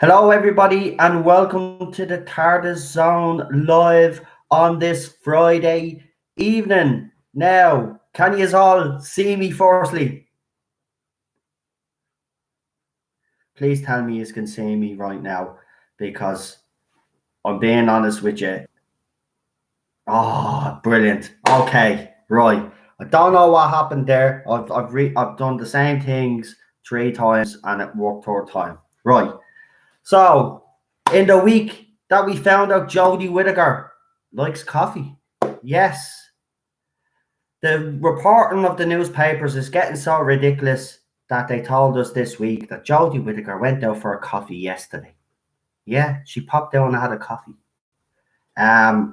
Hello, everybody, and welcome to the Tardis Zone live on this Friday evening. Now, can you all see me firstly? Please tell me you can see me right now, because I'm being honest with you. Oh, brilliant. Okay, right. I don't know what happened there. I've done the same things 3 times and it worked third time. Right. So, in the week that we found out Jodie Whittaker likes coffee. Yes. The reporting of the newspapers is getting so ridiculous that they told us this week that Jodie Whittaker went out for a coffee yesterday. Yeah, she popped down and had a coffee. I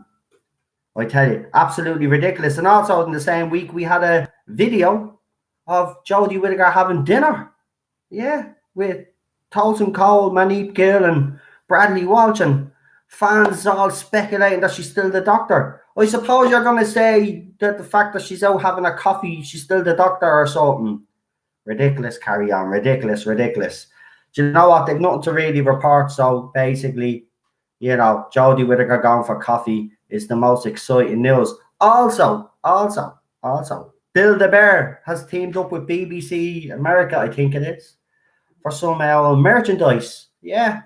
tell you, absolutely ridiculous. And also in the same week, we had a video of Jodie Whittaker having dinner. Yeah, with Tosin Cole, Manip Gill, and Bradley Walsh, and fans all speculating that she's still the Doctor. I suppose you're going to say that the fact that she's out having a coffee, she's still the Doctor or something. Ridiculous, carry on. Ridiculous, ridiculous. Do you know what? They've nothing to really report. So basically, Jodie Whittaker going for coffee is the most exciting news. Also, Bill the Bear has teamed up with BBC America, I think it is, for some merchandise. Yeah.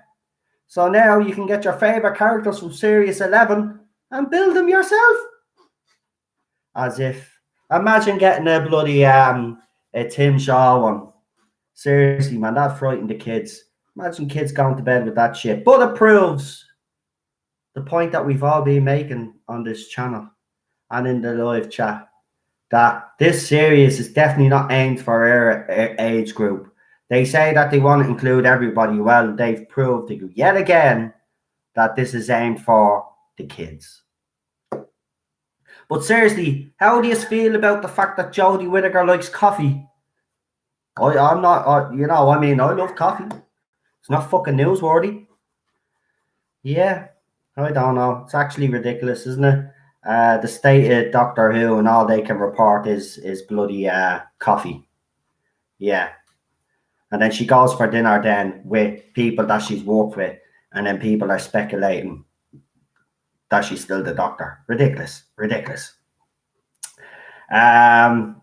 So now you can get your favourite characters from Series 11 and build them yourself. As if, imagine getting a bloody a Tim Shaw one. Seriously, man, that frightened the kids. Imagine kids going to bed with that shit. But it proves the point that we've all been making on this channel and in the live chat, that this series is definitely not aimed for our age group. They say that they want to include everybody. Well, they've proved yet again that this is aimed for the kids. But seriously, how do you feel about the fact that Jodie Whittaker likes coffee? I'm not, I love coffee. It's not fucking newsworthy. Yeah, I don't know. It's actually ridiculous, isn't it? The stated Doctor Who and all they can report is bloody coffee. Yeah. And then she goes for dinner then with people that she's worked with, and then people are speculating that she's still the Doctor. Ridiculous. Yeah,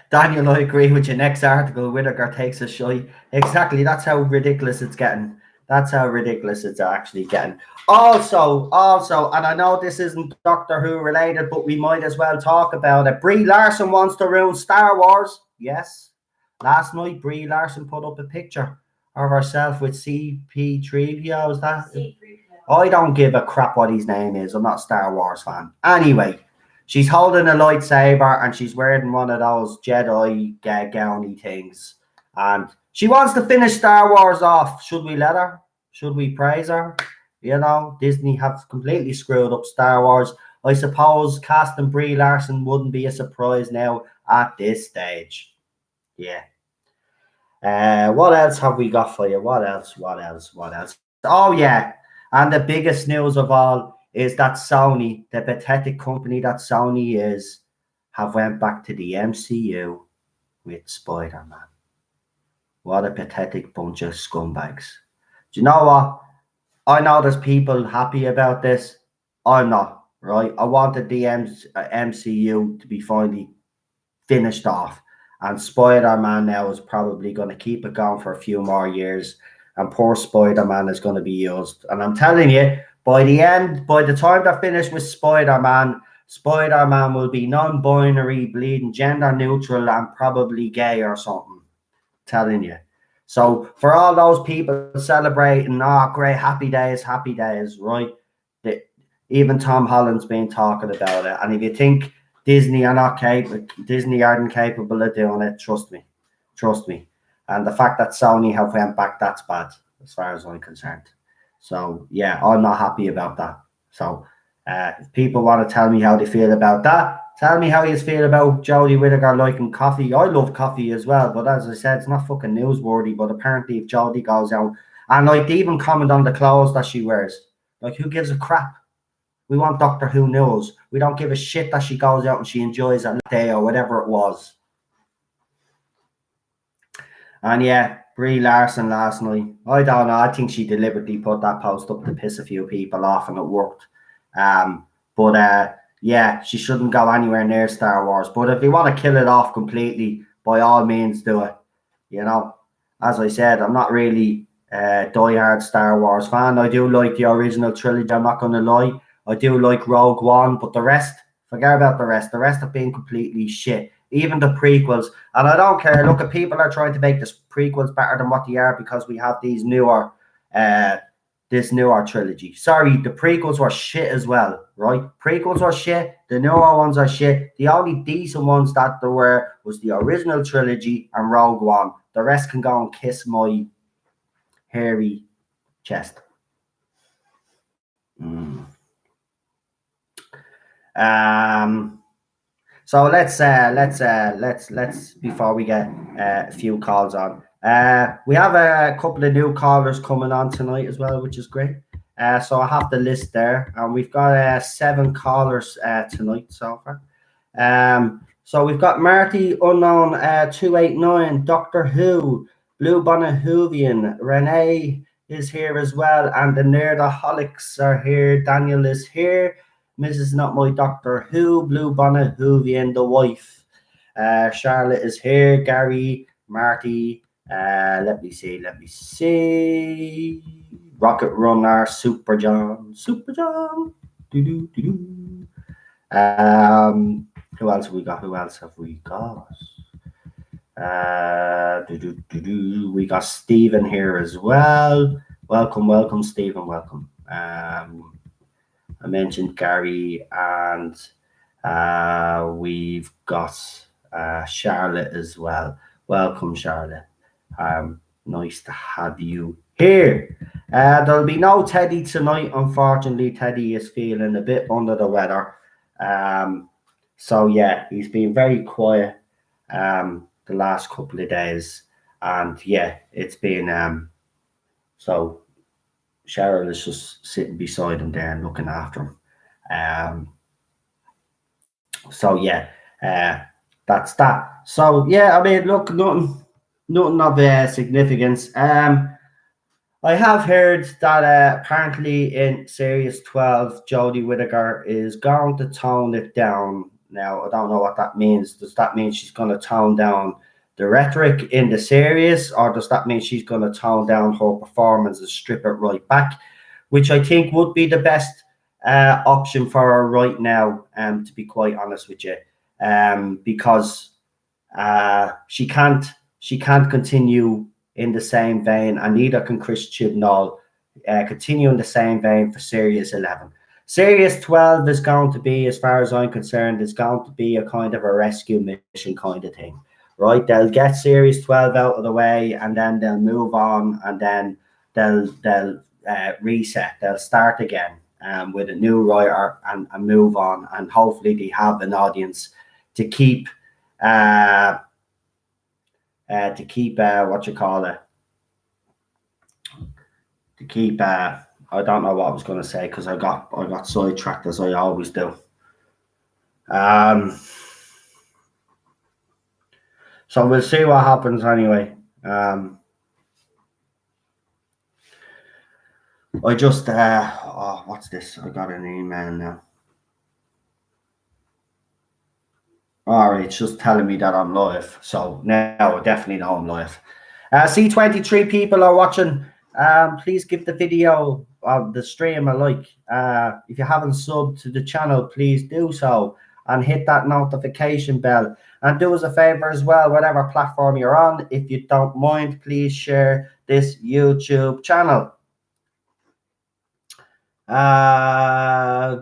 Daniel, I agree with your next article. Whittaker takes a shy. Exactly, that's how ridiculous it's getting. That's how ridiculous it's actually getting. Also, and I know this isn't Doctor Who related, but we might as well talk about it. Brie Larson wants to ruin Star Wars. Yes. Last night, Brie Larson put up a picture of herself with C-3PO. Is that? I don't give a crap what his name is. I'm not a Star Wars fan. Anyway, she's holding a lightsaber and she's wearing one of those Jedi gowny things. And she wants to finish Star Wars off. Should we let her? Should we praise her? Disney have completely screwed up Star Wars. I suppose casting Brie Larson wouldn't be a surprise now at this stage. Yeah. What else have we got for you? What else? Oh, yeah. And the biggest news of all is that Sony, the pathetic company that Sony is, have went back to the MCU with Spider-Man. What a pathetic bunch of scumbags. Do you know what? I know there's people happy about this. I'm not, right? I wanted the MCU to be finally finished off. And Spider-Man now is probably going to keep it going for a few more years. And poor Spider-Man is going to be used. And I'm telling you, by the time they're finished with Spider-Man will be non-binary, bleeding, gender neutral, and probably gay or something. I'm telling you. So for all those people celebrating, great, happy days, right? Even Tom Holland's been talking about it. And if you think Disney aren't capable of doing it, trust me. And the fact that Sony have went back, that's bad as far as I'm concerned. So yeah, I'm not happy about that. So if people want to tell me how they feel about that, tell me how you feel about Jodie Whittaker liking coffee. I love coffee as well, but as I said, it's not fucking newsworthy. But apparently if Jodie goes out, and like they even comment on the clothes that she wears, like who gives a crap? We want Doctor Who news. We don't give a shit that she goes out and she enjoys a day or whatever it was. And yeah, Brie Larson last night. I don't know. I think she deliberately put that post up to piss a few people off, and it worked. But yeah, she shouldn't go anywhere near Star Wars. But if you want to kill it off completely, by all means, do it. You know, as I said, I'm not really a diehard Star Wars fan. I do like the original trilogy. I'm not going to lie. I do like Rogue One, but the rest, forget about the rest. The rest have been completely shit. Even the prequels, and I don't care. Look, at people are trying to make the prequels better than what they are because we have these newer, this newer trilogy. Sorry, the prequels were shit as well, right? Prequels were shit. The newer ones are shit. The only decent ones that there were was the original trilogy and Rogue One. The rest can go and kiss my hairy chest. So let's before we get a few calls on, we have a couple of new callers coming on tonight as well, which is great. So I have the list there, and we've got 7 callers tonight so far. So we've got Marty Unknown 289, Doctor Who, Blue Bonnet Hoovian, Renee is here as well, and the Nerdaholics are here. Daniel is here. Mrs. Not My Doctor Who, Blue Bonnet Hoovian, the wife. Charlotte is here. Gary, Marty. Let me see. Rocket Runner, Super John. Who else have we got? We got Stephen here as well. Welcome, Stephen. Welcome. I mentioned Gary, and we've got Charlotte as well. Welcome, Charlotte. Nice to have you here. There'll be no Teddy tonight, unfortunately. Teddy is feeling a bit under the weather. So yeah, he's been very quiet the last couple of days, and yeah, it's been so Cheryl is just sitting beside him there and looking after him. So yeah, that's that. So yeah, I mean, look, nothing of significance. I have heard that apparently in Series 12, Jodie Whittaker is going to tone it down. Now, I don't know what that means. Does that mean she's going to tone down the rhetoric in the series, or does that mean she's going to tone down her performance and strip it right back? Which I think would be the best option for her right now, to be quite honest with you, because she can't continue in the same vein, and neither can Chris Chibnall continue in the same vein for Series 11. Series 12 is going to be, as far as I'm concerned, is going to be a kind of a rescue mission kind of thing, right? They'll get Series 12 out of the way, and then they'll move on, and then they'll reset. They'll start again with a new writer and move on, and hopefully they have an audience to keep I don't know what I was going to say because I got sidetracked, as I always do. So we'll see what happens anyway. I just what's this? I got an email now. All right, it's just telling me that I'm live. So now I definitely know I'm live. See, 23 people are watching. Please give the video of the stream a like. If you haven't subbed to the channel, please do so, and hit that notification bell. And do us a favor as well, whatever platform you're on, if you don't mind, please share this YouTube channel. Yeah,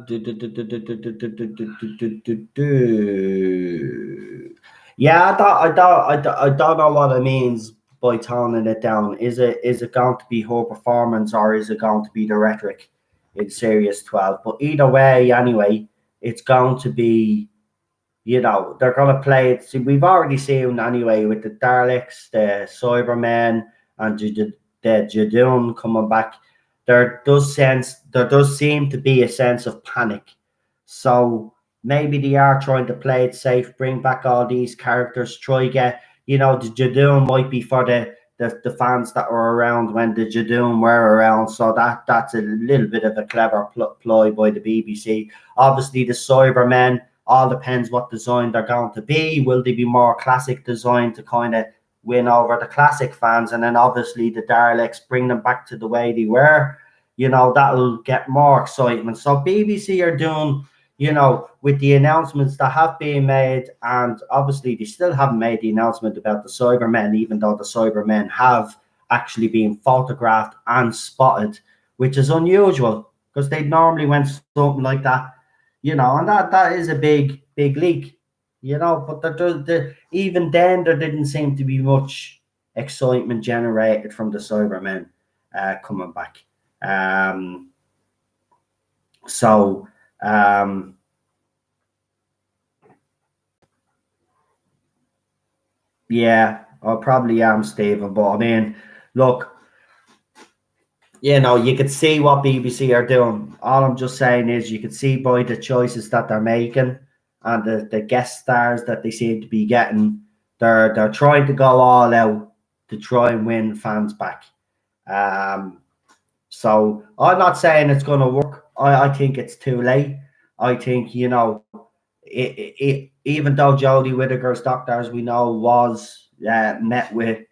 I don't know what it means by toning it down. Is it going to be her performance, or is it going to be the rhetoric in Series 12? But either way, anyway, it's going to be, you know, they're going to play it. See, we've already seen anyway with the Daleks, the Cybermen, and the Jadoon coming back. There does seem to be a sense of panic. So maybe they are trying to play it safe, bring back all these characters, try get, you know, the Jadoon might be for the the fans that were around when the Jadoon were around. So that's a little bit of a clever ploy by the BBC. Obviously, the Cybermen, all depends what design they're going to be. Will they be more classic design to kind of win over the classic fans? And then obviously the Daleks, bring them back to the way they were. That'll get more excitement. So BBC are doing, with the announcements that have been made, and obviously they still haven't made the announcement about the Cybermen, even though the Cybermen have actually been photographed and spotted, which is unusual because they normally went something like that, and that is a big leak, but even then there didn't seem to be much excitement generated from the Cybermen coming back. So yeah, I probably am, Stephen. But I mean, look, you could see what BBC are doing. All I'm just saying is you could see by the choices that they're making and the guest stars that they seem to be getting, they're trying to go all out to try and win fans back. So I'm not saying it's going to work. I think it's too late. I think, even though Jodie Whittaker's doctor, as we know, was met with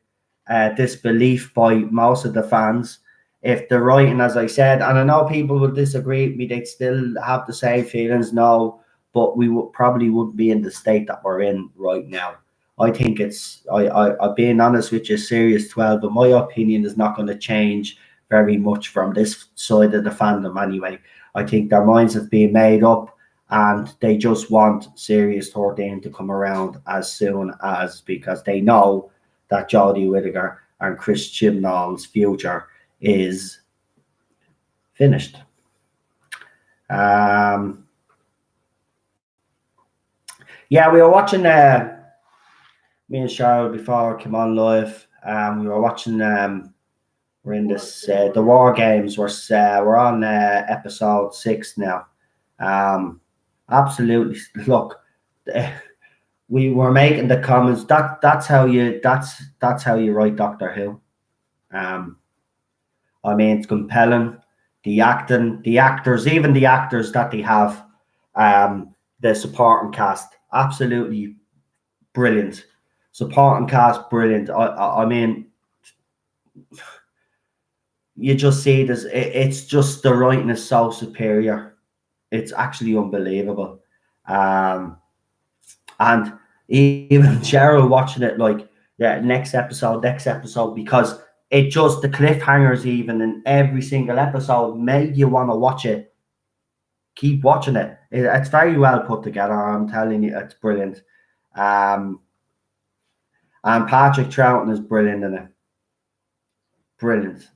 disbelief by most of the fans, if the writing, as I said, and I know people will disagree with me, they'd still have the same feelings, no, but we probably wouldn't be in the state that we're in right now. I think I'm being honest with you, Series 12, but my opinion is not going to change very much from this side of the fandom anyway. I think their minds have been made up and they just want Series 13 to come around as soon as, because they know that Jodie Whittaker and Chris Chibnall's future is finished. Yeah, we were watching me and Cheryl before I came on live. We were watching we're in this the War Games. We're on episode 6 now. Absolutely, look, we were making the comments. That's how you write Doctor Who. I mean, it's compelling. The acting, the actors, even the actors that they have, the supporting cast, absolutely brilliant. Supporting cast, brilliant. I mean, you just see this. It's just the writing is so superior. It's actually unbelievable. And even Cheryl watching it, like, yeah, next episode, because it just, the cliffhangers even in every single episode made you want to watch it. Keep watching it. It's very well put together. I'm telling you, it's brilliant. And Patrick Troughton is brilliant in it. Brilliant.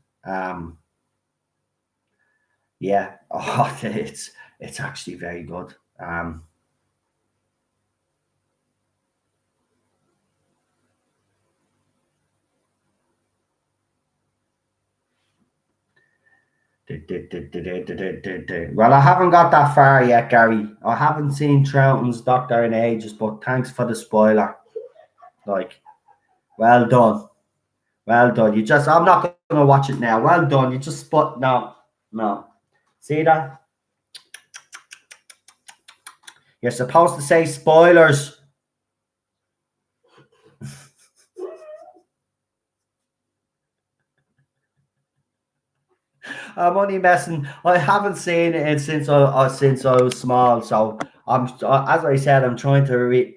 Yeah. Oh, it's actually very good. Well, I haven't got that far yet, Gary. I haven't seen Troughton's Doctor in ages, but thanks for the spoiler. Like, well done. Well done. I'm not going to watch it now. Well done. You just spot. No. See that? You're supposed to say spoilers. I'm only messing. I haven't seen it since I was small. So as I said, I'm trying to read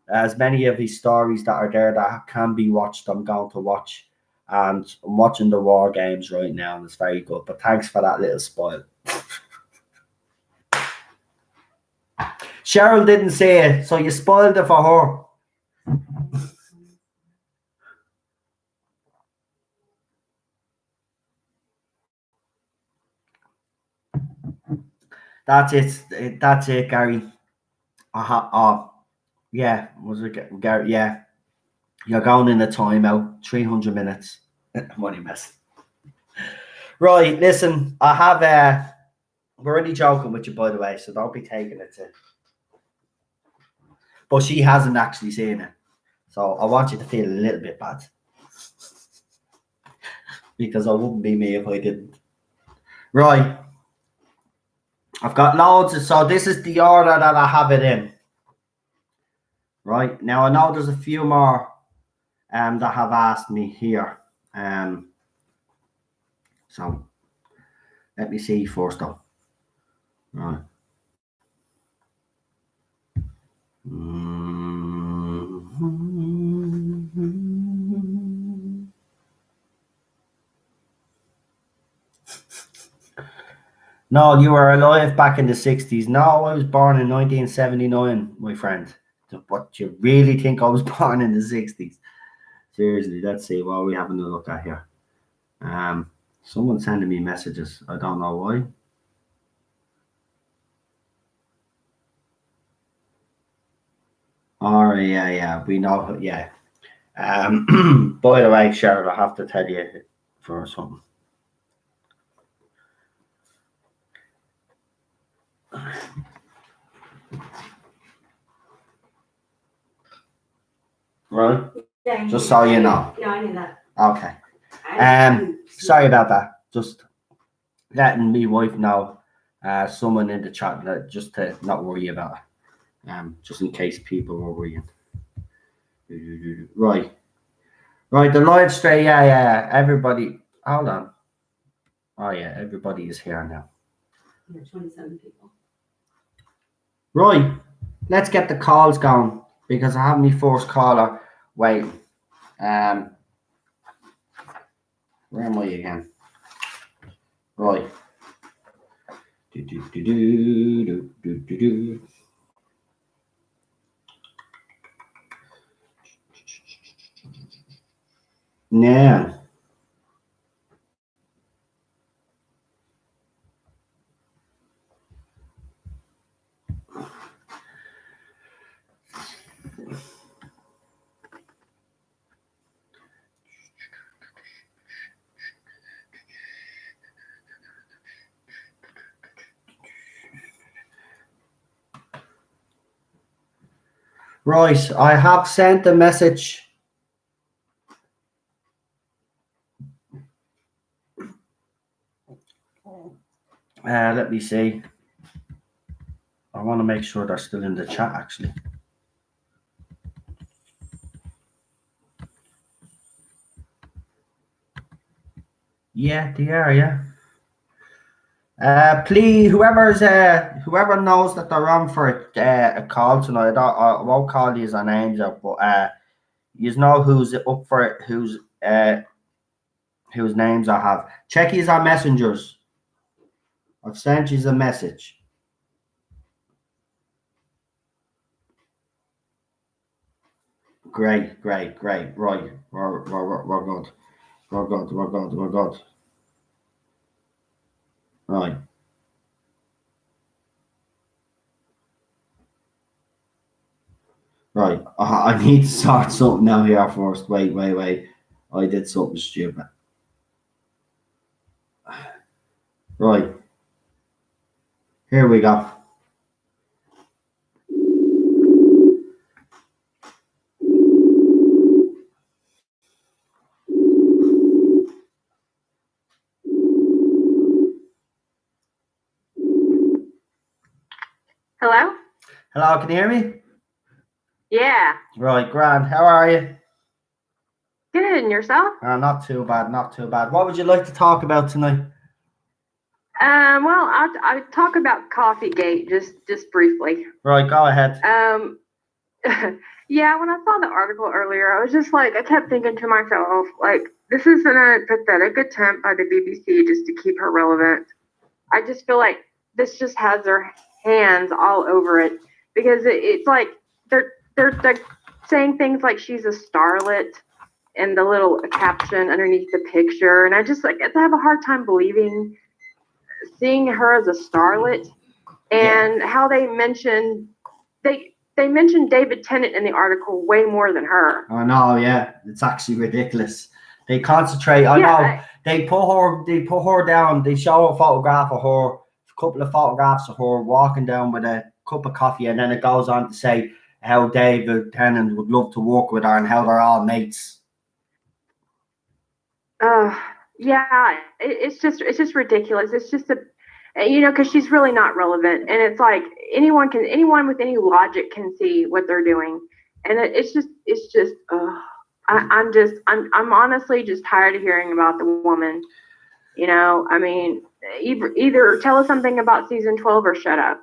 as many of these stories that are there that can be watched. I'm going to watch, and I'm watching the War Games right now, and it's very good. But thanks for that little spoil. Cheryl didn't say it, so you spoiled it for her. That's it, Gary. Yeah, was it Gary? Yeah, you're going in a timeout. 300 minutes. Money mess. Right, listen, I have we're only joking with you, by the way, so don't be taking it to. But she hasn't actually seen it, so I want you to feel a little bit bad. Because I wouldn't be me if I didn't. Right. I've got loads. So this is the order that I have it in. Right. Now I know there's a few more that have asked me here. So let me see first though. Right. No, you were alive back in the 60s. No, I was born in 1979, my friend. What, you really think I was born in the 60s? Seriously, let's see what we're having a look at here. Someone's sending me messages. I don't know why. Oh, yeah, we know, yeah. By the way, Cheryl, I have to tell you for something. Right? Yeah, just so you know. Yeah, I knew that. Okay. Sorry about that. Just letting me wife know. Someone in the chat, just to not worry about it. Just in case people were worrying. Right. The live stream. Yeah. Everybody, hold on. Oh yeah, everybody is here now. There are 27 people. Right. Let's get the calls going because I have my first caller waiting. Where am I again? Right. Now. Right, I have sent a message. Let me see. I want to make sure they're still in the chat, actually. Yeah, they are, yeah. Please, whoever knows that they're on for a call tonight, I won't call you on names out, but you know who's up for it, whose names I have. Check his on messengers. I've sent you a message. Great. Right. We're good. We're good. Right. Right. I need to start something now here first. Wait. I did something stupid. Right. Here we go. Hello? Hello, can you hear me? Yeah. Right, grand. How are you? Good, and yourself? Not too bad. What would you like to talk about tonight? Well, I'll talk about Coffeegate just briefly. Right, go ahead. Yeah, when I saw the article earlier, I was just like, I kept thinking to myself, like, this is a pathetic attempt by the BBC just to keep her relevant. I just feel like this just has their hands all over it because it's like they're saying things like she's a starlet and the little caption underneath the picture, and I have a hard time seeing her as a starlet, and how they mentioned David Tennant in the article way more than her. I know, yeah, it's actually ridiculous. They concentrate. They put her down. They show a photograph of her, a couple of photographs of her walking down with a cup of coffee, and then it goes on to say how David Tennant would love to work with her and how they're all mates. Yeah, it's just ridiculous. It's just because she's really not relevant, and it's like anyone with any logic can see what they're doing, and it's just. I'm honestly just tired of hearing about the woman. I mean, either tell us something about season 12 or shut up.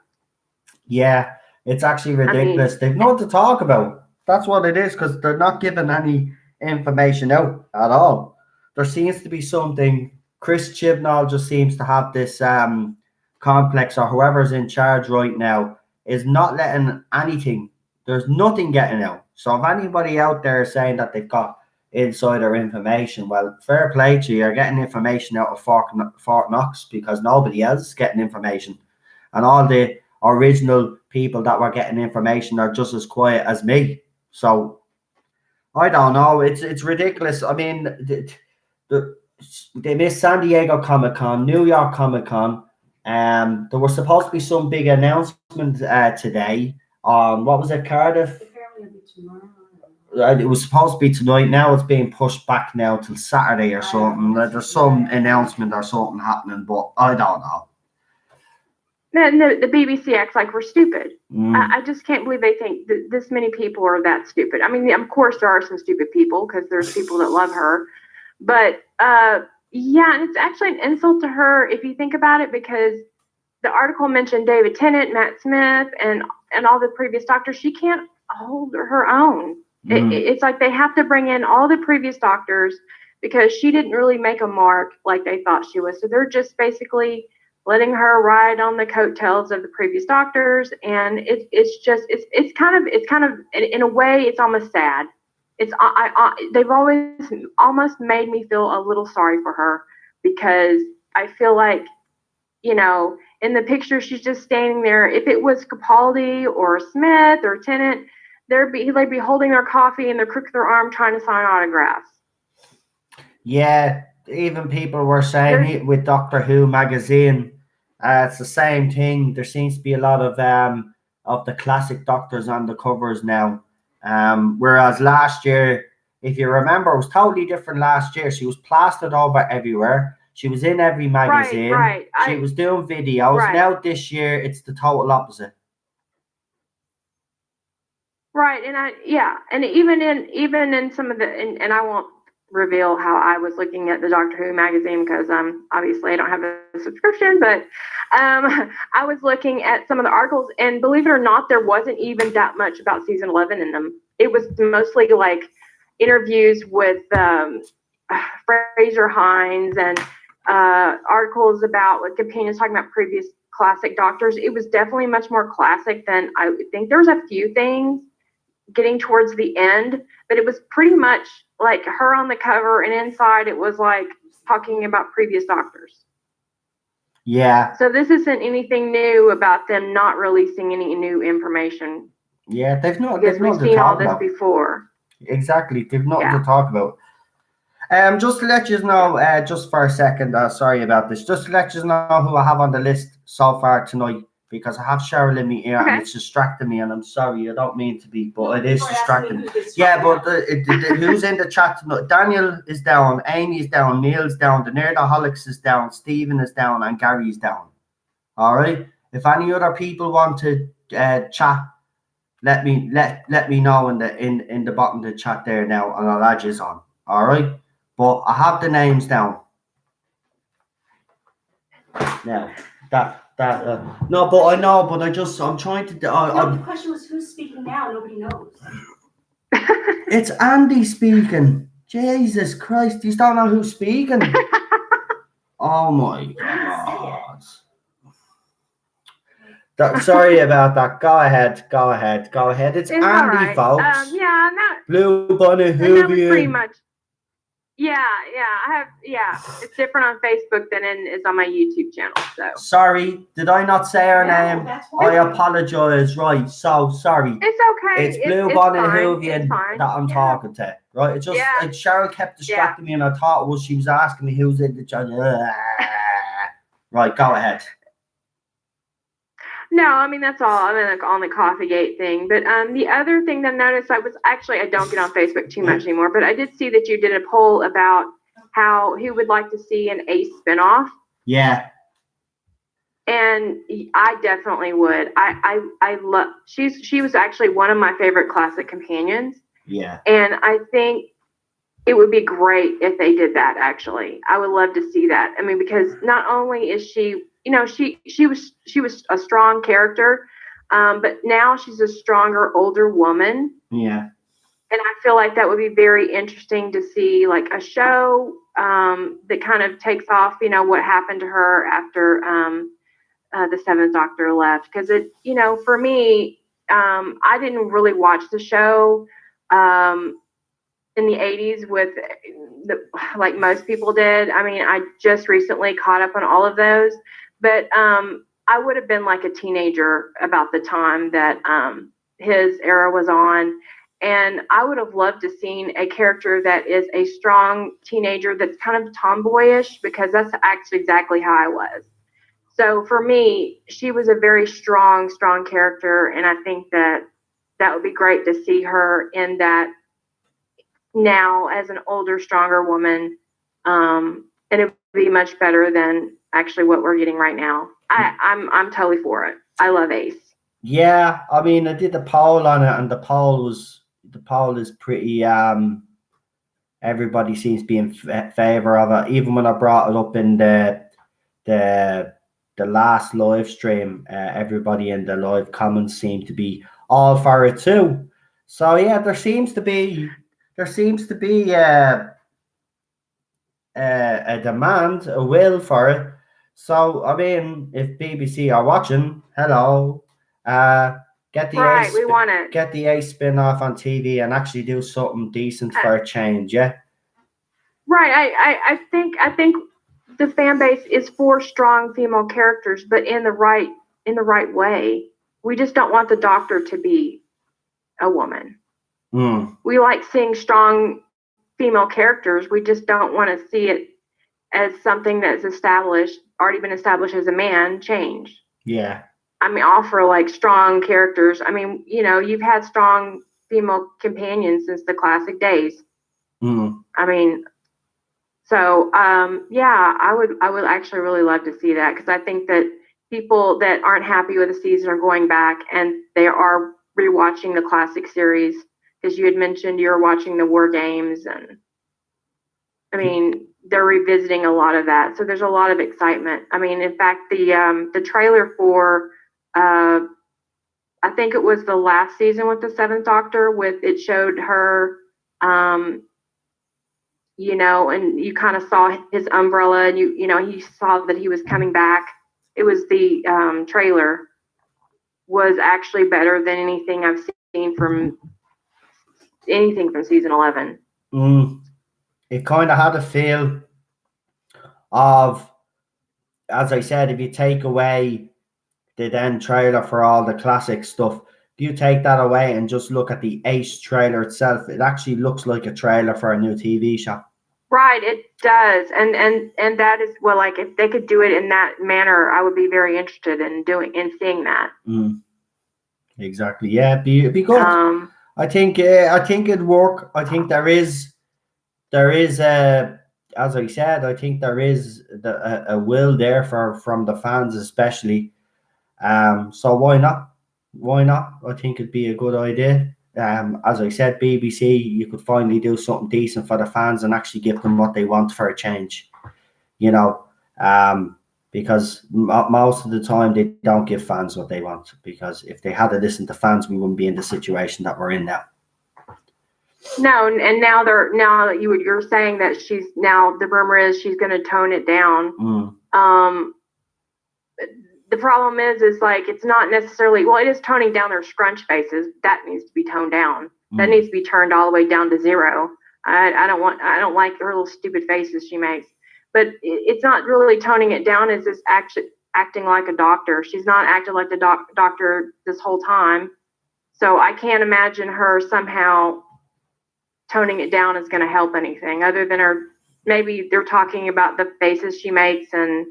Yeah, it's actually I mean, ridiculous. They've nothing to talk about. That's what it is, because they're not giving any information out at all. There seems to be something. Chris Chibnall just seems to have this complex, or whoever's in charge right now is not letting anything. There's nothing getting out. So if anybody out there is saying that they've got insider information, well, fair play to you. You're getting information out of Fort Knox, because nobody else is getting information, and all the original people that were getting information are just as quiet as me. So I don't know. It's ridiculous. I mean, the, they missed San Diego Comic Con, New York Comic Con. There was supposed to be some big announcement today on, what was it, Cardiff? It was supposed to be tonight. Now it's being pushed back now till Saturday or something. There's some announcement or something happening, but I don't know. The BBC acts like we're stupid. I just can't believe they think this many people are that stupid. I mean, of course there are some stupid people, because there's people that love her, but yeah, and it's actually an insult to her if you think about it, because the article mentioned David Tennant, Matt Smith, and all the previous doctors. She can't hold her own. It's like they have to bring in all the previous doctors, because she didn't really make a mark like they thought she was. So they're just basically letting her ride on the coattails of the previous doctors, and it's kind of in a way it's almost sad. They've always almost made me feel a little sorry for her, because I feel like, in the picture she's just standing there. If it was Capaldi or Smith or Tennant, they'd be holding their coffee and they're crooking their arm trying to sign autographs. Yeah, even people were saying it with Doctor Who magazine. It's the same thing. There seems to be a lot of the classic doctors on the covers now. Whereas last year, if you remember, it was totally different last year. She was plastered over everywhere. She was in every magazine. Right. She was doing videos. Right. Now this year, it's the total opposite. Right, and even in some of the, and I won't reveal how I was looking at the Doctor Who magazine, because obviously I don't have a subscription, but I was looking at some of the articles, and believe it or not, there wasn't even that much about season 11 in them. It was mostly like interviews with Fraser Hines, and articles about like companions talking about previous classic doctors. It was definitely much more classic than I would think. There was a few things getting towards the end, but it was pretty much like her on the cover, and inside it was like talking about previous doctors. Yeah. So this isn't anything new about them not releasing any new information. Yeah, they've not. Because we've seen all this before. Exactly, they've nothing to talk about. Just to let you know, just for a second, sorry about this. Just to let you know who I have on the list so far tonight, because I have Cheryl in my ear and it's distracting me, and I'm sorry, I don't mean to be, but it is distracting. Yeah, but who's in the chat tonight? Daniel is down, Amy is down, Neil's down, the Nerdaholics is down, Stephen is down, and Gary's down. All right. If any other people want to chat, let me know in the bottom of the chat there now, and I'll add you on. All right. But I have the names down. Now, no, but I know, but I'm trying to. The question was who's speaking now. Nobody knows. It's Andy speaking. Jesus Christ, you don't know who's speaking. Oh my God. Sorry about that. Go ahead. It's Andy, right. folks. Yeah, Blue Bunny Hoovian. Pretty much. Yeah, it's different on Facebook than is on my YouTube channel. So sorry, did I not say her name? I apologize. Right, so sorry. It's okay. It's Blue Bunny Hoovian that I'm talking to. Right, it's just Cheryl kept distracting me, and I thought she was asking me who's in the channel. Right, go ahead. No, I mean that's all. I mean like on the Coffeegate thing. But the other thing that I noticed, I don't get on Facebook too much anymore, but I did see that you did a poll about how he would like to see an Ace spinoff. Yeah. And I definitely would. I love. She was actually one of my favorite classic companions. Yeah. And I think it would be great if they did that. Actually, I would love to see that. I mean, because not only is she, she was a strong character, but now she's a stronger, older woman. Yeah. And I feel like that would be very interesting to see, like a show that kind of takes off, what happened to her after the Seventh Doctor left. Because for me, I didn't really watch the show in the 80s like most people did. I mean, I just recently caught up on all of those, but I would have been like a teenager about the time that his era was on. And I would have loved to seen a character that is a strong teenager that's kind of tomboyish, because that's actually exactly how I was. So for me, she was a very strong character, and I think that would be great to see her in that now as an older, stronger woman, and it would be much better than actually what we're getting right now. I'm totally for it. I love Ace. Yeah, I mean, I did the poll on it, and the poll is pretty. Everybody seems to be in favor of it. Even when I brought it up in the last live stream, everybody in the live comments seemed to be all for it too. So yeah, there seems to be a demand, a will for it. So I mean, if BBC are watching, hello, get the Right, we want it. Get the Ace spin off on TV and actually do something decent for a change, yeah. Right, I think the fan base is for strong female characters, but in the right way. We just don't want the Doctor to be a woman. We like seeing strong female characters. We just don't want to see it as something that's already been established as a man change. Yeah. I mean, offer like strong characters. I mean, you've had strong female companions since the classic days. I mean, so yeah, I would actually really love to see that, because I think that people that aren't happy with the season are going back and they are rewatching the classic series, because you had mentioned you're watching the War Games, and I mean, they're revisiting a lot of that. So there's a lot of excitement. I mean, in fact, the trailer for I think it was the last season with the Seventh Doctor, it showed her, and you kind of saw his umbrella, and you saw that he was coming back. It was the trailer was actually better than anything I've seen from season 11. It kind of had a feel of, as I said, if you take away the then trailer for all the classic stuff, if you take that away and just look at the Ace trailer itself, it actually looks like a trailer for a new TV show. Right, it does, and that is, well, like, if they could do it in that manner, I would be very interested in seeing that. Exactly, yeah, it'd be good. I think it'd work. I think there is as I said, I think there is a will there from the fans especially. So why not? Why not? I think it'd be a good idea. As I said, BBC, you could finally do something decent for the fans and actually give them what they want for a change. Because most of the time they don't give fans what they want. Because if they had to listen to fans, we wouldn't be in the situation that we're in now. No, and now you're saying that the rumor is she's going to tone it down. The problem is like, it's not necessarily, well, it is toning down their scrunch faces. That needs to be toned down. That needs to be turned all the way down to zero. I don't like her little stupid faces she makes. But it's not really toning it down. It's just actually acting like a doctor. She's not acted like the doctor this whole time. So I can't imagine her somehow toning it down is going to help anything, other than her. Maybe they're talking about the faces she makes and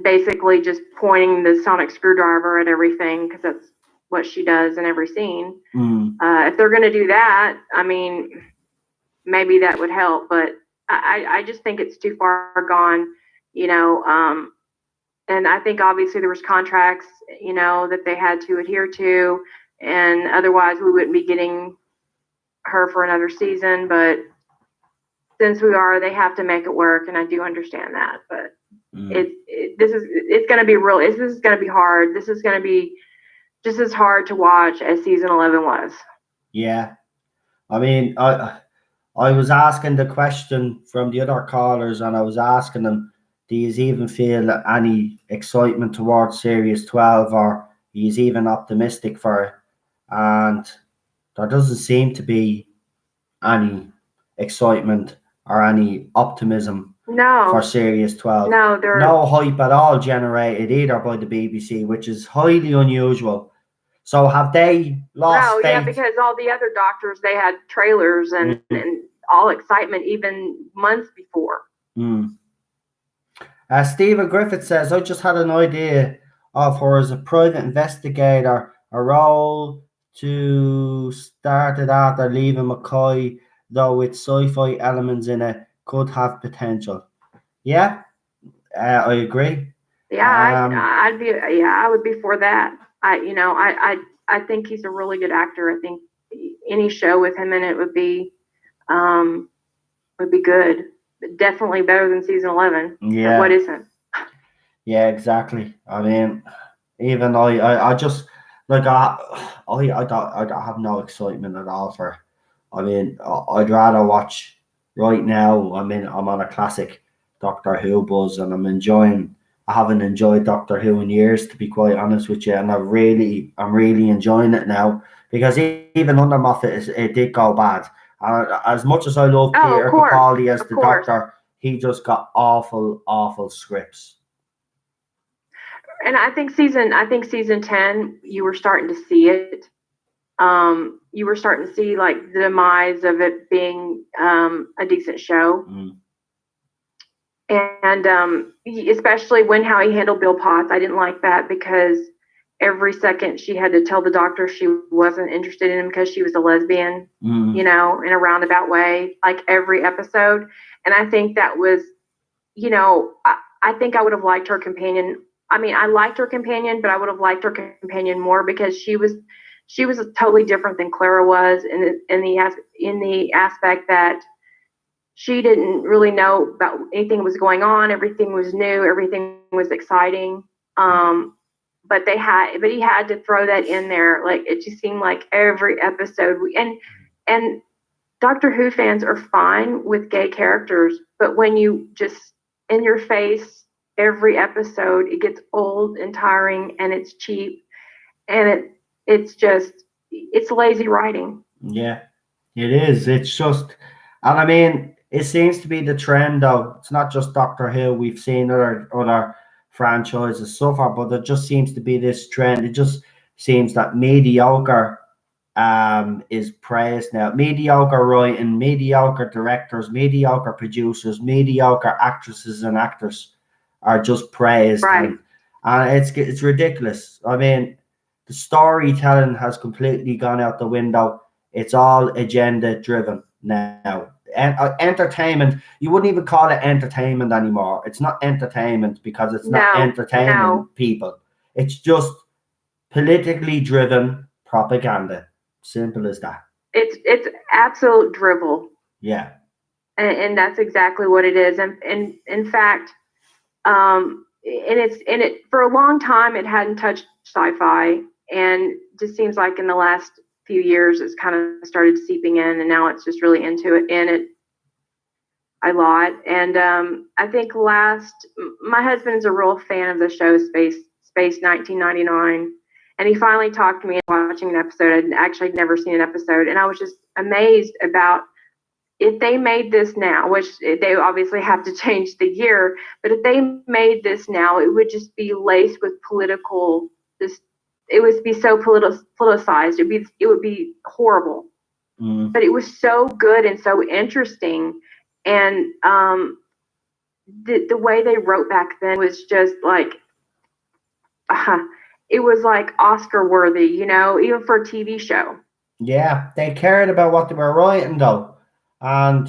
basically just pointing the sonic screwdriver at everything, because that's what she does in every scene. If they're going to do that, I mean, maybe that would help. But I just think it's too far gone, you know. And I think obviously there was contracts, you know, that they had to adhere to, and otherwise we wouldn't be getting her for another season. But since we are, they have to make it work, and I do understand that. But it's going to be real. This is going to be hard. This is going to be just as hard to watch as season 11 was. Yeah. I mean, I was asking the question from the other callers, and I was asking them, do you even feel any excitement towards Series 12, or are you even optimistic for it? And there doesn't seem to be any excitement or any optimism for Series 12. No hype at all generated either by the BBC, which is highly unusual. So have they lost faith? Yeah, because all the other doctors, they had trailers and all excitement even months before. Stephen Griffith says, I just had an idea of her as a private investigator, a role to start it after leaving McCoy, though with sci-fi elements in it, could have potential. Yeah, I agree. Yeah, I would be for that. I think he's a really good actor. I think any show with him in it would be good. Definitely better than season 11. Yeah. What isn't? Yeah, exactly. I mean, even I just like I have no excitement at all for. I mean, I'd rather watch right now. I mean, I'm on a classic Doctor Who buzz, and I haven't enjoyed Doctor Who in years, to be quite honest with you, and I'm really enjoying it now, because even under Moffat, it did go bad. As much as I love Peter Capaldi as the Doctor, he just got awful scripts. And I think season 10, you were starting to see it. You were starting to see like the demise of it being a decent show. And especially how he handled Bill Potts, I didn't like that, because every second she had to tell the Doctor she wasn't interested in him because she was a lesbian, you know, in a roundabout way, like every episode. And I think that was, you know, I think I would have liked her companion. I mean, I liked her companion, but I would have liked her companion more, because she was totally different than Clara was in the aspect that she didn't really know about anything that was going on. Everything was new. Everything was exciting. But he had to throw that in there. Like, it just seemed like every episode and Doctor Who fans are fine with gay characters, but when you just in your face every episode, it gets old and tiring, and it's cheap, and it's lazy writing. Yeah, it is. It's just, and I mean, it seems to be the trend, though. It's not just Doctor Who. We've seen other franchises so far, but there just seems to be this trend. It just seems that mediocre is praised now. Mediocre writing, mediocre directors, mediocre producers, mediocre actresses and actors are just praised. Right. And it's ridiculous. I mean, the storytelling has completely gone out the window. It's all agenda driven now. And entertainment, you wouldn't even call it entertainment anymore. It's not entertainment, because it's not entertaining people. It's just politically driven propaganda. Simple as that. It's absolute drivel. Yeah. And that's exactly what it is. And in fact, it for a long time it hadn't touched sci-fi, and just seems like in the last few years it's kind of started seeping in, and now it's just really into it a lot. And I think my husband's a real fan of the show Space 1999, and he finally talked to me into watching an episode. I'd actually never seen an episode, and I was just amazed about, if they made this now, which they obviously have to change the year, but if they made this now, it would just be laced with political. It would be so politicized. It would be horrible. But it was so good and so interesting, and the way they wrote back then was just like, it was like Oscar worthy, you know, even for a TV show. Yeah, they cared about what they were writing, though. and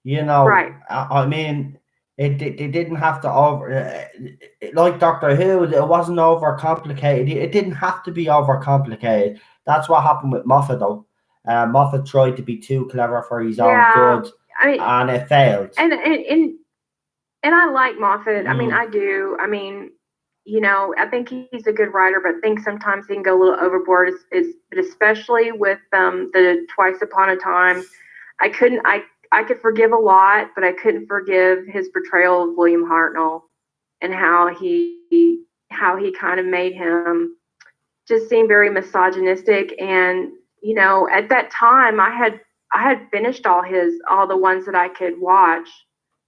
Right. I mean, they didn't have to like Doctor Who. It wasn't overcomplicated. It didn't have to be overcomplicated. That's what happened with Moffat, though. Moffat tried to be too clever for his own Yeah. good, I mean, and it failed. and I like Moffat. I mean, Mm. I do. I mean, I think he's a good writer, but I think sometimes he can go a little overboard. But especially with the Twice Upon a Time, I could forgive a lot, but I couldn't forgive his portrayal of William Hartnell and how he kind of made him just seem very misogynistic. And at that time, I had finished all the ones that I could watch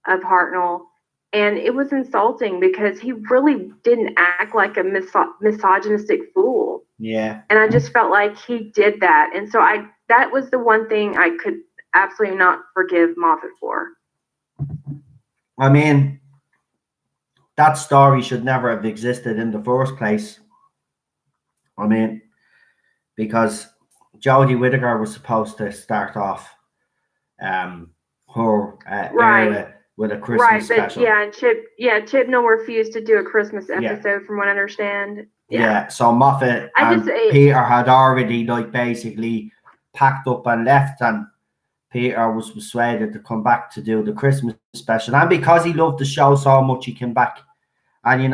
of Hartnell, and it was insulting because he really didn't act like a misogynistic fool. Yeah. And I just felt like he did that, and so that was the one thing I could absolutely not forgive Moffat for. I mean, that story should never have existed in the first place. I mean, because Jodie Whittaker was supposed to start off her Right. era with a Christmas Right, but special. yeah, and Chibnall refused to do a Christmas Yeah. episode, from what I understand. Yeah, so Moffat and Peter had already basically packed up and left, and Peter was persuaded to come back to do the Christmas special. And because he loved the show so much, he came back. And I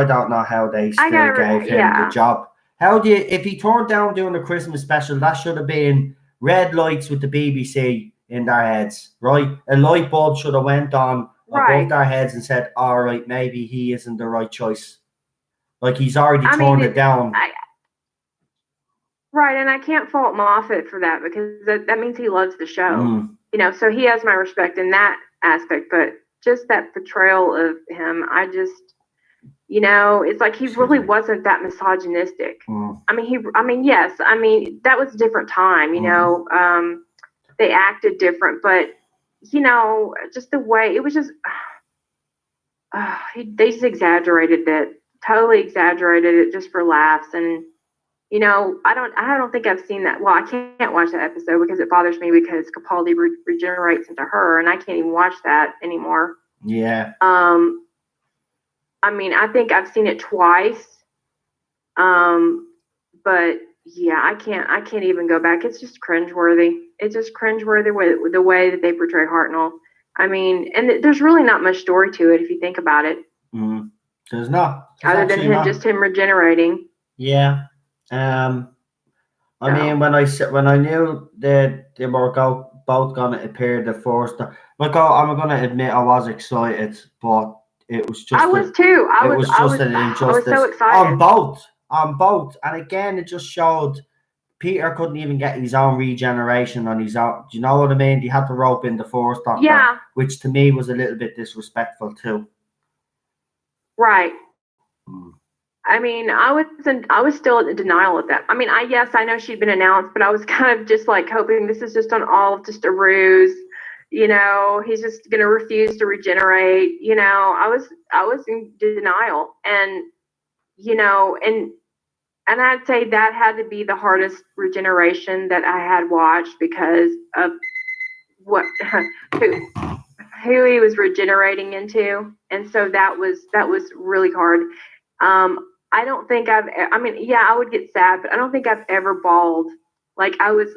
don't know how they still gave him the job. If he turned down doing the Christmas special, that should have been red lights with the BBC in their heads, right? A light bulb should have went on above their heads and said, all right, maybe he isn't the right choice. Like, he's already turned it down. Right, and I can't fault Moffat for that, because that means he loves the show. So he has my respect in that aspect, but just that portrayal of him, it's like he really wasn't that misogynistic. Yes, that was a different time, they acted different, but just the way it was just they just exaggerated it, totally exaggerated it just for laughs. And I don't think I've seen that. Well, I can't watch that episode because it bothers me, because Capaldi regenerates into her, and I can't even watch that anymore. Yeah. I think I've seen it twice. But yeah, I can't even go back. It's just cringeworthy. It's just cringeworthy with the way that they portray Hartnell. And there's really not much story to it if you think about it. There's not. Other than him regenerating. Yeah. When I knew that they were both going to appear the first, I'm going to admit I was excited, but it was just. I was too. I was an injustice. I was so excited on both, and again, it just showed Peter couldn't even get his own regeneration on his own. Do you know what I mean? He had to rope in the first Doctor, yeah, which to me was a little bit disrespectful too. Right. I was still in denial of that. I know she'd been announced, but I was kind of just like hoping this is just just a ruse. He's just going to refuse to regenerate. I was in denial, and and I'd say that had to be the hardest regeneration that I had watched, because of who he was regenerating into, and so that was really hard. I don't think I would get sad, but I don't think I've ever bawled. Like, I was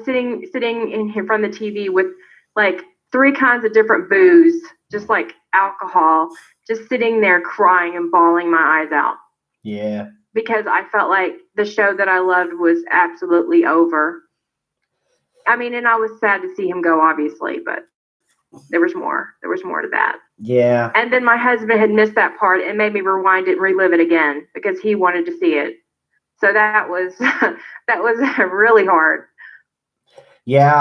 sitting in front of the TV with like 3 kinds of different booze, just like alcohol, just sitting there crying and bawling my eyes out. Yeah. Because I felt like the show that I loved was absolutely over. And I was sad to see him go, obviously, but there was more. There was more to that. Yeah. And then my husband had missed that part and made me rewind it and relive it again because he wanted to see it. So that was really hard. Yeah,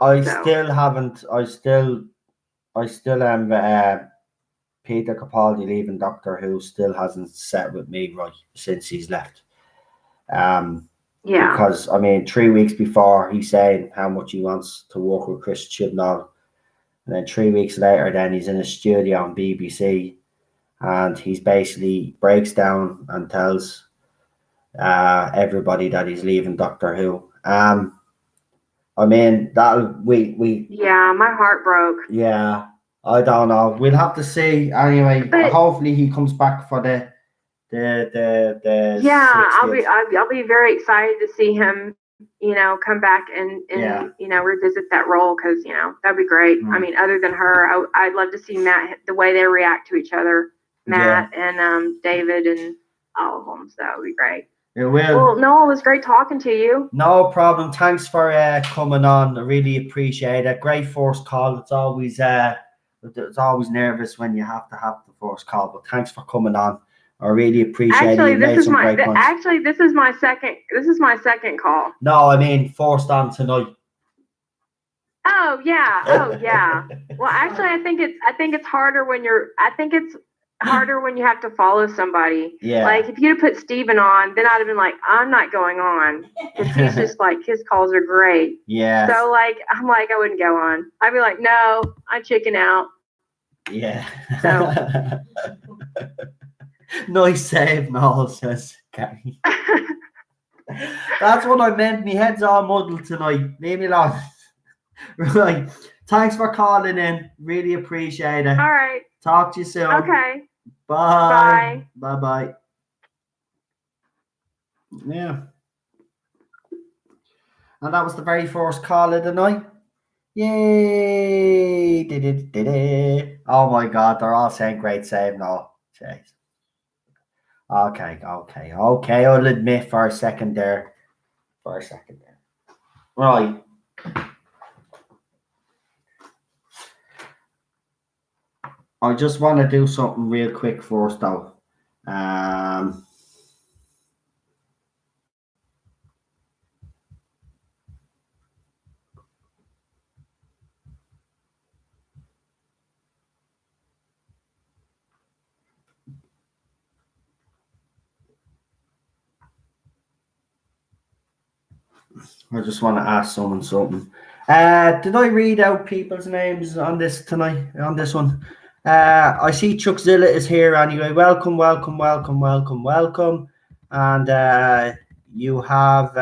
I still haven't. I still am. Peter Capaldi leaving Doctor Who still hasn't set with me right since he's left. Yeah. Because 3 weeks before he's saying how much he wants to work with Chris Chibnall, and then 3 weeks later, then he's in a studio on BBC, and he's basically breaks down and tells everybody that he's leaving Doctor Who. I mean, that we Yeah, my heart broke. yeah. I don't know. We'll have to see. Anyway, But- hopefully he comes back for the Yeah, 60th. I'll be very excited to see him, come back and Yeah. revisit that role, because that'd be great. I mean, other than her, I'd love to see Matt, the way they react to each other, Matt and David and all of them. So that would be great. It will. Well, Noel, it was great talking to you. No problem. Thanks for coming on. I really appreciate it. Great first call. It's always nervous when you have to have the first call, but thanks for coming on. I really appreciate it. You made some great points. Actually, this is my second call. No, I mean first on tonight. Oh yeah. Well, actually, I think it's harder when you have to follow somebody. Yeah. Like if you'd have put Steven on, then I'd have been like, I'm not going on, because he's just like, his calls are great. Yeah. So like, I'm like, I wouldn't go on. I'd be like, no, I chicken out. Yeah. So. Nice save, Noel, says Gary. That's what I meant. My head's all muddled tonight. Leave me alone. Right. Thanks for calling in. Really appreciate it. All right. Talk to you soon. Okay. Bye. Bye. Yeah. And that was the very first call of the night. Yay! Did it. Oh my God, they're all saying great save now. Jeez. Okay. I'll admit for a second there. Right. I just want to do something real quick first, though. I just want to ask someone something. Did I read out people's names on this tonight? On this one? I see Chuckzilla is here anyway. Welcome. And you have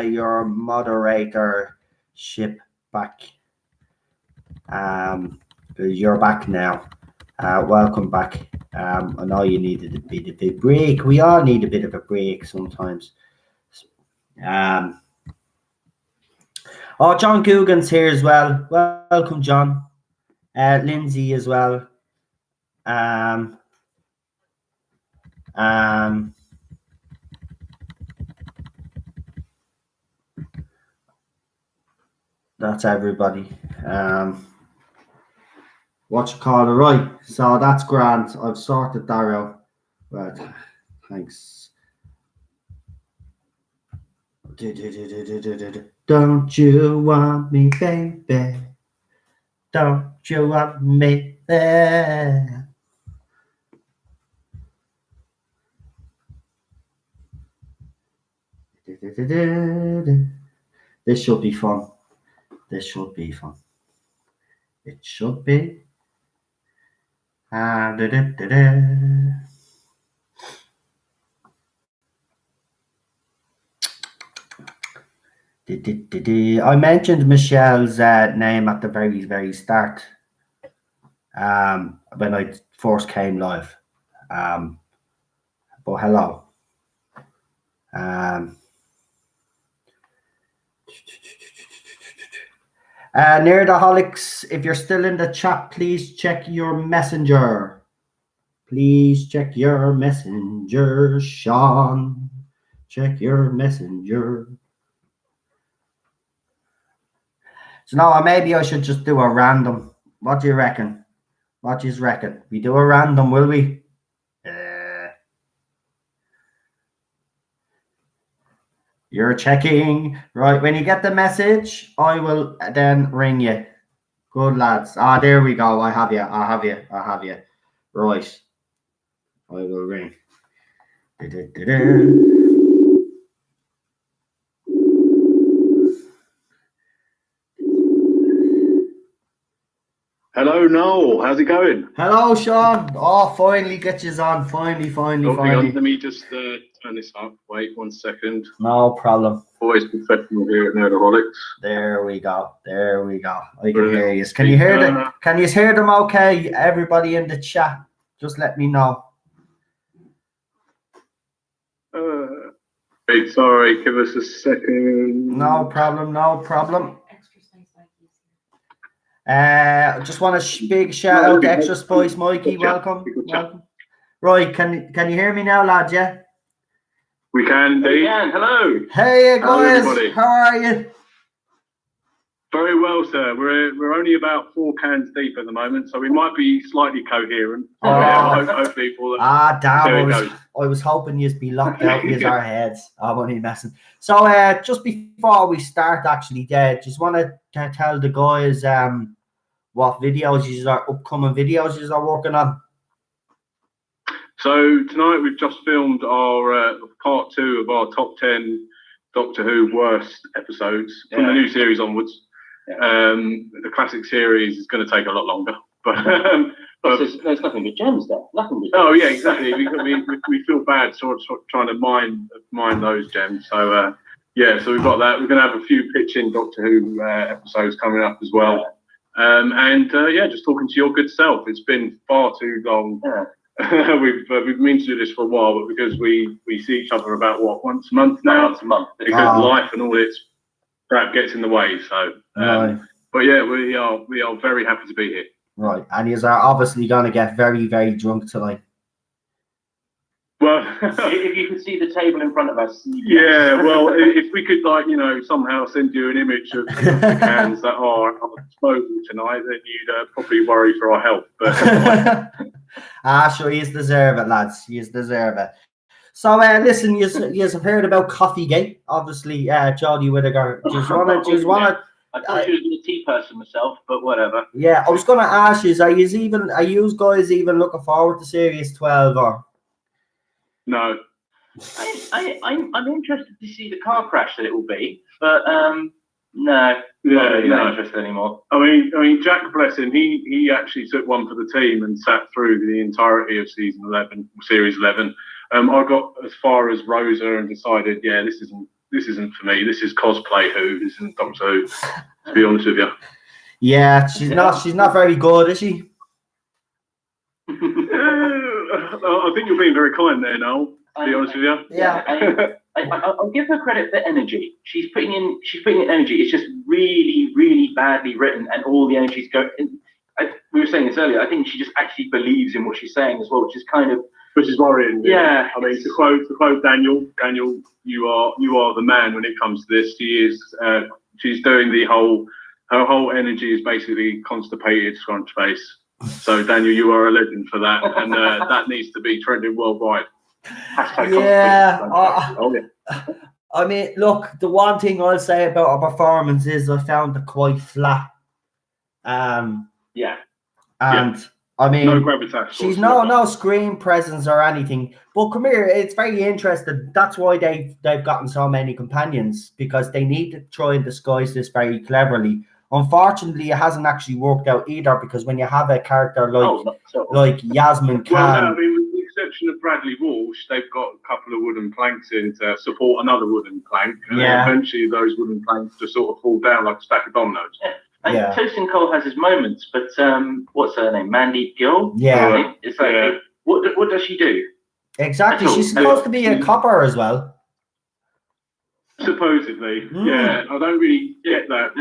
your moderatorship back. You're back now. Welcome back. I know you needed a bit of a break. We all need a bit of a break sometimes. John Coogan's here as well. Welcome, John. Lindsay as well. That's everybody. What you call it, right? So that's grand. I've sorted that out. Right. Thanks. Don't you want me, baby? Don't you want me there? This should be fun. It should be. I mentioned Michelle's name at the very, very start when I first came live. But hello. Nerdaholics, if you're still in the chat, please check your messenger. Sean. Check your messenger. So now maybe I should just do a random. What do you reckon? We do a random, will we? You're checking. Right, when you get the message, I will then ring you. Good lads. There we go. I have you. Right. I will ring. Hello, Noel. How's it going? Hello, Sean. Oh, finally get you on. Finally. Let me just turn turn this up. Wait 1 second. No problem. Always professional here at Nerdaholics. There we go. There we go. I can hear you. Can you hear them? Can you hear them okay? Everybody in the chat, just let me know. Hey, sorry, give us a second. No problem, no problem. Extra space like this. Just want a big shout out to Extra Spice Mikey. Welcome. Welcome. Right, can you hear me now, lads? Yeah. We can, Dave. Hello. Hey Hello, guys, everybody. how are you? Very well, sir. We're only about 4 cans deep at the moment, so we might be slightly coherent. Oh. Yeah, hopefully we'll, Damn, there it goes. I was hoping you'd be locked out with our heads. I'm only messing. So just before we start, actually, just want to tell the guys what videos upcoming videos you are working on. So tonight we've just filmed our part 2 of our top 10 Doctor Who worst episodes from the new series onwards. The classic series is going to take a lot longer, but there's nothing but gems there. Nothing but gems. Oh yeah, exactly. We feel bad sort of trying to mine those gems. So so we've got that. We're going to have a few pitching Doctor Who episodes coming up as well. Just talking to your good self. It's been far too long. Yeah. We've been to do this for a while, but because we see each other about once a month now. Once a month. Because life and all its crap gets in the way. So, Right. But yeah, we are very happy to be here. Right, and you are obviously going to get very, very drunk tonight. Well, if you could see the table in front of us. Yeah, well, if we could, somehow send you an image of the cans that are at our disposal tonight, then you'd probably worry for our health. But sure, you deserve it, lads. You deserve it. So, listen, you have heard about Coffeegate, obviously. Jodie Whittaker. Do you want to? I thought she was a tea person myself, but whatever. Yeah, I was going to ask you: are you guys even looking forward to Series 12 or? No. I'm interested to see the car crash that it will be, but no, not interested anymore. I mean, Jack, bless him, he actually took one for the team and sat through the entirety of Series 11. I got as far as Rosa and decided, this isn't for me. This is cosplay Who. This isn't Doctor Who. To be honest with you. Yeah, she's not very good, is she? I think you're being very kind there, Noel. To be honest with you. Yeah. I'll give her credit for energy. She's putting in energy. It's just really, really badly written, and all the energy's going. We were saying this earlier. I think she just actually believes in what she's saying as well, which is worrying. Yeah. I mean, to quote Daniel, you are the man when it comes to this. She is. She's doing her whole energy is basically constipated scrunch face. So Daniel, you are a legend for that, and that needs to be trending worldwide. Yeah. I mean, look, the one thing I'll say about her performance is I found it quite flat. Yeah. And I mean, no gravitas. She's no screen presence or anything. But come here, it's very interesting. That's why they've gotten so many companions, because they need to try and disguise this very cleverly. Unfortunately, it hasn't actually worked out either, because when you have a character like Yasmin Khan. Well, no, I mean, with the exception of Bradley Walsh, they've got a couple of wooden planks in to support another wooden plank. And eventually those wooden planks just sort of fall down like a stack of dominoes. Yeah. Tosin Cole has his moments, but what's her name? Mandy Gill? Yeah. It's like, what does she do? Exactly. She's supposed to be a copper as well. Supposedly, yeah. I don't really get that.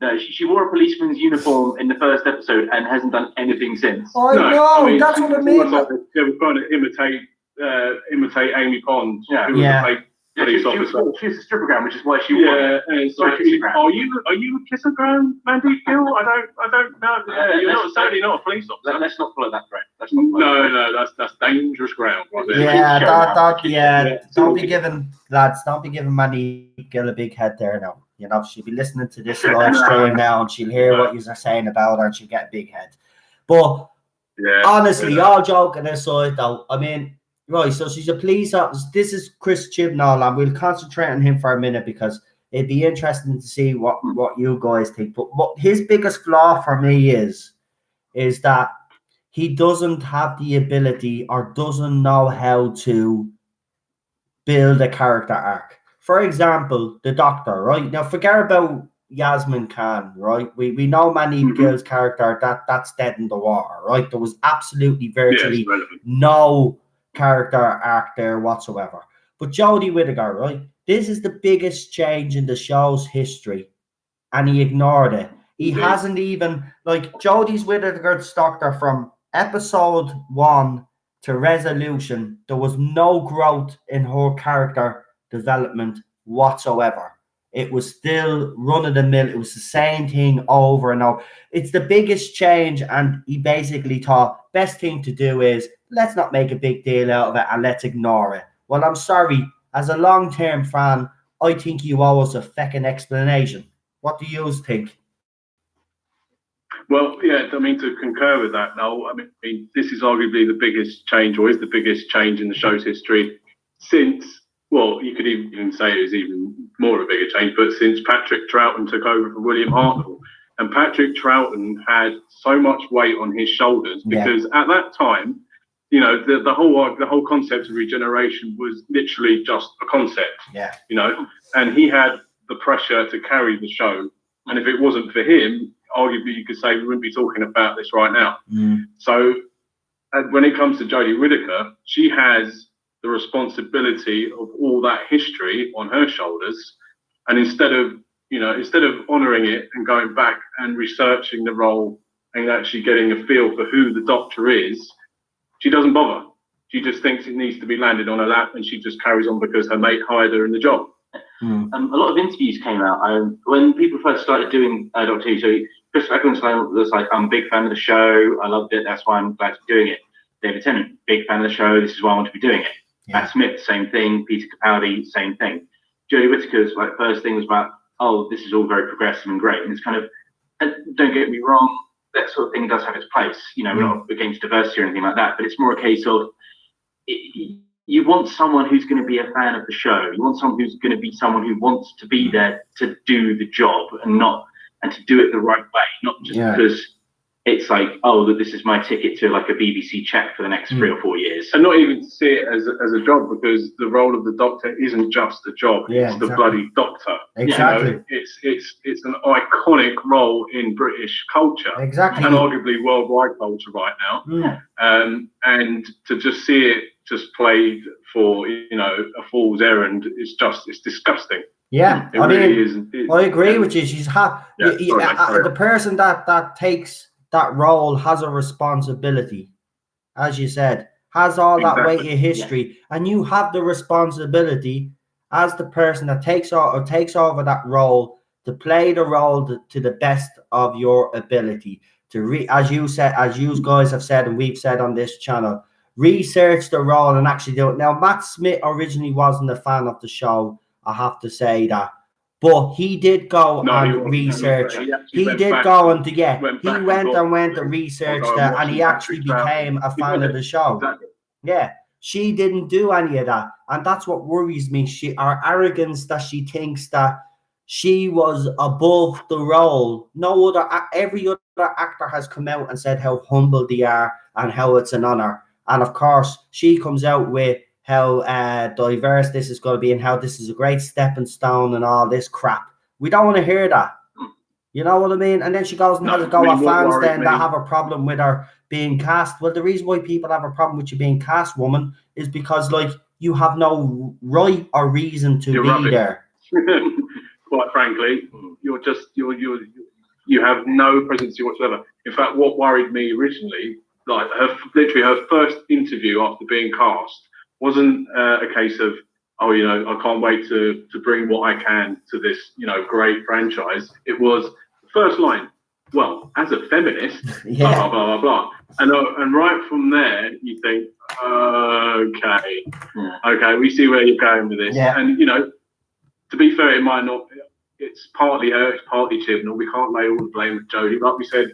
No, she wore a policeman's uniform in the first episode and hasn't done anything since. I mean, that's what I mean. Like they were trying to imitate Amy Pond. Who was a fake police officer. She was a strippogram, which is why she wore. It's like, are you a kissogram, Mandy Gill? I don't know. Yeah, you're certainly not a police officer. Let's not follow that thread. No, that's dangerous ground. Right there. Yeah, don't be giving Mandy Gill a big head there now. You know, she'll be listening to this live stream now, and she'll hear what you're saying about her, and she'll get a big head. But honestly, all joking aside, though, I mean. Right, so she's a police officer. This is Chris Chibnall, and we'll concentrate on him for a minute because it'd be interesting to see what you guys think. But what his biggest flaw for me is that he doesn't have the ability or doesn't know how to build a character arc. For example, the Doctor, right? Now, forget about Yasmin Khan, right? We know Manny Gill's character, that's dead in the water, right? There was absolutely virtually no character arc there whatsoever. But Jodie Whittaker, right? This is the biggest change in the show's history, and he ignored it. He hasn't even, like, Jodie Whittaker's Doctor from episode 1 to Resolution, there was no growth in her character development whatsoever. It was still run of the mill. It was the same thing over and over. It's the biggest change, and he basically thought best thing to do is let's not make a big deal out of it and let's ignore it. Well, I'm sorry, as a long-term fan, I think you owe us a feckin' explanation. What do you think? Well, yeah, I mean, to concur with that, Noel, I mean, this is arguably the biggest change, or is the biggest change in the show's history since, well, you could even say it was even more of a bigger change, but since Patrick Troughton took over for William Hartnell. And Patrick Troughton had so much weight on his shoulders because at that time, you know, the whole concept of regeneration was literally just a concept. Yeah. You know, and he had the pressure to carry the show. And if it wasn't for him, arguably you could say we wouldn't be talking about this right now. So when it comes to Jodie Whittaker, she has the responsibility of all that history on her shoulders. And instead of honouring it and going back and researching the role and actually getting a feel for who the Doctor is, she doesn't bother. She just thinks it needs to be landed on her lap, and she just carries on because her mate hired her in the job. A lot of interviews came out when people first started doing Doctor Who. So Chris Eccleston was like, I'm a big fan of the show. I loved it. That's why I'm glad to be doing it. David Tennant, big fan of the show. This is why I want to be doing it. Matt Smith, same thing. Peter Capaldi, same thing. Jodie Whittaker's first thing was about, oh, this is all very progressive and great. And it's kind of, and don't get me wrong, that sort of thing does have its place. You know, we're not against diversity or anything like that, but it's more a case of you want someone who's going to be a fan of the show. You want someone who's going to be someone who wants to be there to do the job and to do it the right way, not just because it's like, oh, that this is my ticket to like a BBC check for the next 3 or 4 years. And not even to see it as a job, because the role of the Doctor isn't just a job. It's the bloody Doctor. Exactly. You know, it's an iconic role in British culture. Exactly. And arguably worldwide culture right now. And to just see it just played for, you know, a fool's errand, it's disgusting. Yeah, it really is. I agree with you. She's the person that takes that role has a responsibility, as you said, has all that weight in history, and you have the responsibility as the person that takes over that role to play the role to the best of your ability. As you said, as you guys have said, and we've said on this channel, research the role and actually do it. Now, Matt Smith originally wasn't a fan of the show, I have to say that, but he did go and research. He did go and he went and researched it, and he actually became a fan of the show. Exactly. Yeah, she didn't do any of that, and that's what worries me. Our arrogance that she thinks that she was above the role. Every other actor has come out and said how humble they are and how it's an honor. And of course, she comes out with how diverse this is going to be and how this is a great stepping stone and all this crap. We don't want to hear that. You know what I mean? And then she goes and has a go at fans then that have a problem with her being cast. Well, the reason why people have a problem with you being cast, woman, is because, like, you have no right or reason to be there. Quite frankly, you have no presidency whatsoever. In fact, what worried me originally, like her first interview after being cast, wasn't a case of, oh, you know, I can't wait to bring what I can to this, you know, great franchise. It was the first line, well, as a feminist, blah, blah, blah, blah, blah. And right from there, you think, okay, we see where you're going with this. Yeah. And, you know, to be fair, it might not, it's partly her, it's partly Chibnall. We can't lay all the blame with Jodie. Like we said,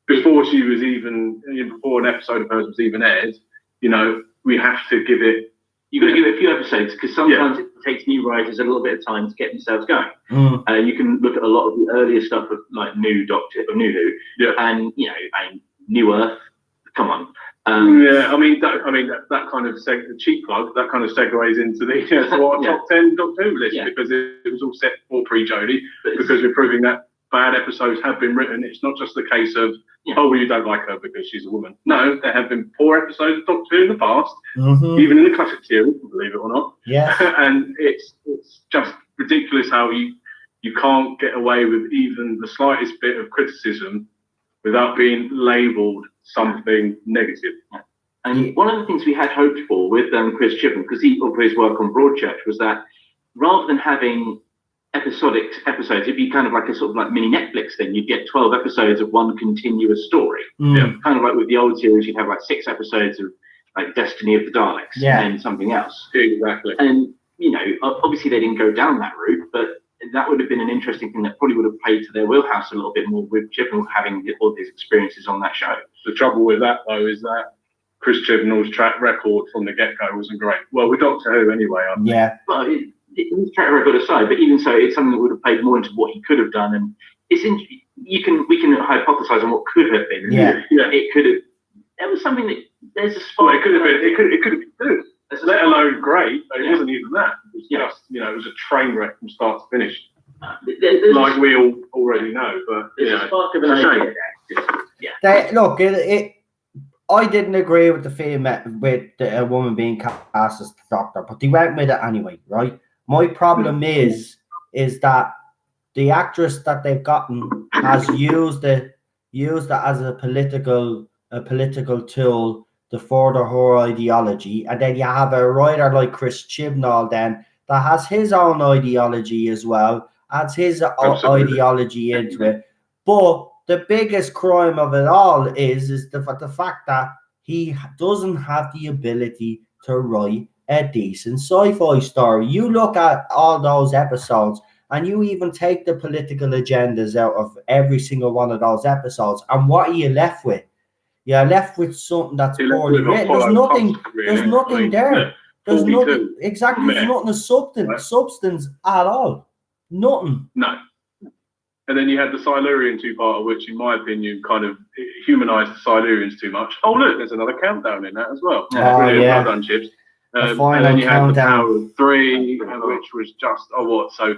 before an episode of hers was even aired, you know, we have to give it. You've got to give it a few episodes, because sometimes it takes new writers a little bit of time to get themselves going. You can look at a lot of the earlier stuff of like New Doctor or New Who, and you know, and New Earth. Come on, Yeah, I mean that kind of cheap plug, that kind of segues into the so our top 10 Doctor Who list because it was all set for pre-Jodie because we're proving that bad episodes have been written. It's not just the case of oh, well, you don't like her because she's a woman. No, there have been poor episodes of Doctor Who in the past, even in the classic series, believe it or not. Yeah, and it's just ridiculous how you can't get away with even the slightest bit of criticism without being labelled something negative. And one of the things we had hoped for with Chris Chibnall, because of his work on Broadchurch, was that rather than having episodic episodes, it'd be kind of like a sort of like mini Netflix thing. You'd get 12 episodes of one continuous story. Kind of like with the old series, you'd have like 6 episodes of like Destiny of the Daleks and something else. Exactly. And, you know, obviously they didn't go down that route, but that would have been an interesting thing that probably would have played to their wheelhouse a little bit more with Chibnall having all these experiences on that show. The trouble with that, though, is that Chris Chibnall's track record from the get-go wasn't great. Well, with Doctor Who anyway. Well, his track record aside, but even so, it's something that would have played more into what he could have done. And we can hypothesize on what could have been. It could have. There was something that there's a spot. Well, it could have been. It could have been good. Let alone great. But it wasn't even that. It was just it was a train wreck from start to finish. Like we all already know. But there's a spark of an idea. Look, I didn't agree with the female with a woman being cast as the Doctor, but they went with it anyway, right? My problem is that the actress that they've gotten has used it as a political tool to further her ideology, and then you have a writer like Chris Chibnall then that has his own ideology as well, adds his ideology into it. But the biggest crime of it all is the fact that he doesn't have the ability to write a decent sci-fi story. You look at all those episodes and you even take the political agendas out of every single one of those episodes, and what are you left with? You're left with something that's poorly written. There's nothing there. There's nothing exactly. There's nothing of substance at all. Nothing. No. And then you had the Silurian two-parter, which, in my opinion, kind of humanised the Silurians too much. Oh, look, there's another countdown in that as well. Well done, Chips. And then you had the Power of 3, which was just, so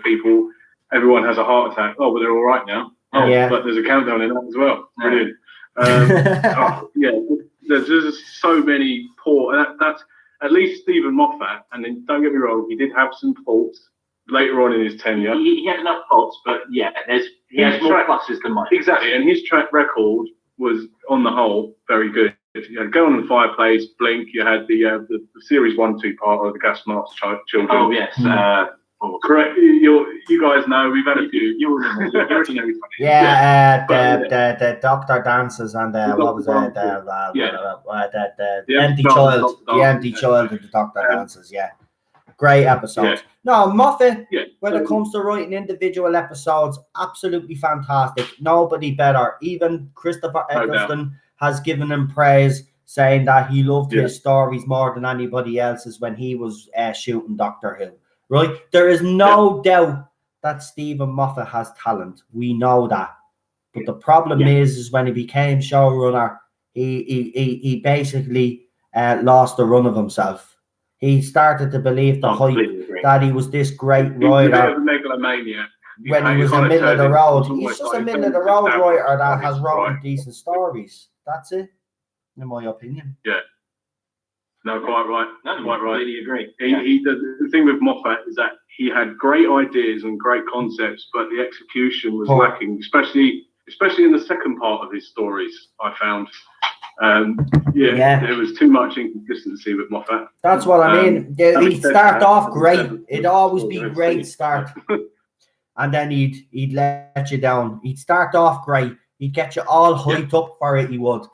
everyone has a heart attack. Oh, but they're all right now. But there's a countdown in that as well. Brilliant. There's just so many poor. That's at least Stephen Moffat. And then don't get me wrong, he did have some faults later on in his tenure. He had enough faults, but he has more pluses than mine. Exactly, and his track record was, on the whole, very good. You had Go On the Fireplace, Blink. You had the series 1-2 part of the Gas Mask Children. Oh yes. Correct. You guys know we've had a few. You already know which one. The Doctor Dances and what was it? The Empty Child. The Empty Child and the Doctor Dances. Yeah, great episodes. No, Moffat. When it comes to writing individual episodes, absolutely fantastic. Nobody better. Even Christopher Eccleston has given him praise, saying that he loved his stories more than anybody else's when he was shooting Doctor Who. Right? There is no doubt that Stephen Moffat has talent. We know that. But the problem is when he became showrunner, he basically lost the run of himself. He started to believe the hype that he was this great writer. When he was in the middle of the road. He's just a middle of the road writer that has written decent stories. That's it, in my opinion. Yeah. No, quite right. No, quite right. Really agree. The thing with Moffat is that he had great ideas and great concepts, but the execution was lacking, especially in the second part of his stories. I found, there was too much inconsistency with Moffat. That's what I mean. He'd start off great. It'd always be great start, and then he'd let you down. He'd start off great. He'd get you all hyped up for it. He would.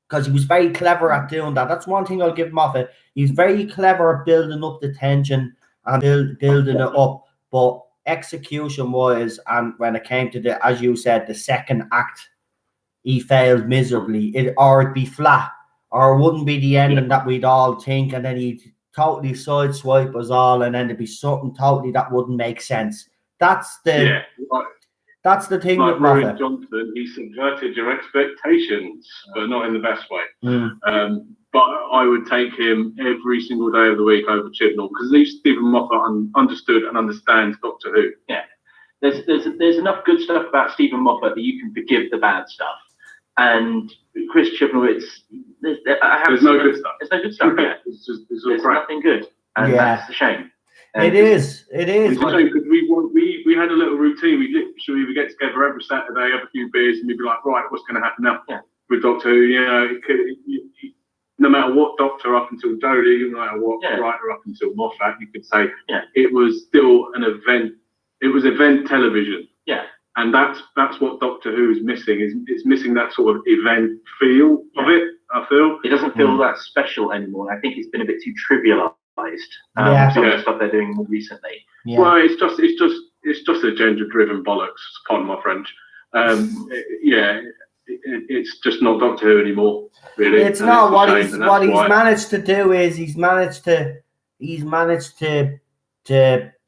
Because he was very clever at doing that. That's one thing I'll give Moffat. He's very clever at building up the tension and building it up. But execution-wise, and when it came to as you said, the second act, he failed miserably. It'd be flat, or it wouldn't be the ending that we'd all think, and then he'd totally sideswipe us all, and then there'd be something totally that wouldn't make sense. That's That's the thing like with Rowan Moffat. Johnson, he subverted your expectations, but not in the best way. Mm. But I would take him every single day of the week over Chibnall because at least Stephen Moffat understood and understands Doctor Who. Yeah, there's enough good stuff about Stephen Moffat that you can forgive the bad stuff. And Chris Chibnall, there's no good stuff. There's no good stuff. Yeah, there's nothing good, and that's a shame. It is. It's a shame because we had a little routine. We would get together every Saturday, have a few beers, and we'd be like, right, what's going to happen now with Doctor Who? You know, no matter what Doctor up until Jodie, no matter what writer up until Moffat, you could say it was still an event. It was event television. Yeah. And that's what Doctor Who is missing. It's missing that sort of event feel of it. I feel it doesn't feel that special anymore. I think it's been a bit too trivialized. Some of the stuff they're doing more recently. Yeah. Well, it's just agenda-driven bollocks. Pardon my French. It's just not Doctor Who anymore. Really, it's not. What he's managed to do is he's managed to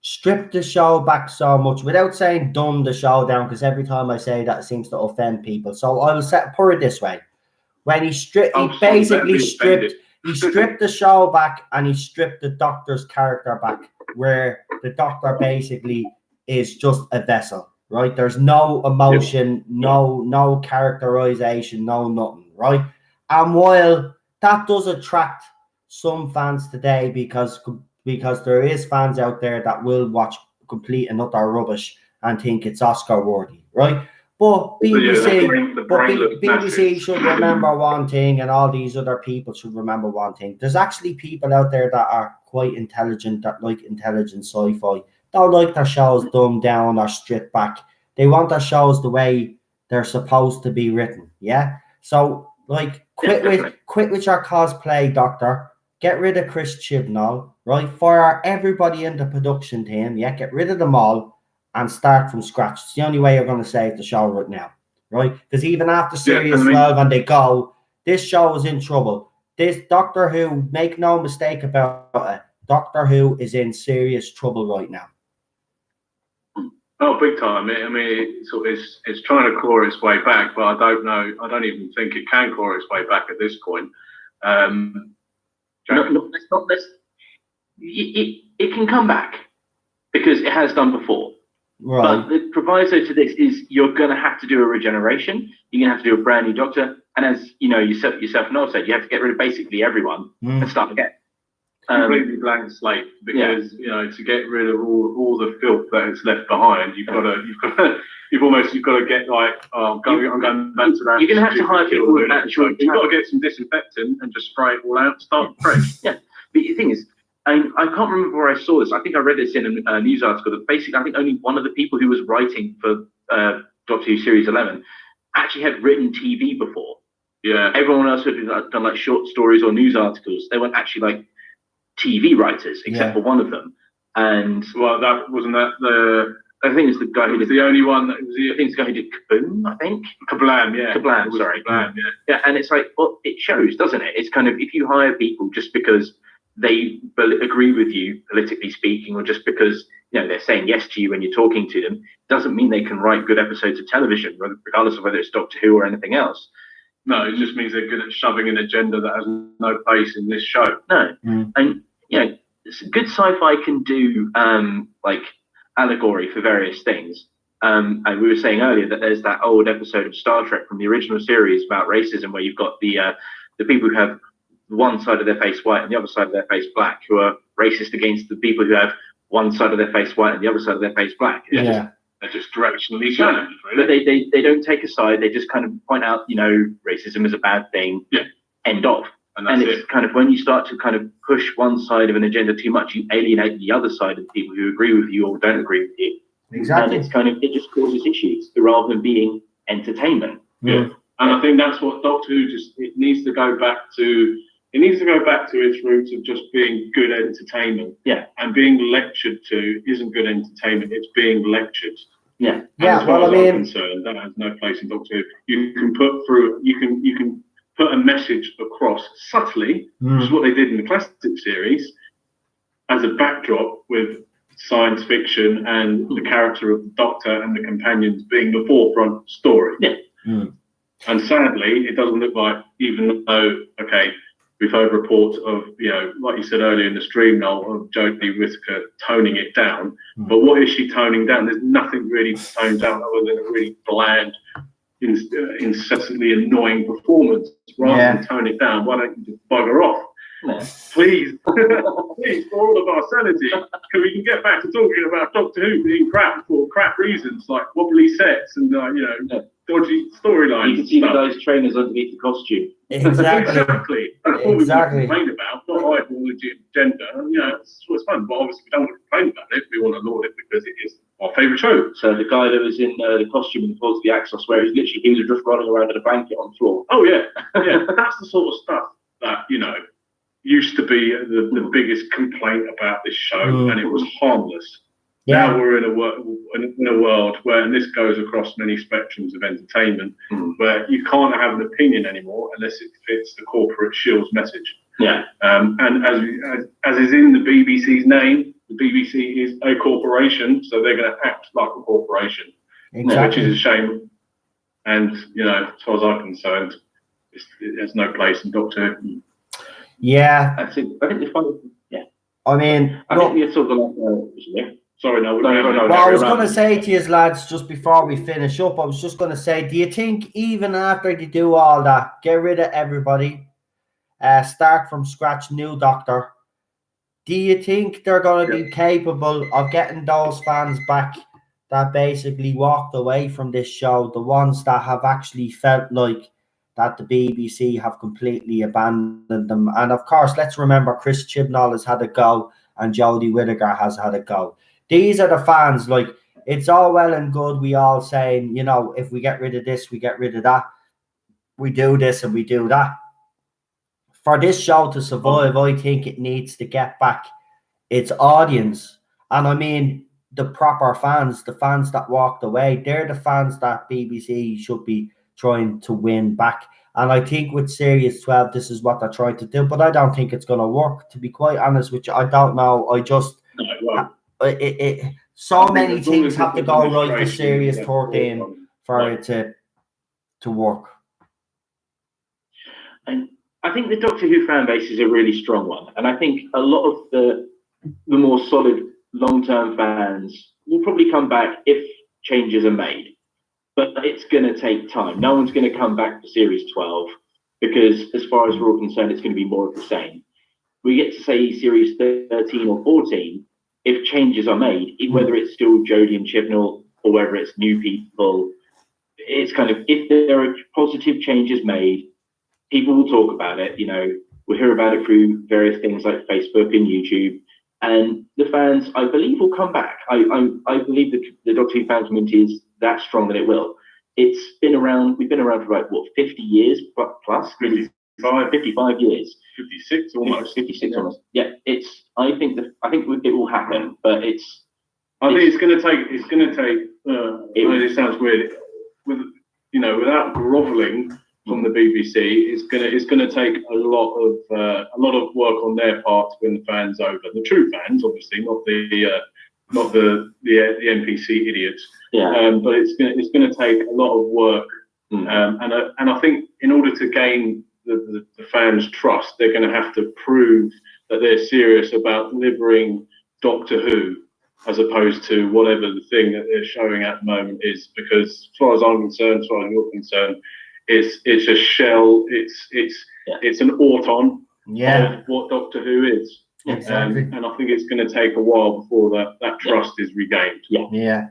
strip the show back so much without saying dumb the show down, because every time I say that it seems to offend people. So I will put it this way: when he stripped the show back and he stripped the Doctor's character back, where the Doctor basically is just a vessel, right? There's no emotion, no characterization, no nothing, right? And while that does attract some fans today, because there is fans out there that will watch complete and utter rubbish and think it's Oscar worthy, right? But BBC should remember one thing, and all these other people should remember one thing. There's actually people out there that are quite intelligent, that like intelligent sci-fi. Don't like their shows dumbed down or stripped back. They want their shows the way they're supposed to be written. Yeah. So like, quit with your cosplay, Doctor. Get rid of Chris Chibnall, right? For everybody in the production team, get rid of them all and start from scratch. It's the only way you're going to save the show right now, right? Because even after Series 12 and they go, this show is in trouble. This Doctor Who, make no mistake about it, Doctor Who is in serious trouble right now. Oh, big time. I mean, it's trying to claw its way back, but I don't know. I don't even think it can claw its way back at this point. It can come back because it has done before. Right. But the proviso to this is you're going to have to do a regeneration. You're going to have to do a brand new Doctor. And as you know, yourself and Noel said, you have to get rid of basically everyone and start again. Completely blank slate, because to get rid of all the filth that is left behind, you've got to get like, I'm going back to that. You're going to have to hire people with actual. You've got to get some disinfectant and just spray it all out and start fresh. Yeah, but the thing is, I can't remember where I saw this. I think I read this in a news article that basically I think only one of the people who was writing for Doctor Who Series 11 actually had written TV before. Yeah. Everyone else had done like short stories or news articles. They weren't actually like TV writers, except for one of them. And that wasn't the. I think it's the guy who did the only one that was. I think it's the guy who did Kaboom. I think Kablam. Yeah. Kablam. Sorry. Kablam. Yeah. Yeah, and it's like, well, it shows, doesn't it? It's kind of, if you hire people just because they agree with you politically speaking, or just because they're saying yes to you when you're talking to them, doesn't mean they can write good episodes of television, regardless of whether it's Doctor Who or anything else. No, it just means they're good at shoving an agenda that has no place in this show. No, and good sci-fi can do like allegory for various things. And we were saying earlier that there's that old episode of Star Trek from the original series about racism, where you've got the people who have one side of their face white and the other side of their face black, who are racist against the people who have one side of their face white and the other side of their face black. They're just directionally challenged, really. But they don't take a side. They just kind of point out, racism is a bad thing. Yeah. End of. And it's kind of, when you start to kind of push one side of an agenda too much, you alienate the other side of the people who agree with you or don't agree with you. Exactly. And it's kind of, it just causes issues rather than being entertainment. Yeah. And I think that's what Doctor Who it needs to go back to. It needs to go back to its roots of just being good entertainment. Yeah. And being lectured to isn't good entertainment. It's being lectured. Yeah. Yeah. Well, I mean, I'm concerned, that has no place in Doctor Who. You can put a message across subtly, which is what they did in the classic series, as a backdrop with science fiction and the character of the Doctor and the companions being the forefront story. Yeah. And sadly, it doesn't look like, even though, okay, we've heard reports of, like you said earlier in the stream, Noel, of Jodie Whittaker toning it down. But what is she toning down? There's nothing really to tone down other than a really bland, incessantly annoying performance. Rather than tone it down, why don't you just bugger off? Please, please, for all of our sanity, we can get back to talking about Doctor Who being crap for crap reasons, like wobbly sets and dodgy storylines. You can see the guy's trainers underneath the costume. Exactly. That's what we complain about, not ideology and gender. It's fun, but obviously we don't want to complain about it. We want to laud it because it is our favourite show. So the guy that was in the costume in the Falls of the Axos, where he was just running around in a blanket on the floor. Oh yeah, yeah. That's the sort of stuff that used to be the biggest complaint about this show, and it was harmless. Yeah. Now we're in a world where, and this goes across many spectrums of entertainment, where you can't have an opinion anymore unless it fits the corporate shill's message. Yeah. And as is in the BBC's name, the BBC is a corporation, so they're going to act like a corporation, which is a shame. And as far as I'm concerned, there's no place in Doctor Who. Yeah. I think the fun. Yeah. I mean, I think it's sort of Sorry, no. Well, I was going to say to you lads, just before we finish up, I was just going to say, do you think even after they do all that, get rid of everybody, start from scratch, new Doctor, do you think they're going to be capable of getting those fans back that basically walked away from this show, the ones that have actually felt like that the BBC have completely abandoned them? And of course, let's remember Chris Chibnall has had a go and Jodie Whittaker has had a go. These are the fans. Like, it's all well and good, we all saying, if we get rid of this, we get rid of that. We do this and we do that. For this show to survive, I think it needs to get back its audience. And I mean, the proper fans, the fans that walked away, they're the fans that BBC should be trying to win back. And I think with Series 12, this is what they're trying to do. But I don't think it's going to work, to be quite honest with you. I don't know. I just... so many things have to go right for Series 13 for it to work. And I think the Doctor Who fan base is a really strong one, and I think a lot of the more solid long-term fans will probably come back if changes are made, but it's going to take time. No one's going to come back for Series 12 because, as far as we're all concerned, it's going to be more of the same. We get to say Series 13 or 14 if changes are made, whether it's still Jodie and Chibnall or whether it's new people. It's kind of, if there are positive changes made, people will talk about it. We'll hear about it through various things like Facebook and YouTube, and the fans, I believe, will come back. I believe that the Doctor Who fan community is that strong that it will. It's been around. We've been around for about 50 years plus. 55 years. 56 almost. 56 almost. Yeah, I think it will happen, but I think it's going to take. It sounds weird. Without grovelling from the BBC, it's going to take a lot of work on their part to win the fans over. The true fans, obviously, not the NPC idiots. Yeah. But it's going to take a lot of work, and I think in order to gain the fans' trust, they're going to have to prove that they're serious about delivering Doctor Who, as opposed to whatever the thing that they're showing at the moment is. Because as far as I'm concerned, as far as you're concerned, it's a shell. It's an auton of what Doctor Who is. Exactly. And I think it's going to take a while before that trust is regained. Yeah.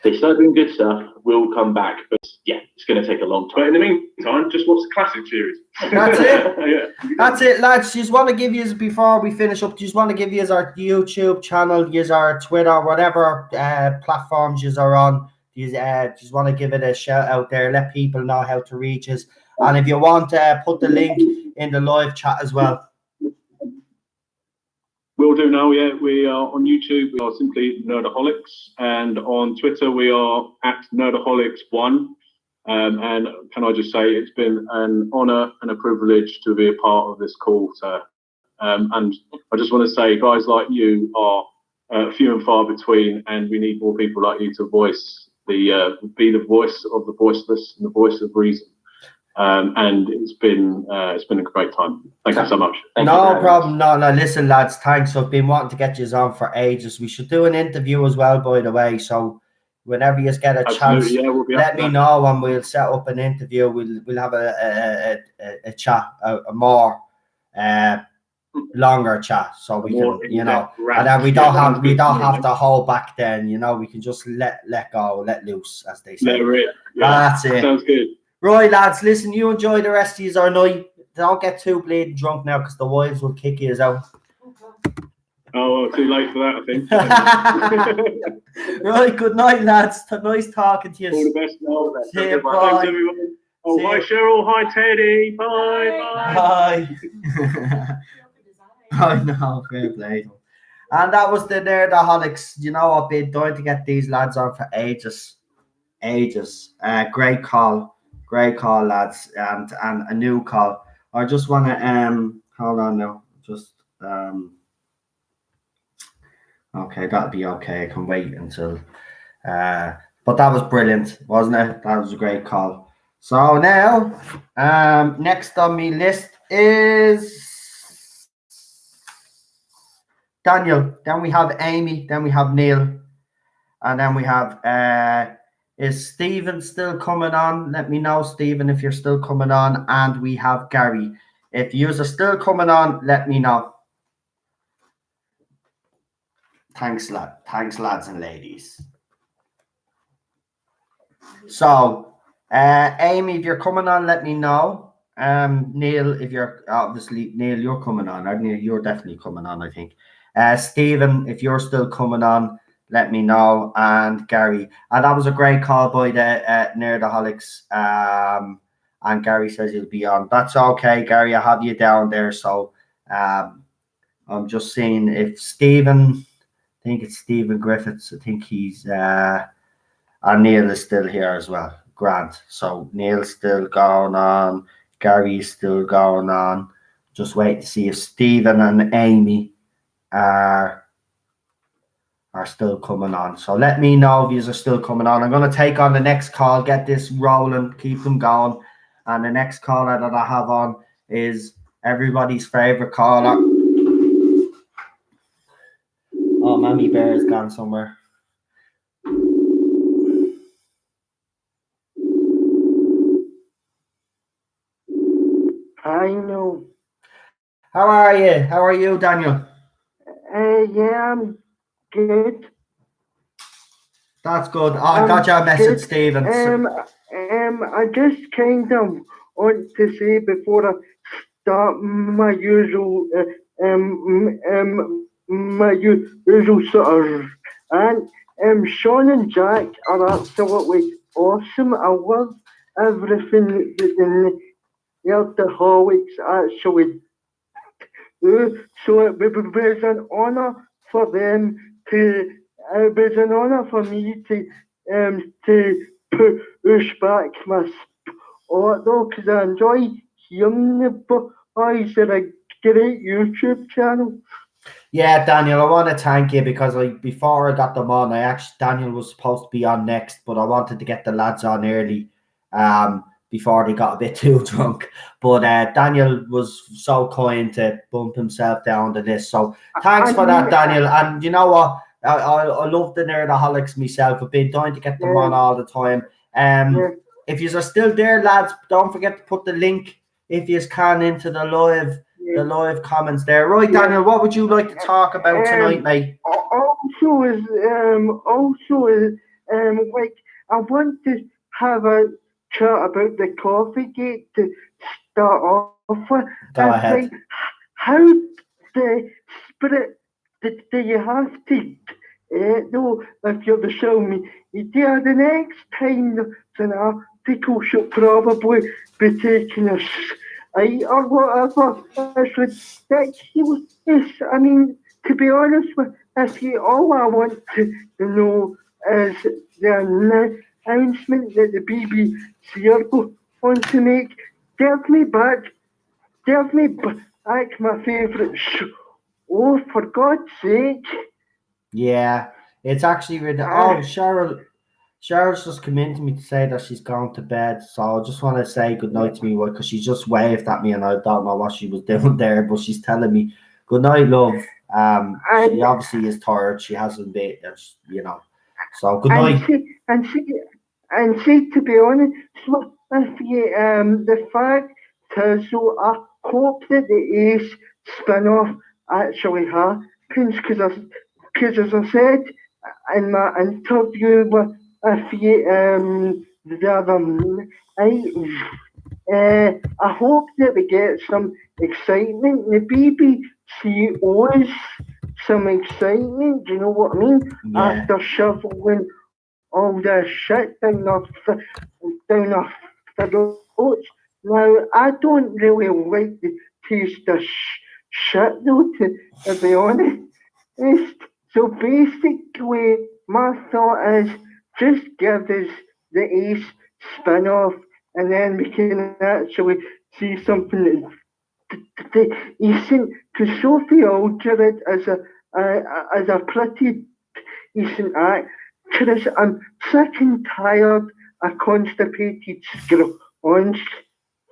They start doing good stuff, we'll come back, but it's going to take a long time. But in the meantime, just watch the classic series. That's it. Yeah. That's it, lads. Just want to give you, before we finish up, just want to give you our YouTube channel, use our Twitter, whatever platforms you are on. Just want to give it a shout out there, let people know how to reach us. And if you want, put the link in the live chat as well. Will do now, yeah. We are on YouTube, we are simply Nerdaholics, and on Twitter we are at Nerdaholics1. And can I just say it's been an honour and a privilege to be a part of this call, sir. And I just want to say guys like you are few and far between, and we need more people like you to be the voice of the voiceless and the voice of reason. And it's been a great time. Thank you so much. No problem. No, listen, lads, thanks. I've been wanting to get you on for ages. We should do an interview as well, by the way. So whenever you get a chance, we'll let me know and we'll set up an interview. We'll have a chat, a more longer chat, so we can, you know, and then we don't have to hold back. Then, you know, we can just let go, let loose, as they say. That's it. Sounds good. Right, lads, listen, you enjoy the rest of your night. Don't get too bleeding drunk now, because the wives will kick you out. Oh, too late for that, I think. Right, good night, lads. Nice talking to you. All the best. All the best. See you, Thanks, everyone. Oh, See hi, you. Cheryl. Hi, Teddy. Bye. Bye. I know, fair play. And that was the Nerdaholics. You know, I've been trying to get these lads on for ages. Great call, lads, and a new call. I just want to hold on now. Just okay, that'll be okay. I can wait until but that was brilliant, wasn't it? That was a great call. So now, next on my list is Daniel. Then we have Amy. Then we have Neil, and then we have is Stephen still coming on? Let me know, Stephen, if you're still coming on. And we have Gary. If you are still coming on, let me know. Thanks, lads and ladies. So, Amy, if you're coming on, let me know. Neil, if you're you're coming on. You're definitely coming on, I think. Stephen, if you're still coming on, let me know. And Gary, and that was a great call by the Nerdaholics. And Gary says he'll be on. That's okay, Gary. I have you down there. So I'm just seeing if Stephen, I think it's Stephen Griffiths. I think he's and Neil is still here as well. Grant. So Neil's still going on. Gary's still going on. Just wait to see if Stephen and Amy are still coming on. So let me know if you are still coming on. I'm going to take on the next call, get this rolling, keep them going. And the next caller that I have on is everybody's favorite caller. Oh, Mammy Bear's gone somewhere. I know. How are you? How are you, Daniel? Yeah, I'm good. That's good. Oh, I got your message, good. Stephen. I just kind of want to say before I start my usual sort of, and Sean and Jack are absolutely awesome. I love everything that the Alcoholics actually do. So it was an honour for them to. It was an honour for me to push back my sport though, because I enjoy hearing the boys. They're a great YouTube channel. Yeah, Daniel, I want to thank you because before I got them on, Daniel was supposed to be on next, but I wanted to get the lads on early before they got a bit too drunk. But Daniel was so kind to bump himself down to this. So thanks for that, Daniel. And you know what? I love the Nerdaholics myself. I've been trying to get them on all the time. If you are still there, lads, don't forget to put the link if you can into the live comments there. Right, Daniel, what would you like to talk about tonight, mate? Also is like I want to have a chat about the coffee gate to start off with. Go ahead. Like, how the spirit do you have to know if you're the show me? Yeah, the next time there's an article should probably be taking us or whatever. It's ridiculous. I mean, to be honest with you, all I want to know is the announcement that the BBC are going to make. Give me back my favourite show. Oh, for God's sake. Yeah, it's actually really. Uh, Oh, Cheryl's just come in to me to say that she's gone to bed. So I just want to say good night to me, because she just waved at me and I don't know what she was doing there, but she's telling me good night, love. She and obviously is tired. She hasn't been, you know. So good and night. see and see and see to be honest, so if you the fact is, so I hope that the Ace spin-off actually happens, because as I said in my interview with you the other night, I hope that we get some excitement. The BBC owes some excitement, do you know what I mean? Yeah, After shoveling all the shit down the throats. Now, I don't really like the taste of shit, though, to be honest. So basically, my thought is just give us the Ace spin off, and then we can actually see something decent. Because Sophie Aldred is a pretty decent actress. I'm sick and tired of constipated scrounge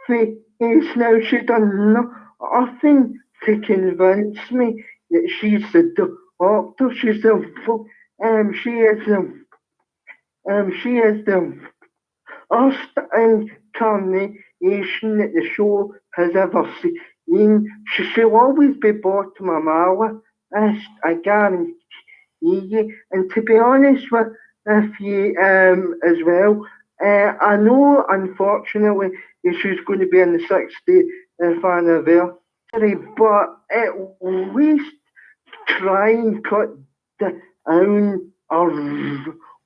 face now. She done nothing to convince me that she's the doctor. She is the worst incarnation that the show has ever seen. She'll always be bottom of my list, I guarantee you. And to be honest with you as well, I know unfortunately she's going to be in the 60th anniversary, but at least try and cut down her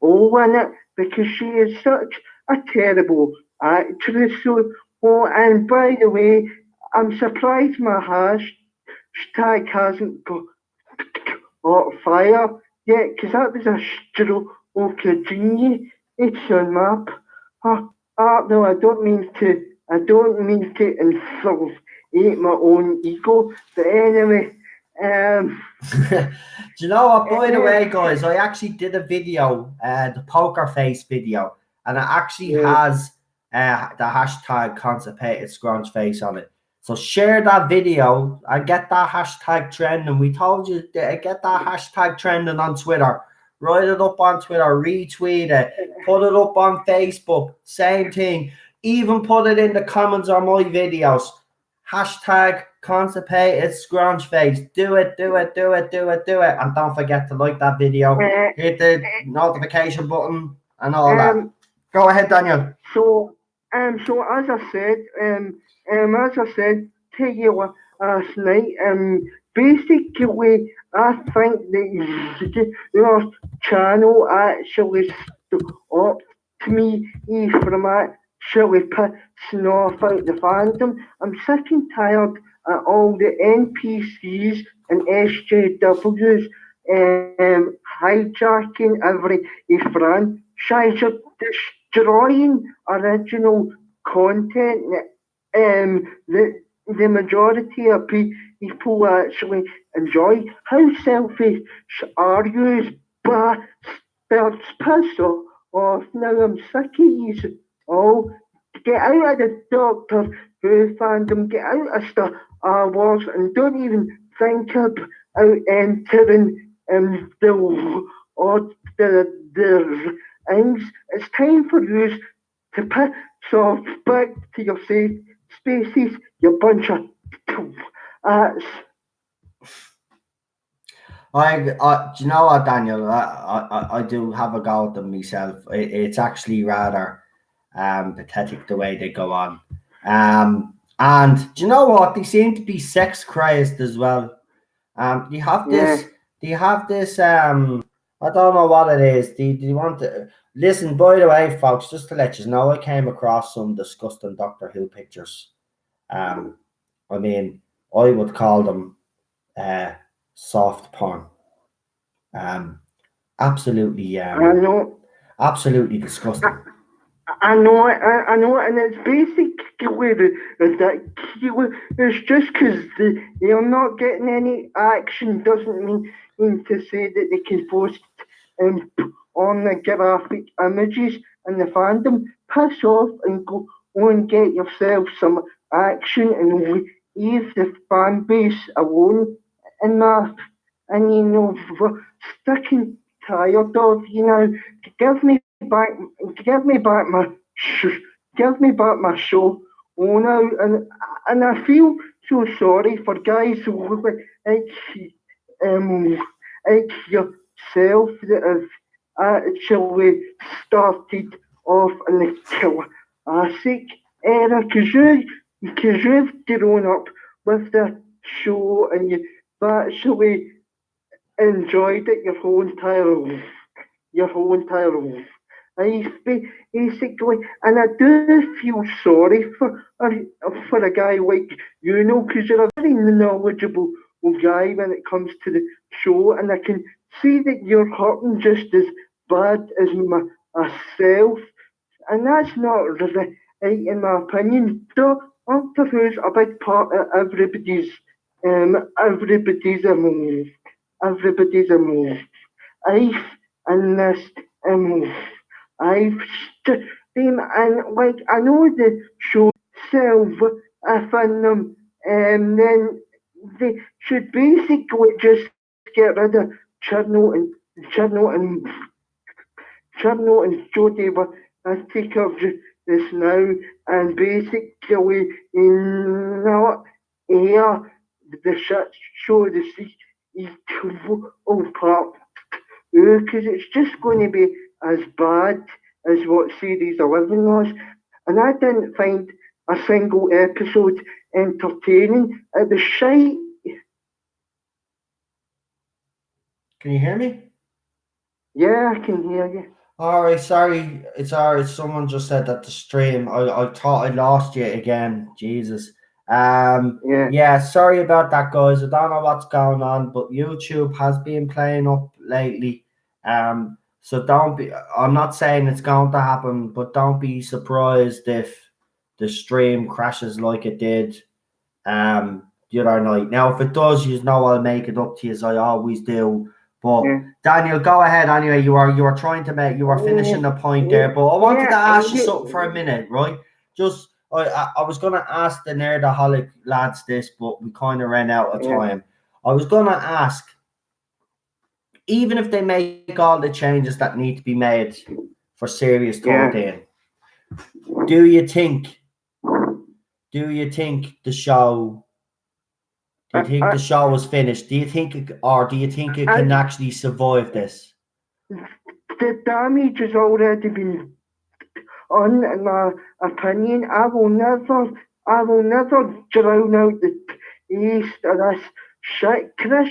role in it, because she is such a terrible actress. So, oh, and by the way, I'm surprised my hashtag hasn't got fire yet, because that was a stroke of genius. It's on map. No, I don't mean to inflate my own ego, but anyway, Do you know what? By the yeah, way, guys, I actually did a video, the poker face video, and it actually yeah. has the hashtag constipated scrunch face on it. So share that video and get that hashtag trending. We told you to get that hashtag trending on Twitter. Write it up on Twitter, retweet it, put it up on Facebook. Same thing. Even put it in the comments on my videos. Hashtag constipated scrunch face. Do it, do it, do it, do it, do it. And don't forget to like that video. Uh, Hit the notification button and all that. um, Go ahead, Daniel. so, so as I said to you last night, basically, I think that your channel actually stopped me from actually pissing off out the fandom. I'm sick and tired of all the NPCs and SJWs hijacking every franchise, destroying original content the majority of people actually enjoy. How selfish are you, bastards? Piss off now. I'm sick of you. Oh, get out of the Doctor Who fandom, get out of Star Wars, and don't even think about entering the rings. It's time for you to piss off back to your safe spaces, you bunch of uh, Do you know what, Daniel? I do have a go at them myself. It's actually rather pathetic the way they go on. And do you know what? They seem to be sex crazed as well. Do you have yeah. this? Do you have this? I don't know what it is. Do you want to listen? By the way, folks, just to let you know, I came across some disgusting Doctor Who pictures. I mean, I would call them soft porn. Um, absolutely, I know. absolutely disgusting. I know, and it's basically ridiculous. It's just because they're not getting any action doesn't mean to say that they can post on the graphic images and the fandom. Piss off and go and get yourself some action and leave the fan base alone. And we're sticking tired of, give me back, give me back my, give me back my show. Oh no, and I feel so sorry for guys who like um like yourself that have actually started off in the classic era because you've grown up with the show and you've actually enjoyed it your whole entire life. Your whole entire life. Basically, and I do feel sorry for a guy like because you're a very knowledgeable guy when it comes to the show, and I can see that you're hurting just as bad as myself, and that's not right in my opinion. So Doctor Who's a big part of everybody's life in this um I've been and like I know the show self if in them then they should basically just get rid of Cherno and Cherno and Cherno and Jodie but I take up this now and basically not air the shit show the equal part because it's just going to be as bad as what series 11 was. And I didn't find a single episode entertaining. It was shite. Can you hear me? Yeah, I can hear you. All right, sorry. It's all right. Someone just said that the stream. I thought I lost you again. Jesus. Yeah, sorry about that, guys. I don't know what's going on, but YouTube has been playing up lately. So don't be. I'm not saying it's going to happen, but don't be surprised if the stream crashes like it did the other night. Now, if it does, you know I'll make it up to you as I always do. But Daniel, go ahead anyway. You were trying to make, you were finishing the point there. But I wanted to ask you something for a minute, right? Just I was gonna ask the Nerdaholic lads this, but we kind of ran out of time. I was gonna ask, even if they make all the changes that need to be made for Series 13, do you think the show? Do you think the show was finished? Do you think it can actually survive this? The damage has already been done, in my opinion. I will never drown out the taste of this shit. Chris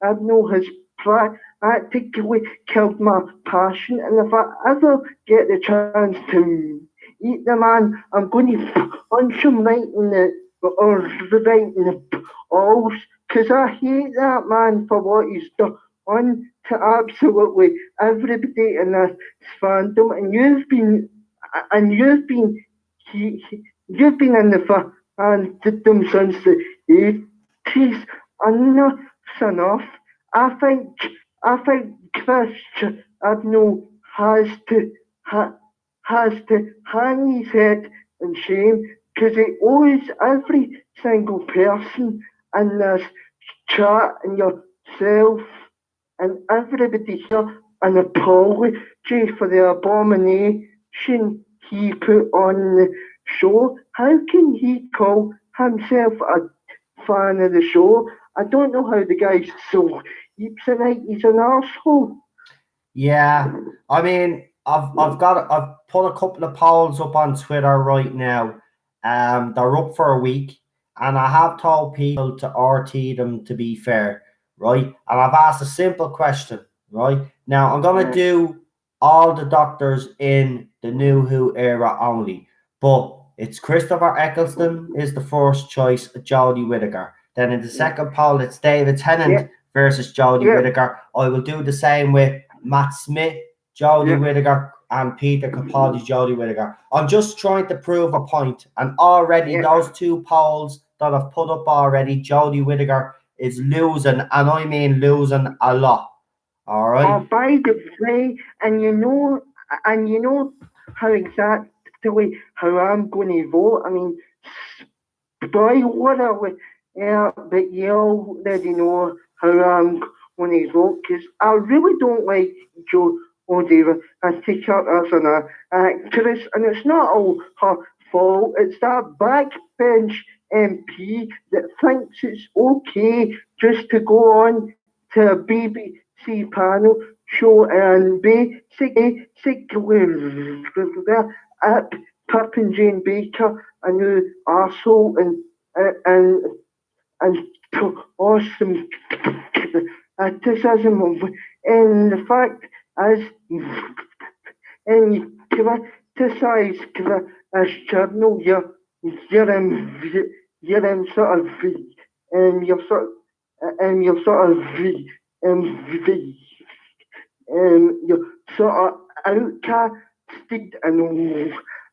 Abno has practically killed my passion, and if I ever get the chance to eat the man, I'm going to punch him right in the balls, because I hate that man for what he's done to absolutely everybody in this fandom, and you've been in the fandom since the 80s. Enough's enough. I think Chris Abno has to hang his head in shame, because he owes every single person in this chat and yourself and everybody here an apology for the abomination he put on the show. How can he call himself a fan of the show? I don't know how the guy's so heaps in it. He's an arsehole. Yeah, I mean, I've put a couple of polls up on Twitter right now. They're up for a week, and I have told people to RT them, to be fair, right? And I've asked a simple question, right? Now I'm gonna do all the doctors in the New Who era only, but it's Christopher Eccleston is the first choice, Jodie Whittaker. Then in the second poll, it's David Tennant versus Jodie Whittaker. I will do the same with Matt Smith, Jodie Whittaker, and Peter Capaldi, Jodie Whittaker. I'm just trying to prove a point, and already those two polls that I've put up already, Jodie Whittaker is losing, and I mean losing a lot. All right. Oh, by the way, and you know how exactly how I'm going to vote. I mean, boy, whatever. Yeah, but you already know how I'm going to vote because I really don't like Joe O'Deva as teacher as an actress, and it's not all her fault. It's that backbench MP that thinks it's okay just to go on to a BBC panel show and basically at Pip and Jane Baker a new arsehole and and to awesome criticism of and the fact as and you criticise as journal you're in sort of you're sort you're sort of you're sort of outcasted and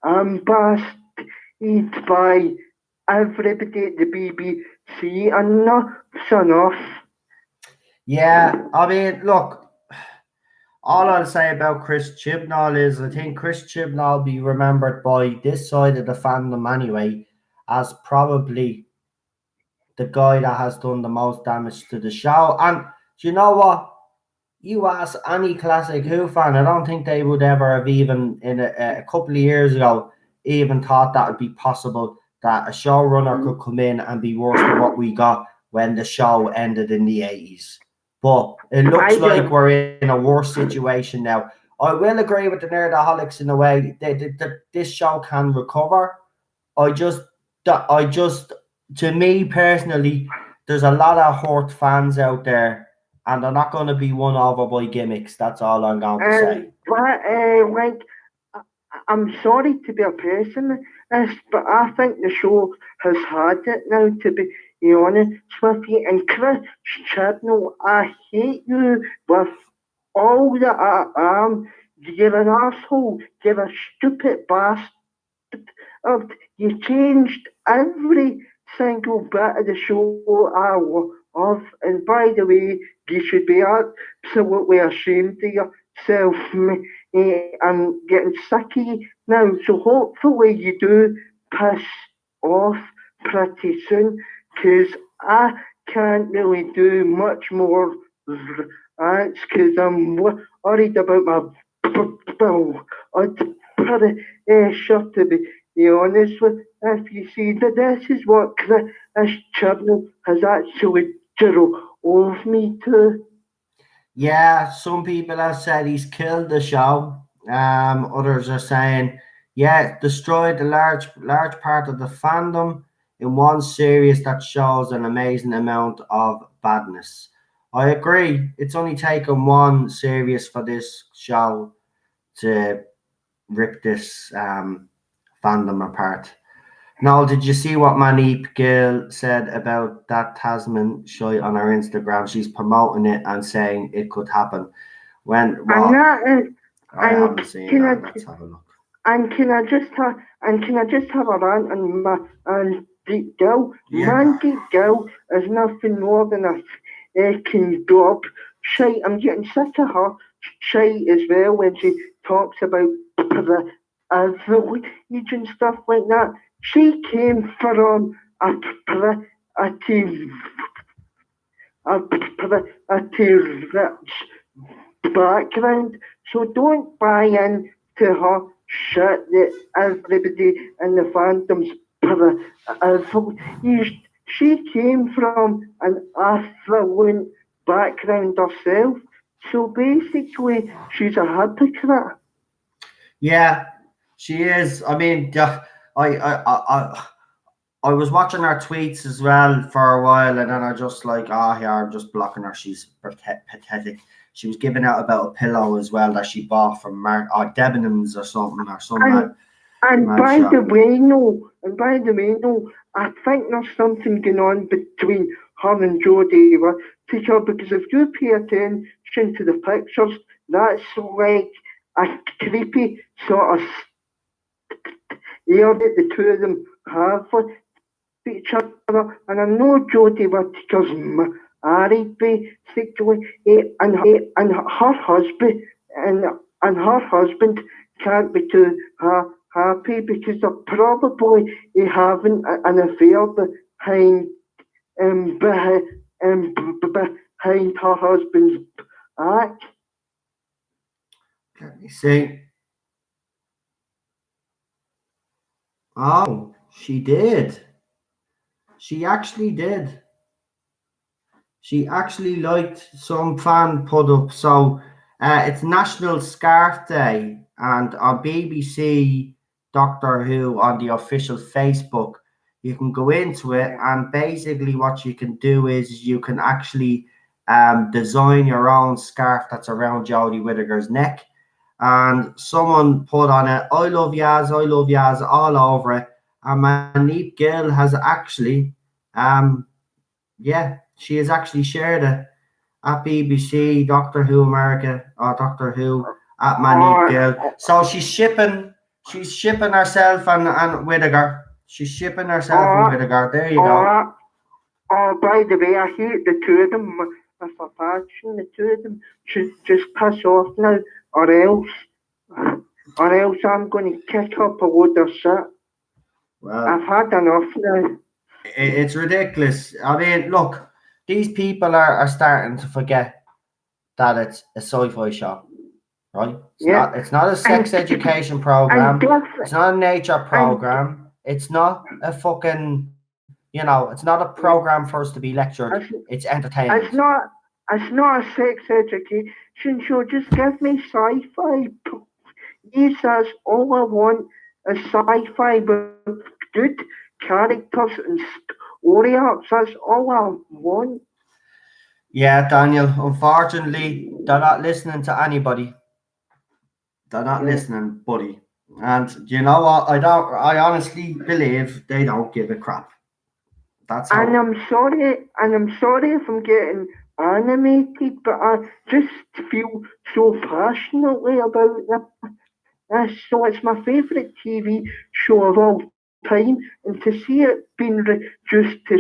ambassaded by everybody at the BBC, and enough's enough. Yeah, I mean, look, all I'll say about Chris Chibnall is I think Chris Chibnall will be remembered by this side of the fandom anyway as probably the guy that has done the most damage to the show. And do you know what? You ask any classic Who fan, I don't think they would ever have even in a couple of years ago even thought that would be possible that a showrunner could come in and be worse than what we got when the show ended in the 80s. But it looks like we're in a worse situation now. I will agree with the Nerdaholics in a way that this show can recover. I just, to me personally, there's a lot of hurt fans out there, and they're not going to be won over by gimmicks. That's all I'm going to say. Like, I'm sorry to be a pessimist, but I think the show has had it now, to be honest with you. And Chris Chibnall, I hate you with all that I am. You're an asshole. You're a stupid bastard. You changed every single bit of the show I love. And by the way, you should be absolutely ashamed of yourself. I'm getting sick of you now. So hopefully you do piss off pretty soon, because I can't really do much more rants because I'm worried about my bill. I'd pretty sure to be honest with if you see that this is what Chris Chibnall has actually drove me to. Yeah, some people have said he's killed the show. Others are saying, yeah, destroyed a large part of the fandom in one series that shows an amazing amount of badness. I agree. It's only taken one series for this show to rip this fandom apart. Now, did you see what Manip Gill said about that Tasman show on her Instagram? She's promoting it and saying it could happen. When what? I haven't seen that. Let's have a look. And can I just have a rant on Mandy Gill? Yeah. Mandy Gill is nothing more than a fucking dog. Shite. I'm getting sick of her shite as well when she talks about the village and stuff like that. She came from a pretty rich background, so don't buy into her shit that everybody in the fandom's she came from an affluent background herself, so basically she's a hypocrite. Yeah, she is. I mean, I was watching her tweets as well for a while, and then I just like, I'm just blocking her. She's pathetic. She was giving out about a pillow as well that she bought from Debenhams or something And by the way, no, I think there's something going on between her and Jodie Whittaker, because if you pay attention to the pictures, that's like a creepy sort of air that the two of them have. each other, and I know Jodie Whittaker's married basically, and her husband and her husband can't be too happy because they're probably having an affair behind her husband's back. Let me see. Oh, she did. She actually did. She actually liked some fan put up. So it's National Scarf Day, and on BBC Doctor Who on the official Facebook, you can go into it, and basically what you can do is you can actually design your own scarf that's around Jodie Whittaker's neck. And someone put on it, I love Yaz, all over it. And Manip Gill has actually, she has actually shared it at BBC, Doctor Who America, or Doctor Who at Manip Gill. So she's shipping herself and Whittaker. She's shipping herself and Whittaker. There you go. Oh, by the way, I hate the two of them. If a passion, the two of them should just piss off now, or else I'm going to kick up a load of shit. Well, I've had enough now. It's ridiculous. I mean, look, these people are starting to forget that it's a sci-fi show, right? It's not a sex education program. It's not a nature program. It's not a fucking, it's not a program for us to be lectured. It's entertainment. It's not a sex education show. Just give me sci-fi. Yes, that's all I want. A sci-fi with good characters and story arcs. That's all I want. Yeah, Daniel. Unfortunately, they're not listening to anybody. They're not listening, buddy. And you know what? I honestly believe they don't give a crap. That's how. And I'm sorry if I'm getting animated, but I just feel so passionately about this. So it's my favourite TV show of all time, and to see it being reduced to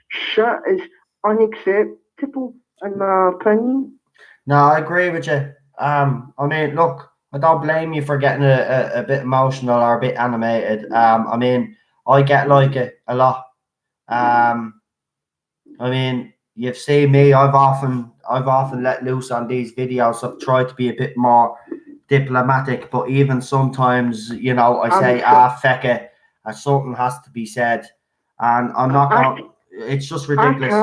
shit is unacceptable, in my opinion. No, I agree with you. I mean, look, I don't blame you for getting a bit emotional or a bit animated. I mean, I get like it a lot. I mean, you've seen me. I've often let loose on these videos. I've tried to be a bit more diplomatic, but even sometimes, I say, feck it, something has to be said, and I'm not going. It's just ridiculous.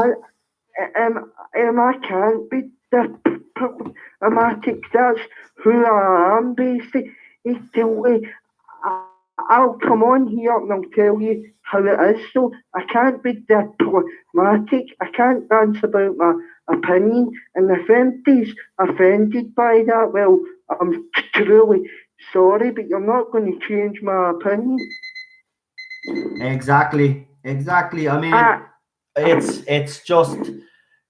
I can't be diplomatic. That's who I am, basically. I'll come on here and I'll tell you how it is. So I can't be diplomatic. I can't dance about my opinion. And if anybody's offended by that, well, I'm truly sorry, but you're not going to change my opinion. Exactly. I mean, it's just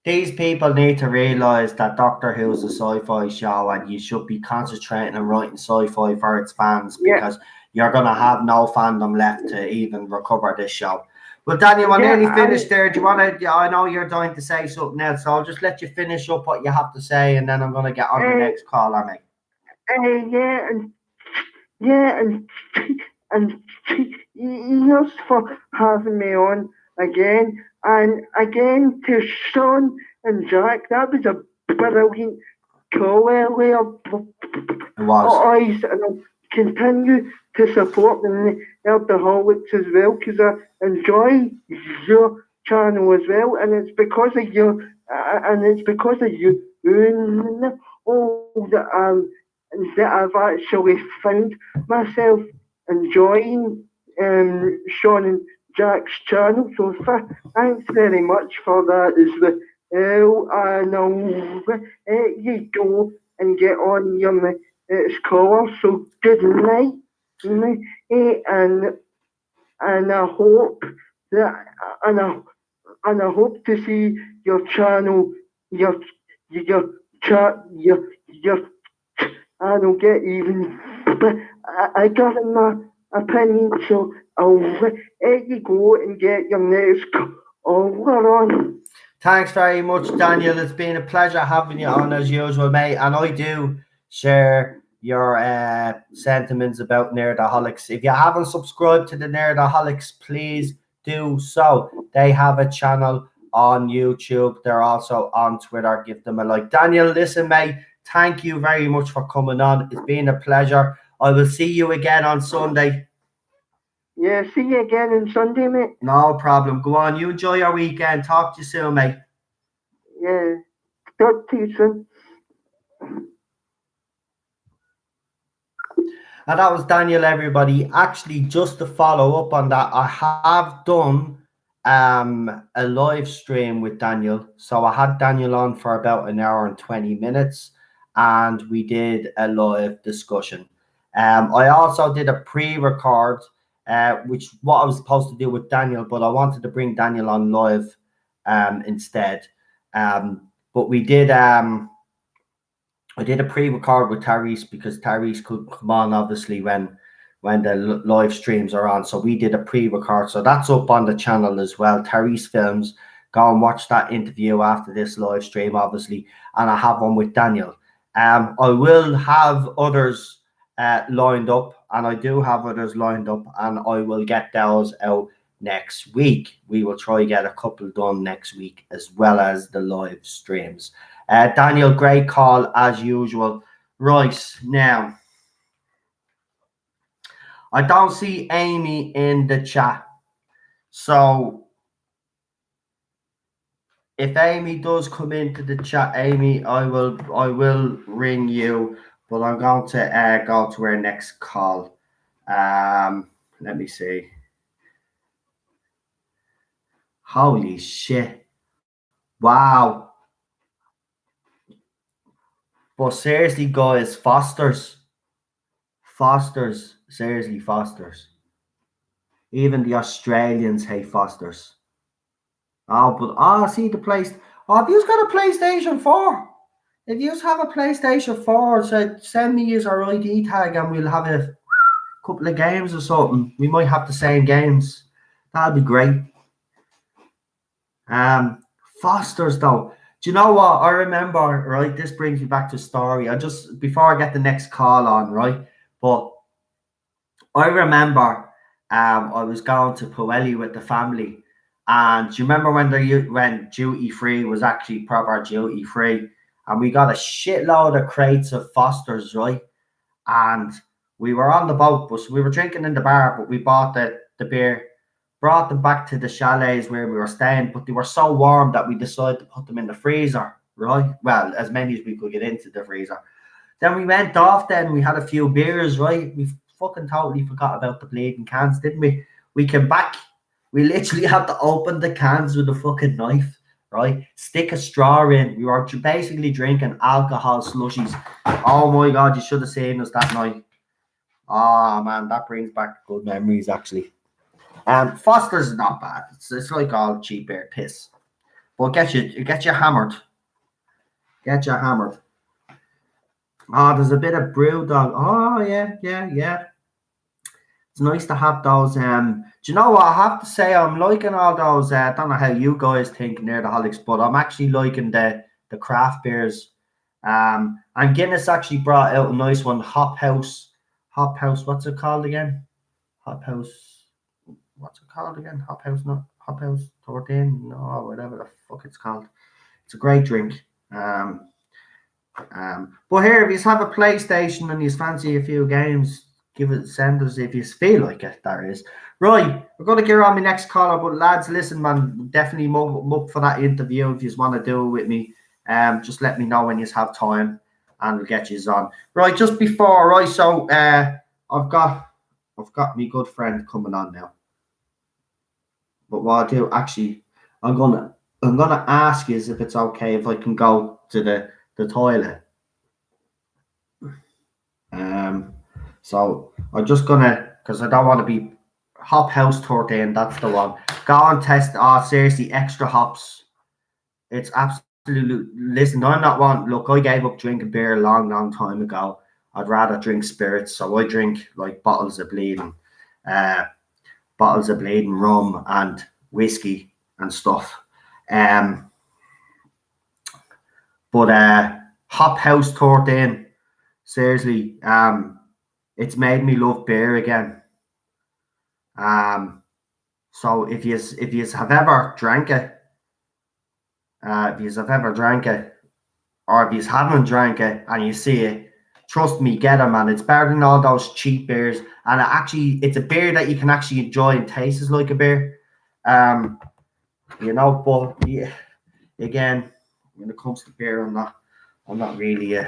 these people need to realise that Doctor Who is a sci-fi show, and you should be concentrating on writing sci-fi for its fans, because you're going to have no fandom left to even recover this show. Well, Daniel, we're nearly finished there. Do you want to? I know you're dying to say something else, so I'll just let you finish up what you have to say, and then I'm going to get on the next caller, mate. And here's for having me on again. And again to Sean and Jack, that was a brilliant call earlier. It was. And I'll continue to support the Nerdaholics as well, because I enjoy your channel as well, and it's because of you, that I've actually found myself enjoying Sean and Jack's channel. So thanks very much for that as well. And I'll let you go and get on your caller. So good night, and I hope that and I hope to see your channel, your channel get even bigger in my opinion. So I'll let you go and get your next caller on. Thanks very much, Daniel. It's been a pleasure having you on as usual, mate. And I do share your sentiments about Nerdaholics. If you haven't subscribed to the Nerdaholics, please do so. They have a channel on YouTube. They're also on Twitter. Give them a like. Daniel, listen, mate, thank you very much for coming on. It's been a pleasure. I will see you again on Sunday. Yeah, see you again on Sunday, mate. No problem. Go on. You enjoy your weekend. Talk to you soon, mate. Yeah, talk to you soon. And that was Daniel, everybody. Actually, just to follow up on that, I have done a live stream with Daniel. So I had Daniel on for about an hour and 20 minutes, and we did a live discussion. I also did a pre-record, which what I was supposed to do with Daniel, but I wanted to bring Daniel on live instead. But we did I did a pre-record with Tardis because Tardis could come on obviously when the live streams are on. So we did a pre-record. So that's up on the channel as well. Tardis Films. Go and watch that interview after this live stream, obviously. And I have one with Daniel. I will have others lined up, and I do have others lined up, and I will get those out next week. We will try to get a couple done next week as well as the live streams. Daniel, great call as usual. Right, now, I don't see Amy in the chat. So, if Amy does come into the chat, Amy, I will ring you, but I'm going to go to our next call. Let me see. Holy shit. Wow. But seriously, guys, Foster's. Seriously, Foster's. Even the Australians hate Foster's. See the place. Oh, if you've got a PlayStation 4, if you have a PlayStation 4, so send me your ID tag and we'll have a couple of games or something. We might have the same games. That'd be great. Foster's though. Do you know what? I remember, right? This brings me back to a story. Before I get the next call on, right? But I remember I was going to Puelli with the family. And do you remember when duty free was actually proper duty free? And we got a shitload of crates of Foster's, right? And we were on the boat, but we were drinking in the bar, but we bought the beer, brought them back to the chalets where we were staying, but they were so warm that we decided to put them in the freezer, right? Well, as many as we could get into the freezer. Then we went off then, we had a few beers, right? We fucking totally forgot about the bleeding cans, didn't we? We came back, we literally had to open the cans with a fucking knife, right? Stick a straw in. We were basically drinking alcohol slushies. Oh my God, you should have seen us that night. Oh man, that brings back good memories actually. Foster's is not bad. It's like all cheap beer piss. But get you hammered. Get you hammered. Oh, there's a bit of Brewdog. Oh yeah. It's nice to have those. Do you know what I have to say? I'm liking all those. I don't know how you guys think Nerdaholics, but I'm actually liking the craft beers. And Guinness actually brought out a nice one. Hop House. What's it called again? Hop House. What's it called again? Hop House 13? No, whatever the fuck it's called. It's a great drink. But here, if you have a PlayStation and you fancy a few games, send us if you feel like it, that is. Right, we're going to get on my next caller, but lads, listen, man, definitely move up for that interview if you want to do it with me. Just let me know when you have time and we'll get you on. Right, just before, right, so I've got my good friend coming on now. But what I'll do, actually, I'm gonna ask you if it's okay if I can go to the toilet. So I'm just gonna, because I don't want to be Hop House 13, that's the one. Go and test. Oh, seriously, extra hops. It's absolutely. Listen, I'm not one. Look, I gave up drinking beer a long time ago. I'd rather drink spirits, so I drink like bottles of bleeding. bottles of bleeding rum and whiskey and stuff. But Hop House 13, seriously, it's made me love beer again. So if you have ever drank it, or if you haven't drank it and you see it, trust me, get them, man. It's better than all those cheap beers, and it's a beer that you can actually enjoy and tastes like a beer. But yeah, again, when it comes to beer, I'm not really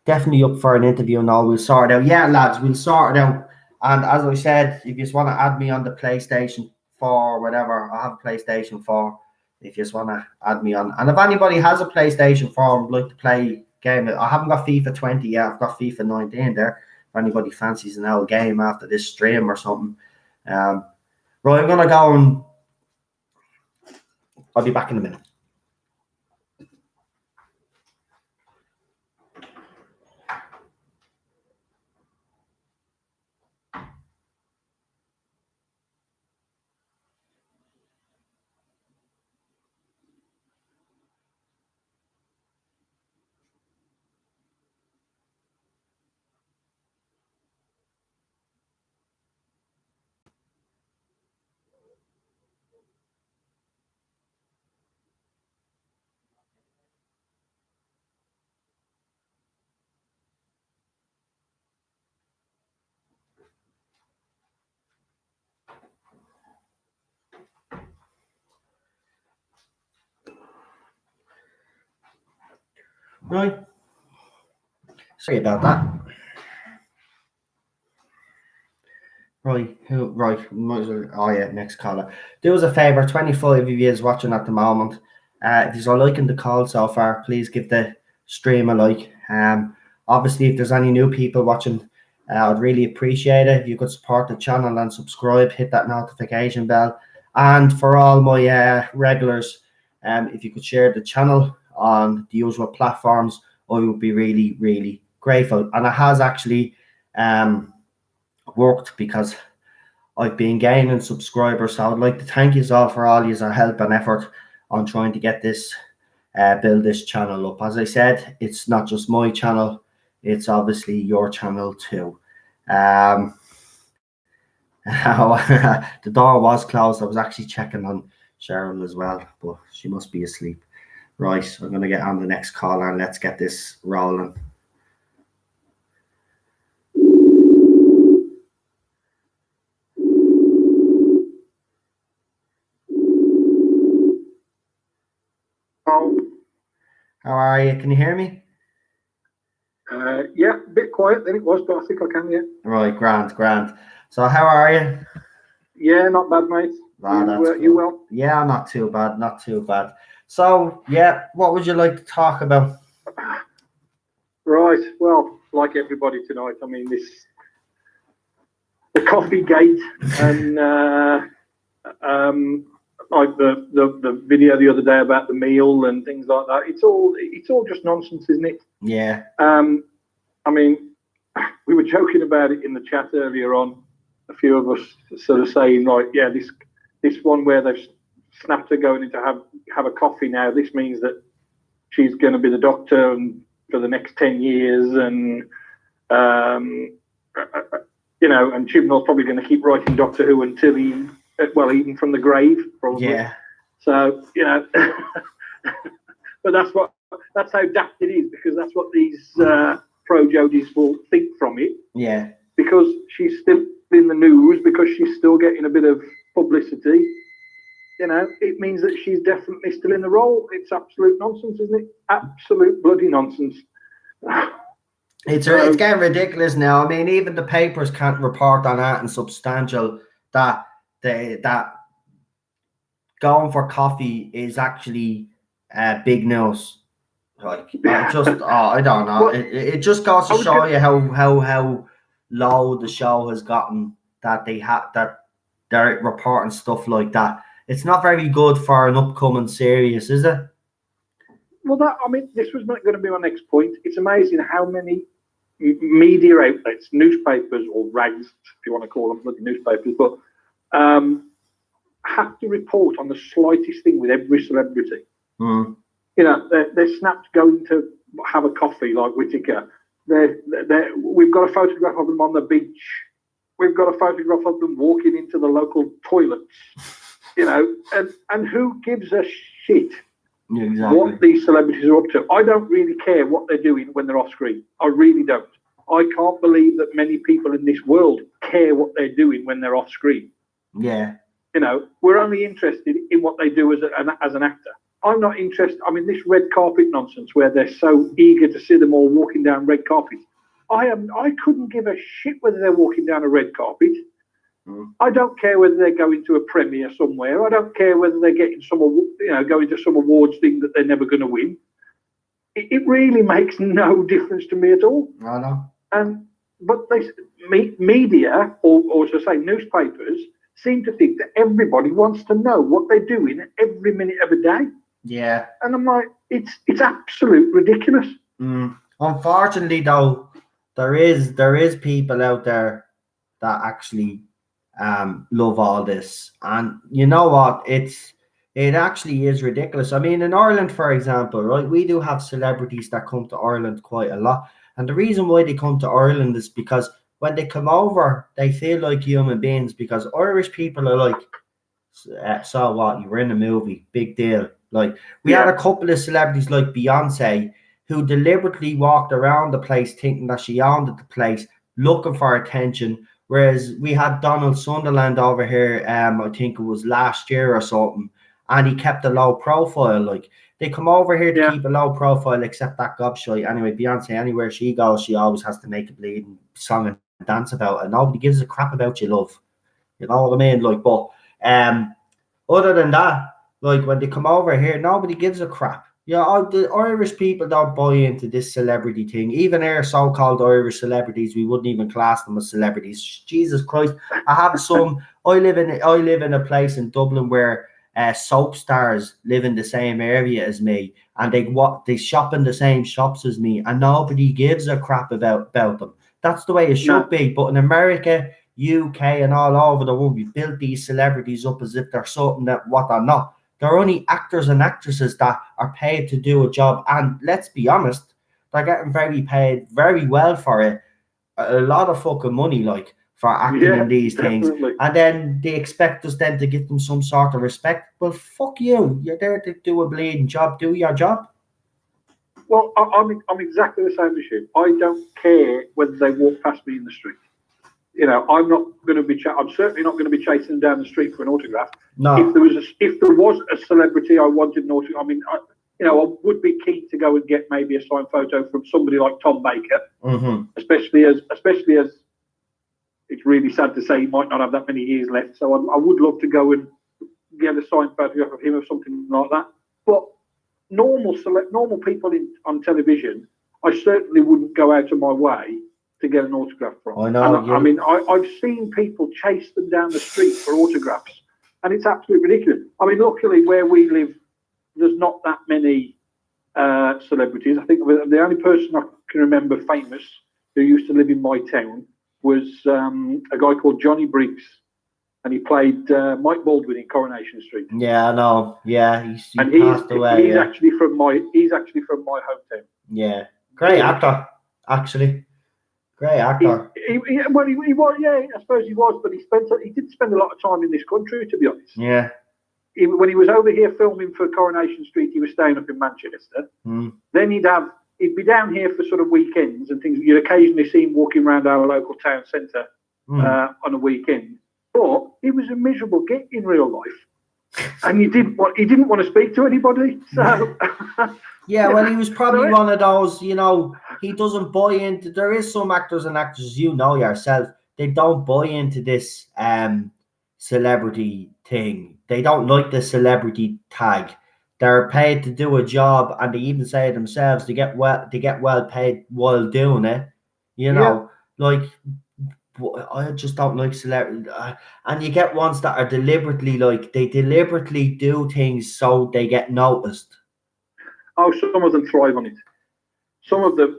definitely up for an interview and all. We'll sort it out. Yeah, lads, we'll sort it out. And as I said, if you just want to add me on the PlayStation 4 or whatever, I have a PlayStation 4. If you just want to add me on. And if anybody has a PlayStation 4 and would like to play game, I haven't got FIFA 20 yet. I've got FIFA 19 there. If anybody fancies an old game after this stream or something. Right, I'm going to go and I'll be back in a minute. Right. Sorry about that. Right. Might as well. Oh yeah, next caller. Do us a favor. 25 of you is watching at the moment. If you're liking the call so far, please give the stream a like. Obviously, if there's any new people watching, I'd really appreciate it if you could support the channel and subscribe. Hit that notification bell. And for all my regulars, if you could share the channel on the usual platforms, I would be really, really grateful. And it has actually worked because I've been gaining subscribers. So I'd like to thank you all for all your help and effort on trying to get this, build this channel up. As I said, it's not just my channel, it's obviously your channel too. The door was closed. I was actually checking on Cheryl as well, but she must be asleep. Right, I'm going to get on the next caller and let's get this rolling. How are you? Can you hear me? Yeah, a bit quiet than it was, but I think I can, yeah. Right, grand. So how are you? Yeah, not bad, mate. You well? Yeah, not too bad. So, yeah, what would you like to talk about? Right, well, like everybody tonight, I mean, the coffee gate and like the video the other day about the meal and things like that. It's all just nonsense, isn't it? Yeah. I mean, we were joking about it in the chat earlier on. A few of us sort of saying, like, yeah, this one where they've snapped her going in to have a coffee now. This means that she's going to be the doctor for the next 10 years, and and Chibnall's probably going to keep writing Doctor Who until even from the grave, probably. Yeah. So, but that's how daft it is, because that's what these pro-Jodies will think from it. Yeah. Because she's still in the news, because she's still getting a bit of publicity, it means that she's definitely still in the role. It's absolute nonsense, isn't it? Absolute bloody nonsense. It's getting ridiculous now. I mean, even the papers can't report on that and substantial that going for coffee is actually big news. Like, I don't know. Well, it just goes to show you how low the show has gotten, that they're reporting stuff like that. It's not very good for an upcoming series, is it? Well, this was going to be my next point. It's amazing how many media outlets, newspapers or rags, if you want to call them bloody newspapers, but have to report on the slightest thing with every celebrity. Mm. You know, they're snapped going to have a coffee like Whittaker. We've got a photograph of them on the beach. We've got a photograph of them walking into the local toilets. You know, and who gives a shit Exactly. what these celebrities are up to? I don't really care what they're doing when they're off screen. I really don't. I can't believe that many people in this world care what they're doing when they're off screen. Yeah. You know, we're only interested in what they do as an actor. I'm not interested. I mean, this red carpet nonsense where they're so eager to see them all walking down red carpets. I couldn't give a shit whether they're walking down a red carpet. I don't care whether they're going to a premiere somewhere. I don't care whether they're getting going to some awards thing that they're never going to win. It really makes no difference to me at all. I know. But media, or as I say, newspapers, seem to think that everybody wants to know what they're doing every minute of the day. Yeah. And I'm like, it's absolute ridiculous. Unfortunately, though, there is people out there that actually love all this, and you know what? It actually is ridiculous. I mean, in Ireland, for example, right, we do have celebrities that come to Ireland quite a lot, and the reason why they come to Ireland is because when they come over, they feel like human beings. Because Irish people are like, so what? You were in a movie, big deal. Like we had a couple of celebrities like Beyonce who deliberately walked around the place thinking that she owned the place, looking for attention. Whereas we had Donald Sunderland over here, I think it was last year or something, and he kept a low profile. Like they come over here to keep a low profile, except that gobshite. Anyway, Beyonce, anywhere she goes, she always has to make a bleeding song and dance about it. Nobody gives a crap about your love. You know what I mean? Like, but other than that, like when they come over here, nobody gives a crap. Yeah, the Irish people don't buy into this celebrity thing. Even our so-called Irish celebrities, we wouldn't even class them as celebrities. Jesus Christ! I live in a place in Dublin where soap stars live in the same area as me, and they shop in the same shops as me, and nobody gives a crap about them. That's the way it should be. But in America, UK, and all over the world, we built these celebrities up as if they're something that what they're not. They're only actors and actresses that are paid to do a job. And let's be honest, they're getting paid very well for it. A lot of fucking money, like, for acting in these things. And then they expect us then to give them some sort of respect. Well, fuck you. You're there to do a bleeding job. Do your job. Well, I'm exactly the same as you. I don't care whether they walk past me in the street. You know, I'm not going to be. I'm certainly not going to be chasing them down the street for an autograph. No. If there was a celebrity I wanted an autograph, I mean, I would be keen to go and get maybe a signed photo from somebody like Tom Baker, especially as it's really sad to say he might not have that many years left. So I would love to go and get a signed photograph of him or something like that. But normal people on television, I certainly wouldn't go out of my way to get an autograph from. I know. I mean, I've seen people chase them down the street for autographs, and it's absolutely ridiculous. I mean, luckily where we live, there's not that many celebrities. I think the only person I can remember famous who used to live in my town was a guy called Johnny Briggs, and he played Mike Baldwin in Coronation Street. Yeah, I know. Yeah, he passed away. He's actually from my hometown. Yeah, great actor, actually. Great actor. He was, yeah, I suppose he was, but he did spend a lot of time in this country, to be honest. Yeah. When he was over here filming for Coronation Street, he was staying up in Manchester. Then he'd be down here for sort of weekends and things. You'd occasionally see him walking around our local town centre on a weekend. But he was a miserable git in real life, and he didn't want to speak to anybody. So. Yeah, well, he was probably one of those, you know, he doesn't buy into. There is some actors and actresses, you know yourself, they don't buy into this celebrity thing. They don't like the celebrity tag. They're paid to do a job, and they even say it themselves, they get well paid while doing it. You know, like, I just don't like celebrity. And you get ones that are deliberately do things so they get noticed. Oh, some of them thrive on it. Some of them,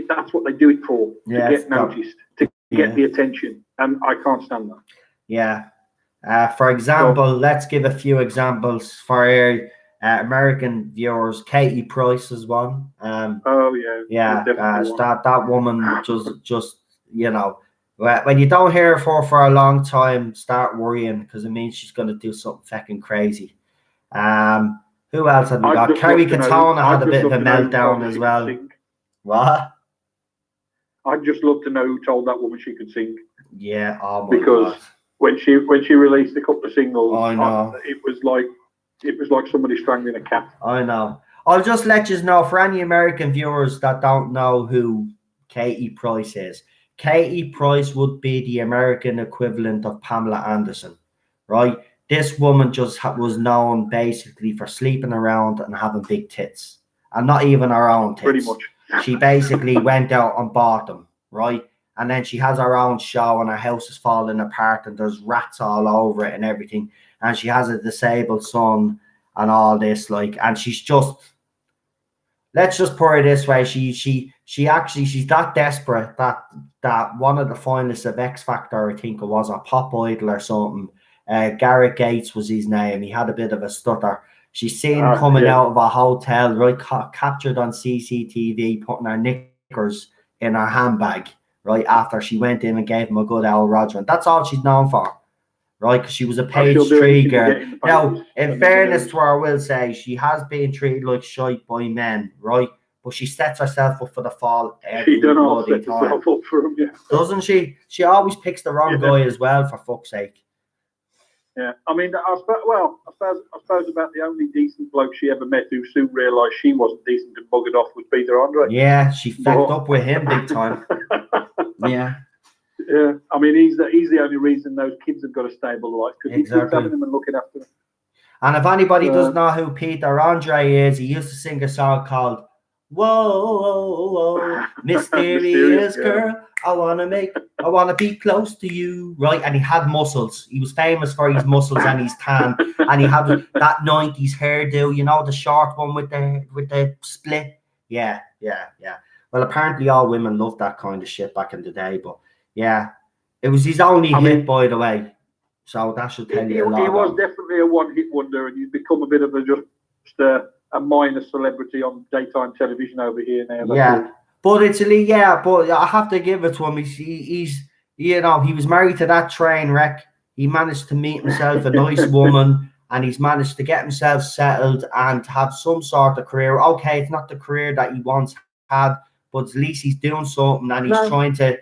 that's what they do it for, to get noticed, to get the attention, and I can't stand that. Yeah, For example, let's give a few examples for our American viewers. Katie Price is one. Oh yeah. Yeah, definitely one. that woman just you know, when you don't hear for a long time, start worrying because it means she's going to do something fucking crazy. Who else have we I'd got? just Kerry love to know- Katona had I'd a just bit of love a to know who told meltdown her as she well. could sing. What? I'd just love to know who told that woman she could sing. Yeah, oh my Because God. when she released a couple of singles, I know. it was like somebody strangling a cat. I know. I'll just let you know for any American viewers that don't know who Katie Price is. Katie Price would be the American equivalent of Pamela Anderson, right? This woman just was known basically for sleeping around and having big tits, and not even her own tits. Pretty much. She basically went out and bought them, right? And then she has her own show, and her house is falling apart, and there's rats all over it and everything. And she has a disabled son and all this, like, and she's just. Let's just put it this way: she's that desperate that one of the finalists of X Factor, I think it was, a Pop Idol or something. Garrett Gates was his name. He had a bit of a stutter. She's seen coming out of a hotel, right, captured on CCTV, putting her knickers in her handbag, right, after she went in and gave him a good old Roger. And that's all she's known for, right, because she was a page three girl. Now, in fairness to her, I will say she has been treated like shite by men, right? But she sets herself up for the fall every bloody time. Doesn't she? She always picks the wrong guy as well, for fuck's sake. Yeah, I mean, I suppose about the only decent bloke she ever met who soon realised she wasn't decent and buggered off was Peter Andre. Yeah, she fucked up with him big time. Yeah. Yeah, I mean, he's the only reason those kids have got a stable life because he keeps having them and looking after them. And if anybody doesn't know who Peter Andre is, he used to sing a song called "Whoa, Mysterious Girl, I wanna be close to you," right? And he had muscles. He was famous for his muscles and his tan, and he had that 90s hairdo, you know, the short one with the split. Yeah. Well, apparently all women loved that kind of shit back in the day, but yeah, it was his only hit, by the way. So that should tell you a lot. He was definitely a one-hit wonder, and he's become a bit of a minor celebrity on daytime television over here now. Yeah, but but I have to give it to him. He's you know, he was married to that train wreck. He managed to meet himself a nice woman, and he's managed to get himself settled and have some sort of career. Okay, it's not the career that he once had, but at least he's doing something, and he's trying to.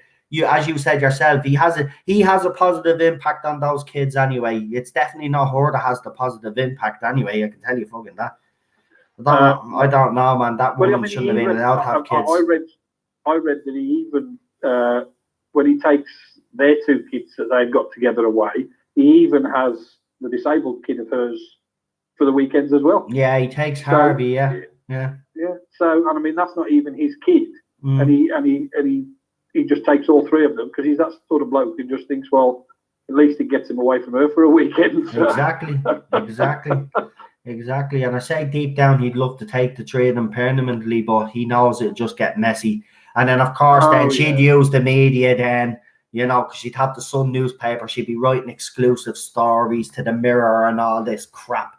As you said yourself, he has a positive impact on those kids anyway. It's definitely not her that has the positive impact anyway. I can tell you fucking that. I don't know, man. That woman shouldn't have been allowed to have kids. I read that he even when he takes their two kids that they've got together away, he even has the disabled kid of hers for the weekends as well. Yeah, he takes Harvey. Yeah. So, and I mean, that's not even his kid, and he just takes all three of them because he's that sort of bloke who just thinks, well, at least it gets him away from her for a weekend. So. Exactly. And I say deep down, he'd love to take the three of them permanently, but he knows it'll just get messy. And then, of course, she'd use the media then, you know, because she'd have the Sun newspaper. She'd be writing exclusive stories to the Mirror and all this crap.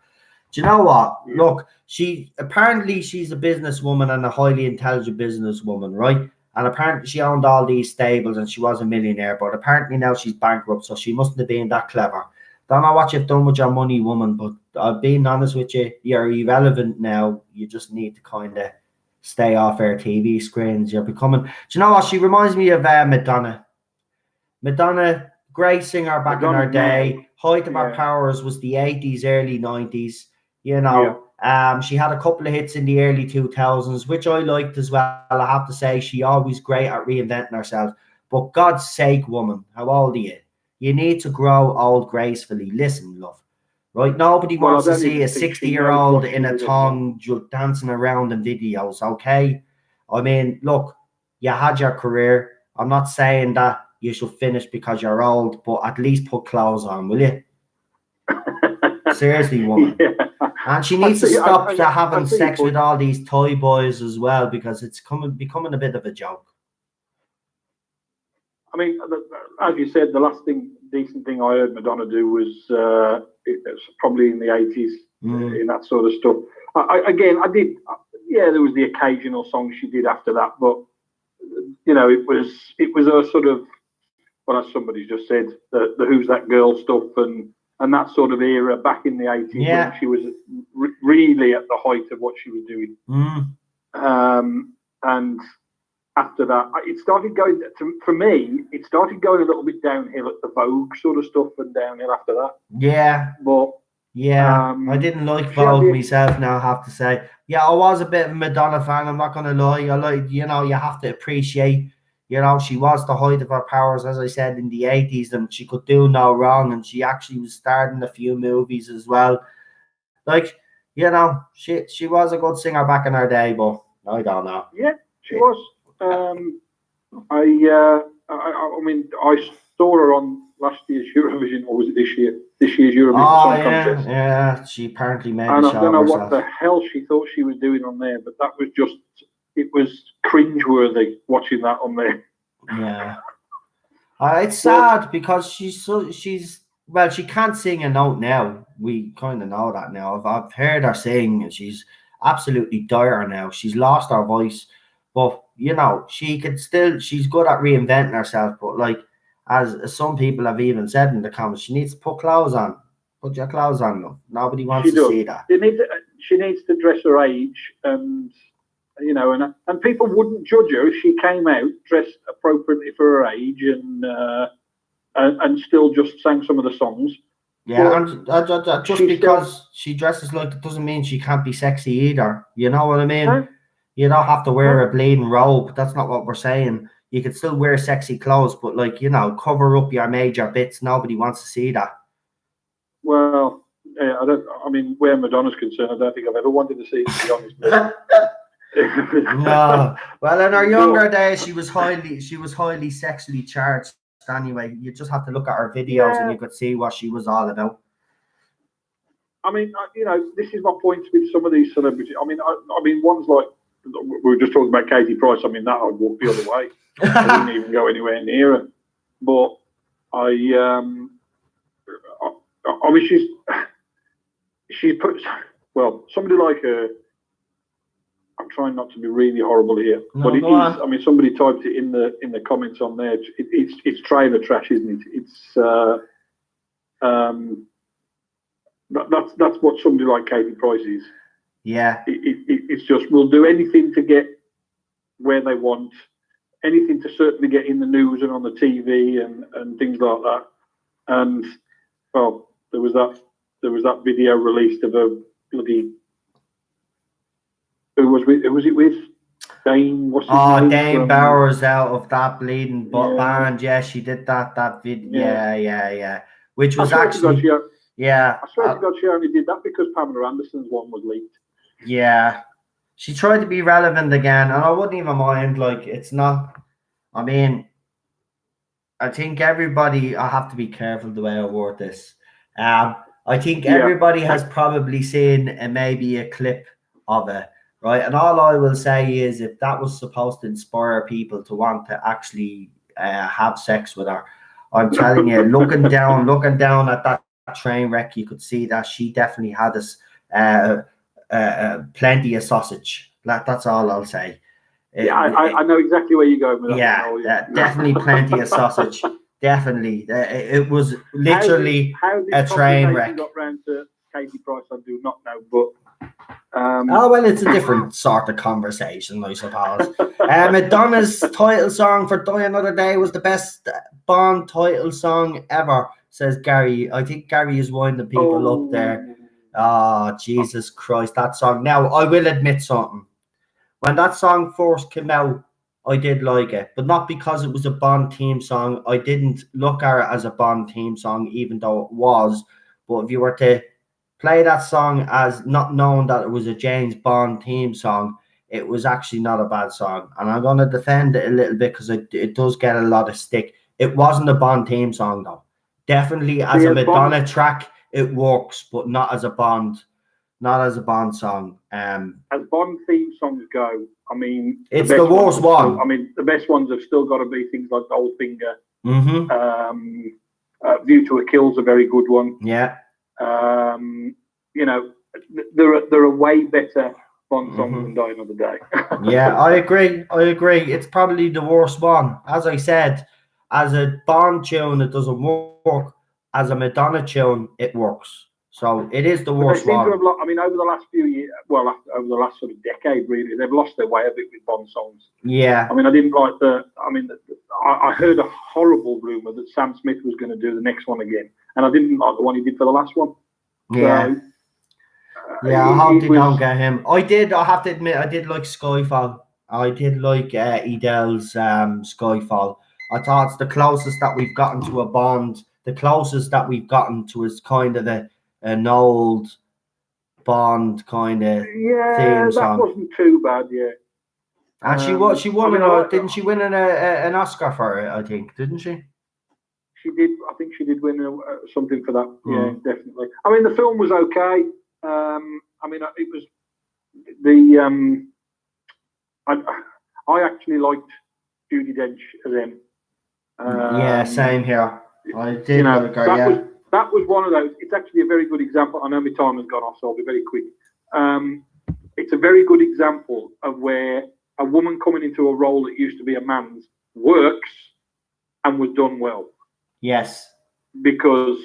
Do you know what? Yeah. Look, she's a businesswoman and a highly intelligent businesswoman, right? And apparently she owned all these stables and she was a millionaire, but apparently now she's bankrupt, so she mustn't have been that clever. Don't know what you've done with your money, woman, but I've been honest with you, you're irrelevant now. You just need to kind of stay off our TV screens. You're becoming... Do you know what? She reminds me of Madonna. Madonna, great singer back in her day. Height of her powers was the 80s, early 90s. You know, she had a couple of hits in the early 2000s, which I liked as well. I have to say, she always great at reinventing herself. But God's sake, woman, how old are you? You need to grow old gracefully. Listen, love, right? Nobody wants to see a 60-year-old in a thong dancing around in videos, okay? I mean, look, you had your career. I'm not saying that you should finish because you're old, but at least put clothes on, will you? Seriously, woman. And she needs to stop having sex with all these toy boys as well, because it's becoming a bit of a joke. I mean, as you said, the last thing decent thing I heard Madonna do was it was probably in the 80s, in that sort of stuff. There was the occasional song she did after that, but it was a sort of, well, as somebody just said, the Who's That Girl stuff and that sort of era back in the 80s when she was really at the height of what she was doing. And after that, it started going, for me, it started going a little bit downhill at the Vogue sort of stuff and downhill after that. Yeah. But I didn't like Vogue myself now, I have to say. Yeah, I was a bit of a Madonna fan, I'm not going to lie. I like, you have to appreciate, she was the height of her powers, as I said, in the 80s, and she could do no wrong, and she actually was starring a few movies as well. Like, she was a good singer back in her day, but I don't know. Yeah, she was. I mean, I saw her on last year's Eurovision, or was it this year? This year's Eurovision Song Contest. Yeah, she apparently made and a I show don't know herself. what the hell she thought she was doing on there, but that was just, it was cringeworthy watching that on there. Yeah. It's sad because she's well, she can't sing a note now. We kind of know that now. I've heard her sing, and she's absolutely dire now. She's lost her voice, but she could still. She's good at reinventing herself. But like, as some people have even said in the comments, she needs to put clothes on. Put your clothes on, though. Nobody wants to see that. She needs to dress her age, and and people wouldn't judge her if she came out dressed appropriately for her age and still just sang some of the songs. Yeah, and just because she dresses like that doesn't mean she can't be sexy either. You know what I mean? Huh? You don't have to wear a bleeding robe. That's not what we're saying. You can still wear sexy clothes, but cover up your major bits. Nobody wants to see that. Well, I mean, where Madonna's concerned, I don't think I've ever wanted to see it, to be honest. No. Well, in her younger days, she was highly sexually charged. Anyway, you just have to look at her videos and you could see what she was all about. I mean, this is my point with some of these celebrities. I mean, ones like, we were just talking about Katie Price. I mean, that I'd walk the other way. I wouldn't even go anywhere near her. But I mean, she puts, well, somebody like her. I'm trying not to be really horrible here, but it is. I mean, somebody typed it in the comments on there. It's trailer trash, isn't it? It's that's what somebody like Katie Price is. Yeah. It's just, we'll do anything to get where they want, anything to certainly get in the news and on the TV and things like that. And well, there was that video released of a bloody. Who was it with? Dane. What's his name? Dane Bowers out of that bleeding band. Yeah, she did that video. Yeah. Which was actually. I swear to God, she only did that because Pamela Anderson's one was leaked. Yeah, she tried to be relevant again, and I wouldn't even mind. Like, it's not. I mean, I think everybody. I have to be careful the way I word this. I think everybody has probably seen maybe a clip of it. Right, and all I will say is, if that was supposed to inspire people to want to actually have sex with her, I'm telling you, looking down at that train wreck, you could see that she definitely had us plenty of sausage. That's all I'll say. I know exactly where you're going with that. Yeah, definitely plenty of sausage. Definitely, it was literally a train wreck. Got round to Katie Price, I do not know, but. Well, it's a different sort of conversation, I suppose. Madonna's title song for Die Another Day was the best Bond title song ever, says Gary. I think Gary is winding people up there. Oh, Jesus Christ, that song. Now, I will admit something. When that song first came out, I did like it, but not because it was a Bond theme song. I didn't look at it as a Bond theme song, even though it was. But if you were to play that song as not knowing that it was a James Bond theme song, it was actually not a bad song. And I'm going to defend it a little bit because it does get a lot of stick. It wasn't a Bond theme song, though. Definitely as a Madonna track, it works, but not as a Bond song. As Bond theme songs go, I mean, it's the worst one. I mean, the best ones have still got to be things like Goldfinger. Mm-hmm. View to a Kill's a very good one. Yeah. You know, there are way better Bond songs than Die Another Day. Yeah, I agree. It's probably the worst one. As I said, as a Bond tune, it doesn't work. As a Madonna tune, it works. So it is the But they worst seem to one. have I mean, over the last few years, well, over the last sort of decade, really, they've lost their way a bit with Bond songs. Yeah. I mean, I didn't like I heard a horrible rumor that Sam Smith was going to do the next one again, and I didn't like the one he did for the last one. Yeah. So, Yeah, I hope they was- don't get him. I have to admit, I did like Skyfall. I did like Edel's Skyfall. I thought it's the closest that we've gotten to a Bond. The closest that we've gotten to is kind of an old Bond kind of Yeah, theme that song. wasn't too bad. Yeah, And she won. I mean, I like didn't that. she win an Oscar for it? I think, didn't she? she did. I think she did win something for that. Yeah, Mm. definitely. I mean, the film was okay. I mean, it was the. I actually liked Judi Dench as M. Yeah, same here. I did You know, like her. that was one of those. It's actually a very good example. I know my time has gone off, so I'll be very quick. It's a very good example of where a woman coming into a role that used to be a man's works and was done well. Yes. Because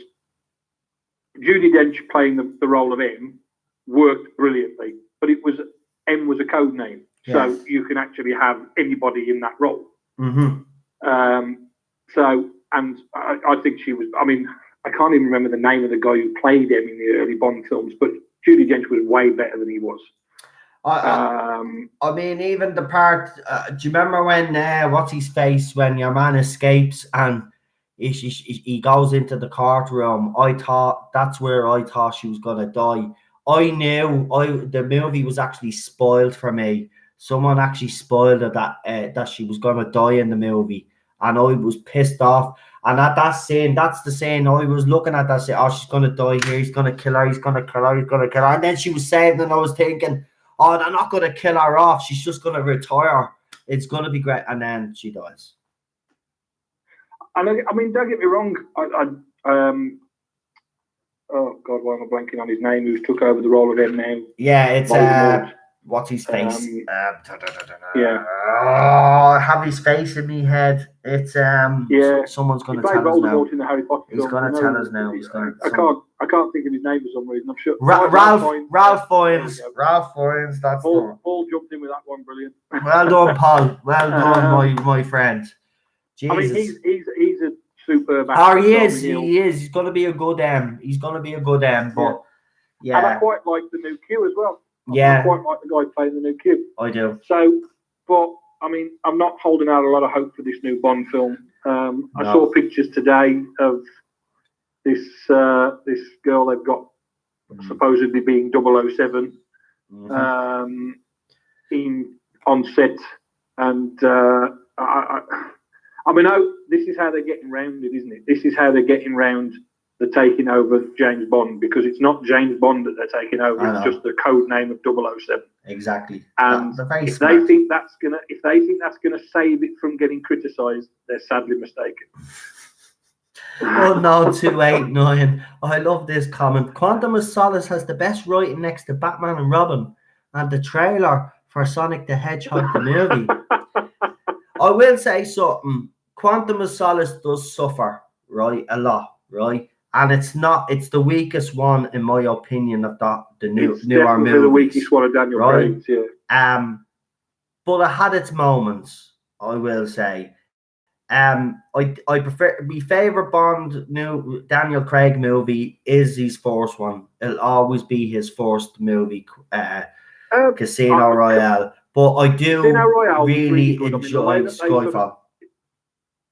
Judi Dench playing the role of M worked brilliantly, but M was a code name, so Yes. you can actually have anybody in that role. Mm-hmm. And I think she was. I mean, I can't even remember the name of the guy who played M in the early Bond films, but Judi Dench was way better than he was. I mean, even the part. Do you remember when what's his face when your man escapes and he goes into the courtroom? I thought that's where I thought she was gonna die. I knew the movie was actually spoiled for me. Someone actually spoiled it that she was gonna die in the movie, and I was pissed off. And at that scene, that's the scene I was looking at. That scene, oh, she's gonna die here. He's gonna kill her. He's gonna kill her. He's gonna kill her. And then she was saved, and I was thinking, oh, they're not gonna kill her off. She's just gonna retire. It's gonna be great. And then she dies. And I mean, don't get me wrong. Oh God, why am I blanking on his name? Who's took over the role of M now? Yeah, it's Voldemort. what's his face? Yeah. Oh, I have his face in me head. It's Yeah. someone's He gonna played tell us now. Voldemort in the Harry Potter He's film. gonna You know, tell us now. He's gonna. I can't think of his name for some reason. I'm sure. Ralph Fiennes. Fiennes. Ralph Fiennes. That's the one. Paul jumped in with that one, brilliant. Well done, Paul. Well done, my friend. Jesus. I mean, he's a superb actor. Oh, he so, I is. mean, He is. He's gonna be a good He's gonna be a good But And I yeah, quite like the new Q as well. Yeah. I quite like the guy playing the new Q. I do. So, but I mean, I'm not holding out a lot of hope for this new Bond film. I saw pictures today of this girl they've got supposedly being 007 on set, and I mean, this is how they're getting round it, isn't it? This is how they're getting round the taking over of James Bond, because it's not James Bond that they're taking over; it's just the code name of 007. Exactly. And They're very if smart. they think that's gonna save it from getting criticised, they're sadly mistaken. Oh no, 289. I love this comment. Quantum of Solace has the best writing next to Batman and Robin, and the trailer for Sonic the Hedgehog the movie. I will say something. Quantum of Solace does suffer, right, a lot, right, and it's the weakest one in my opinion of the newer Definitely movies. the weakest one of Daniel Right. Craig's, yeah. But it had its moments, I will say. I prefer my favorite Bond new Daniel Craig movie is his first one. It'll always be his first movie, Casino Royale. But I do Casino Royale was really good. enjoy I mean, Skyfall.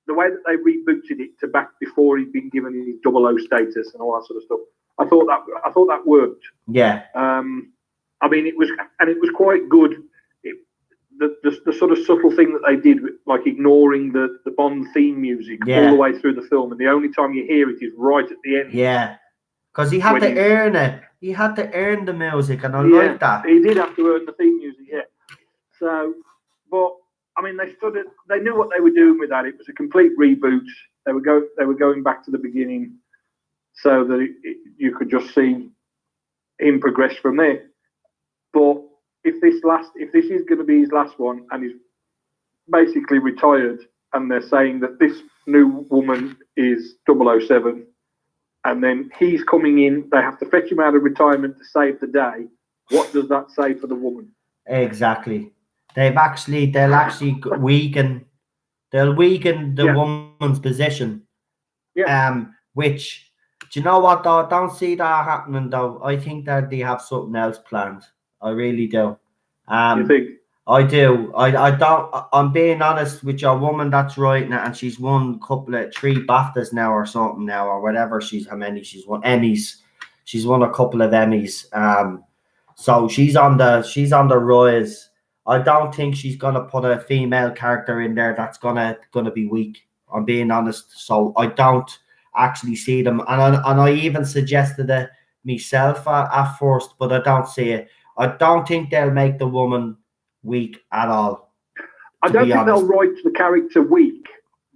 The way that they rebooted it to back before he'd been given his 00 status and all that sort of stuff, I thought that worked. Yeah. I mean, it was quite good. The sort of subtle thing that they did, like ignoring the Bond theme music all the way through the film, and the only time you hear it is right at the end. Yeah, because he had to earn it. He had to earn the music, and I like that. He did have to earn the theme music, yeah. So, but I mean, they knew what they were doing with that. It was a complete reboot. They were going back to the beginning, so that you could just see him progress from there. But if this is going to be his last one, and he's basically retired, and they're saying that this new woman is 007, and then he's coming in, they have to fetch him out of retirement to save the day. What does that say for the woman? Exactly. They'll actually weaken the woman's position. Yeah. Which, do you know what though? I don't see that happening though. I think that they have something else planned. I really do. You think? I do. I don't. I'm being honest with your woman that's writing it, and she's won three BAFTAs now or something now or whatever. How many she's won? Emmys. She's won a couple of Emmys. So she's on the rise. I don't think she's gonna put a female character in there that's gonna be weak. I'm being honest. So I don't actually see them, and I even suggested it myself at first, but I don't see it. I don't think they'll make the woman weak at all. I don't think they'll write the character weak,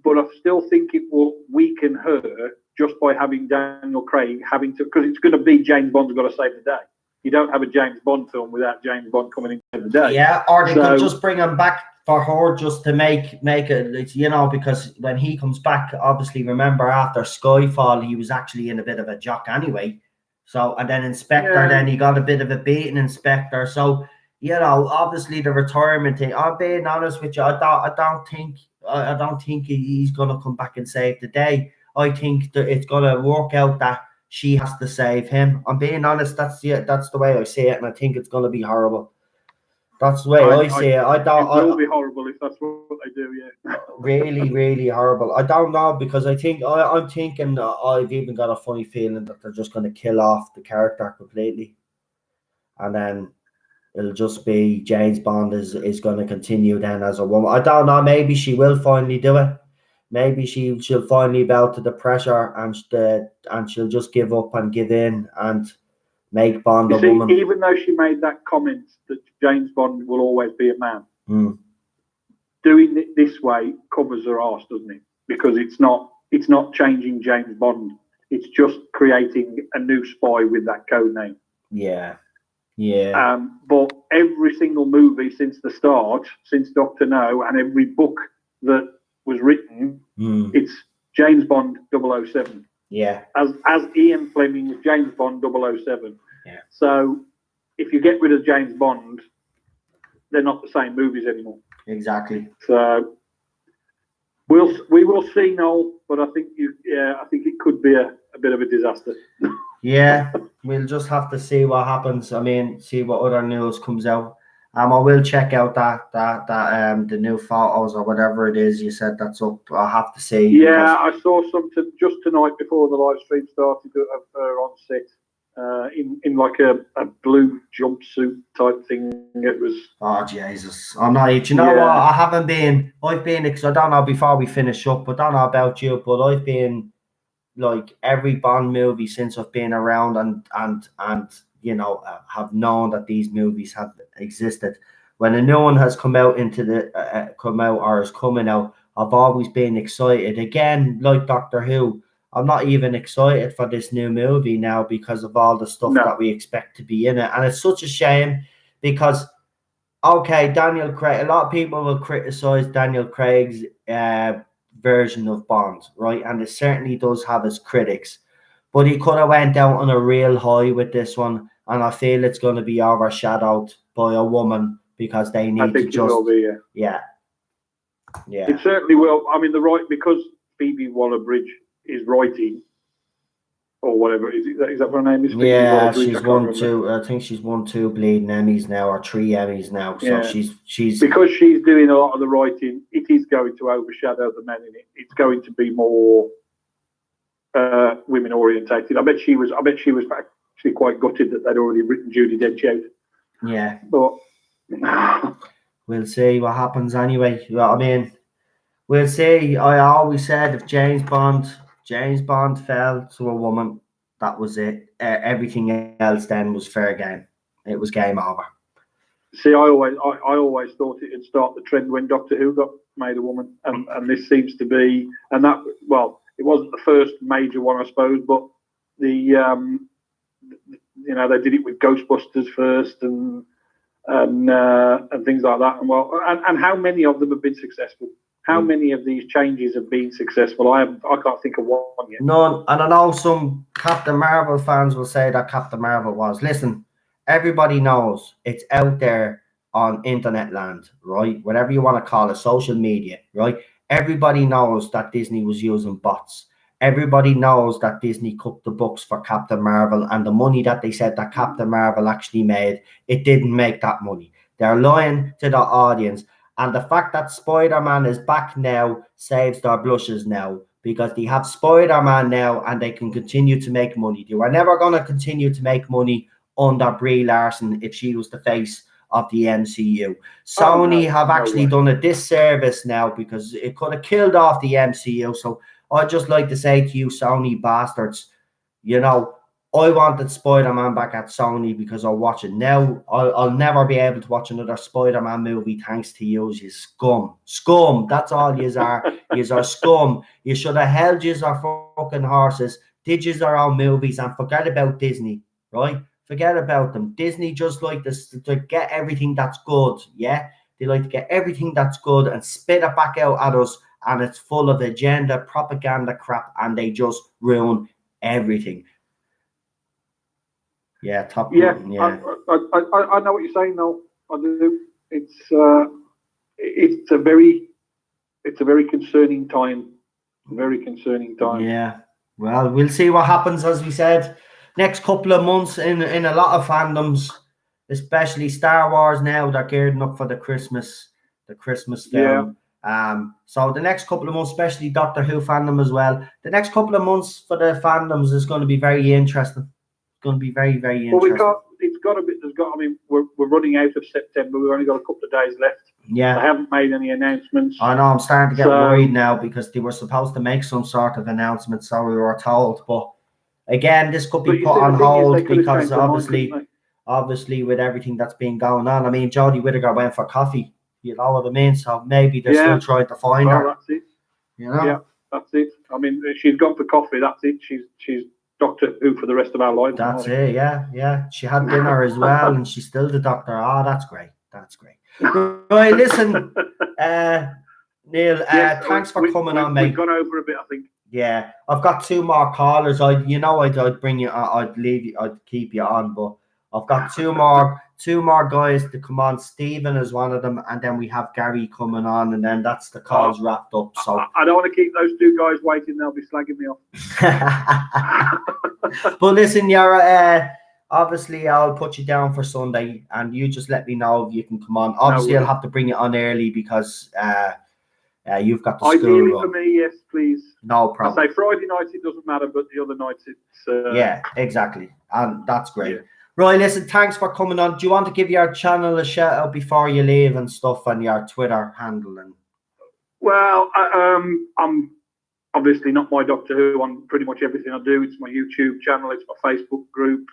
but I still think it will weaken her just by having Daniel Craig having to, because it's going to be James Bond's got to save the day. You don't have a James Bond film without James Bond coming in to save the day. Yeah, or they could just bring him back for her just to make it, you know, because when he comes back, obviously remember after Skyfall, he was actually in a bit of a jock anyway. So, and then Inspector, then he got a bit of a beating, Inspector. So, you know, obviously the retirement thing. I'm being honest with you. I don't think he's gonna come back and save the day. I think that it's gonna work out that she has to save him. I'm being honest. That's the way I see it, and I think it's gonna be horrible. That's the way I see it. It will be horrible if that's what they do. Yeah. Really, really horrible. I don't know, because I'm thinking I've even got a funny feeling that they're just going to kill off the character completely, and then it'll just be James Bond is going to continue then as a woman. I don't know. Maybe she will finally do it. Maybe she'll finally bow to the pressure, and she'll just give up and give in and make Bond a woman. Even though she made that comment that James Bond will always be a man. Doing it this way covers her arse, doesn't it? Because it's not changing James Bond. It's just creating a new spy with that code name. Yeah. But every single movie since the start, since Dr. No, and every book that was written, it's James Bond 007. Yeah. As Ian Fleming was James Bond 007. Yeah. So if you get rid of James Bond, they're not the same movies anymore. Exactly. So we will see, Noel, but I think it could be a bit of a disaster. Yeah, we'll just have to see what happens. I mean, see what other news comes out. I will check out that the new photos or whatever it is you said that's up. I'll have to see. Yeah, I saw something just tonight before the live stream started of her on set. In like a blue jumpsuit type thing. It was. Oh Jesus! I'm not. Do you know what? I haven't been. I've been. Because I don't know. Before we finish up, I don't know about you, but I've been like every Bond movie since I've been around, and you know, have known that these movies have existed. When a new one has come out or is coming out, I've always been excited. Again, like Doctor Who. I'm not even excited for this new movie now because of all the stuff that we expect to be in it. And it's such a shame because, okay, Daniel Craig, a lot of people will criticize Daniel Craig's version of Bond, right? And it certainly does have its critics. But he could have went out on a real high with this one. And I feel it's going to be overshadowed by a woman because they need to just... it will be, yeah. It certainly will. I mean, because Phoebe Waller-Bridge is writing or whatever. Is that what her name is? Yeah, she's won two. I think she's won 2 bleeding Emmys now, or 3 Emmys now. So she's because she's doing a lot of the writing. It is going to overshadow the men in it. It's going to be more women orientated. I bet she was actually quite gutted that they'd already written Judi Dench out. Yeah, but we'll see what happens anyway. I mean, we'll see. I always said if James Bond fell to a woman, that was it. Everything else then was fair game. It was game over. See, I always thought it'd start the trend when Doctor Who got made a woman, and this seems to be, and that, well, it wasn't the first major one, I suppose, but the they did it with Ghostbusters first and things like that. And how many of them have been successful? How many of these changes have been successful? I can't think of one yet. None. And I know some Captain Marvel fans will say that Captain Marvel was. Listen, everybody knows it's out there on internet land, right? Whatever you want to call it, social media, right? Everybody knows that Disney was using bots. Everybody knows that Disney cooked the books for Captain Marvel, and the money that they said that Captain Marvel actually made, it didn't make that money. They're lying to the audience. And the fact that Spider-Man is back now saves their blushes now, because they have Spider-Man now and they can continue to make money. They were never going to continue to make money under Brie Larson if she was the face of the MCU. Sony have actually done a disservice now, because it could have killed off the MCU. So I'd just like to say to you, Sony bastards, I wanted Spider-Man back at Sony because I'll watch it now. I'll never be able to watch another Spider-Man movie thanks to you scum. Scum, that's all yous are. Yous are scum. You should have held yous our fucking horses, did yous our own movies, and forget about Disney, right? Forget about them. Disney just like this to get everything that's good, yeah? They like to get everything that's good and spit it back out at us, and it's full of agenda, propaganda crap, and they just ruin everything. Yeah, top. Yeah, yeah. I know what you're saying. No, I do. It's a very concerning time. Very concerning time. Yeah. Well, we'll see what happens, as we said, next couple of months in a lot of fandoms, especially Star Wars. Now they're gearing up for the Christmas film. So the next couple of months, especially Doctor Who fandom as well. The next couple of months for the fandoms is going to be very interesting. Going to be very, very interesting. Well, we can't. It's got to be. I mean, we're running out of September. We've only got a couple of days left. Yeah. They haven't made any announcements. I know. I'm starting to get worried now, because they were supposed to make some sort of announcement, so we were told. But again, this could be put on hold because obviously, with everything that's been going on. I mean, Jodie Whittaker went for coffee. You know what I mean? So maybe they're still trying to find her. That's it. Yeah, that's it. I mean, she's gone for coffee. That's it. She's Doctor Who for the rest of our lives. That's it. Yeah. She had dinner as well, and she's still the Doctor. Oh, that's great. That's great. Right, listen, Neil. Thanks for coming on, mate. We've gone over a bit, I think. Yeah, I've got two more callers. I'd bring you. I'd leave you. I'd keep you on, but I've got two more guys to come on. Stephen is one of them, and then we have Gary coming on, and then that's the calls wrapped up. So I don't want to keep those two guys waiting. They'll be slagging me off. But listen, you're obviously I'll put you down for Sunday, and you just let me know if you can come on. Obviously, I'll have to bring you on early because you've got the school. Ideally for me, yes, please. No problem. I say Friday nights it doesn't matter, but the other nights it's. Yeah, exactly, and that's great. Yeah. Right, listen, thanks for coming on. Do you want to give your channel a shout out before you leave and stuff, and your Twitter handle? And well, I'm obviously not my Doctor Who on pretty much everything I do. It's my YouTube channel. It's my Facebook group.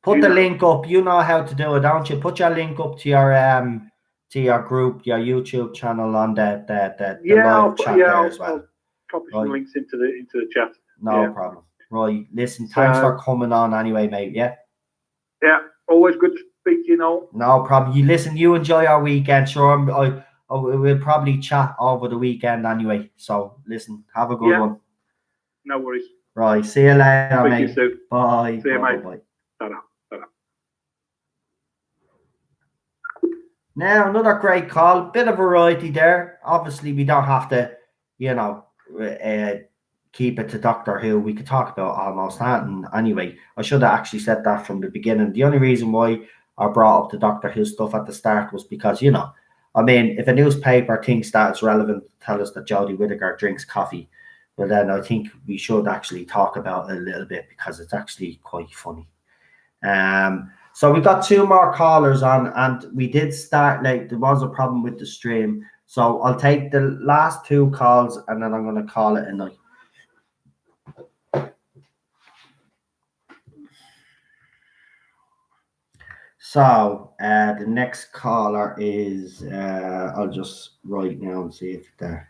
Put the link up. You know how to do it, don't you? Put your link up to your group, your YouTube channel on the live chat there as well. I'll copy some links into the chat. No problem. Right, listen, thanks for coming on anyway, mate. Yeah, always good to speak to you, Noel. No problem. You enjoy our weekend. Sure, we'll probably chat over the weekend anyway. So listen, have a good one. No worries. Right, see you later, Speak mate. to you soon. Bye. See you, mate. Bye. Ta-da. Now, another great call. Bit of variety there. Obviously, we don't have to, keep it to Doctor Who. We could talk about almost that. And anyway, I should have actually said that from the beginning. The only reason why I brought up the Doctor Who stuff at the start was because, if a newspaper thinks that it's relevant to tell us that Jodie Whittaker drinks coffee, well, then I think we should actually talk about it a little bit because it's actually quite funny. So we got two more callers on, and we did start there was a problem with the stream. So I'll take the last two calls, and then I'm going to call it a night. So the next caller is I'll just write now and see if they're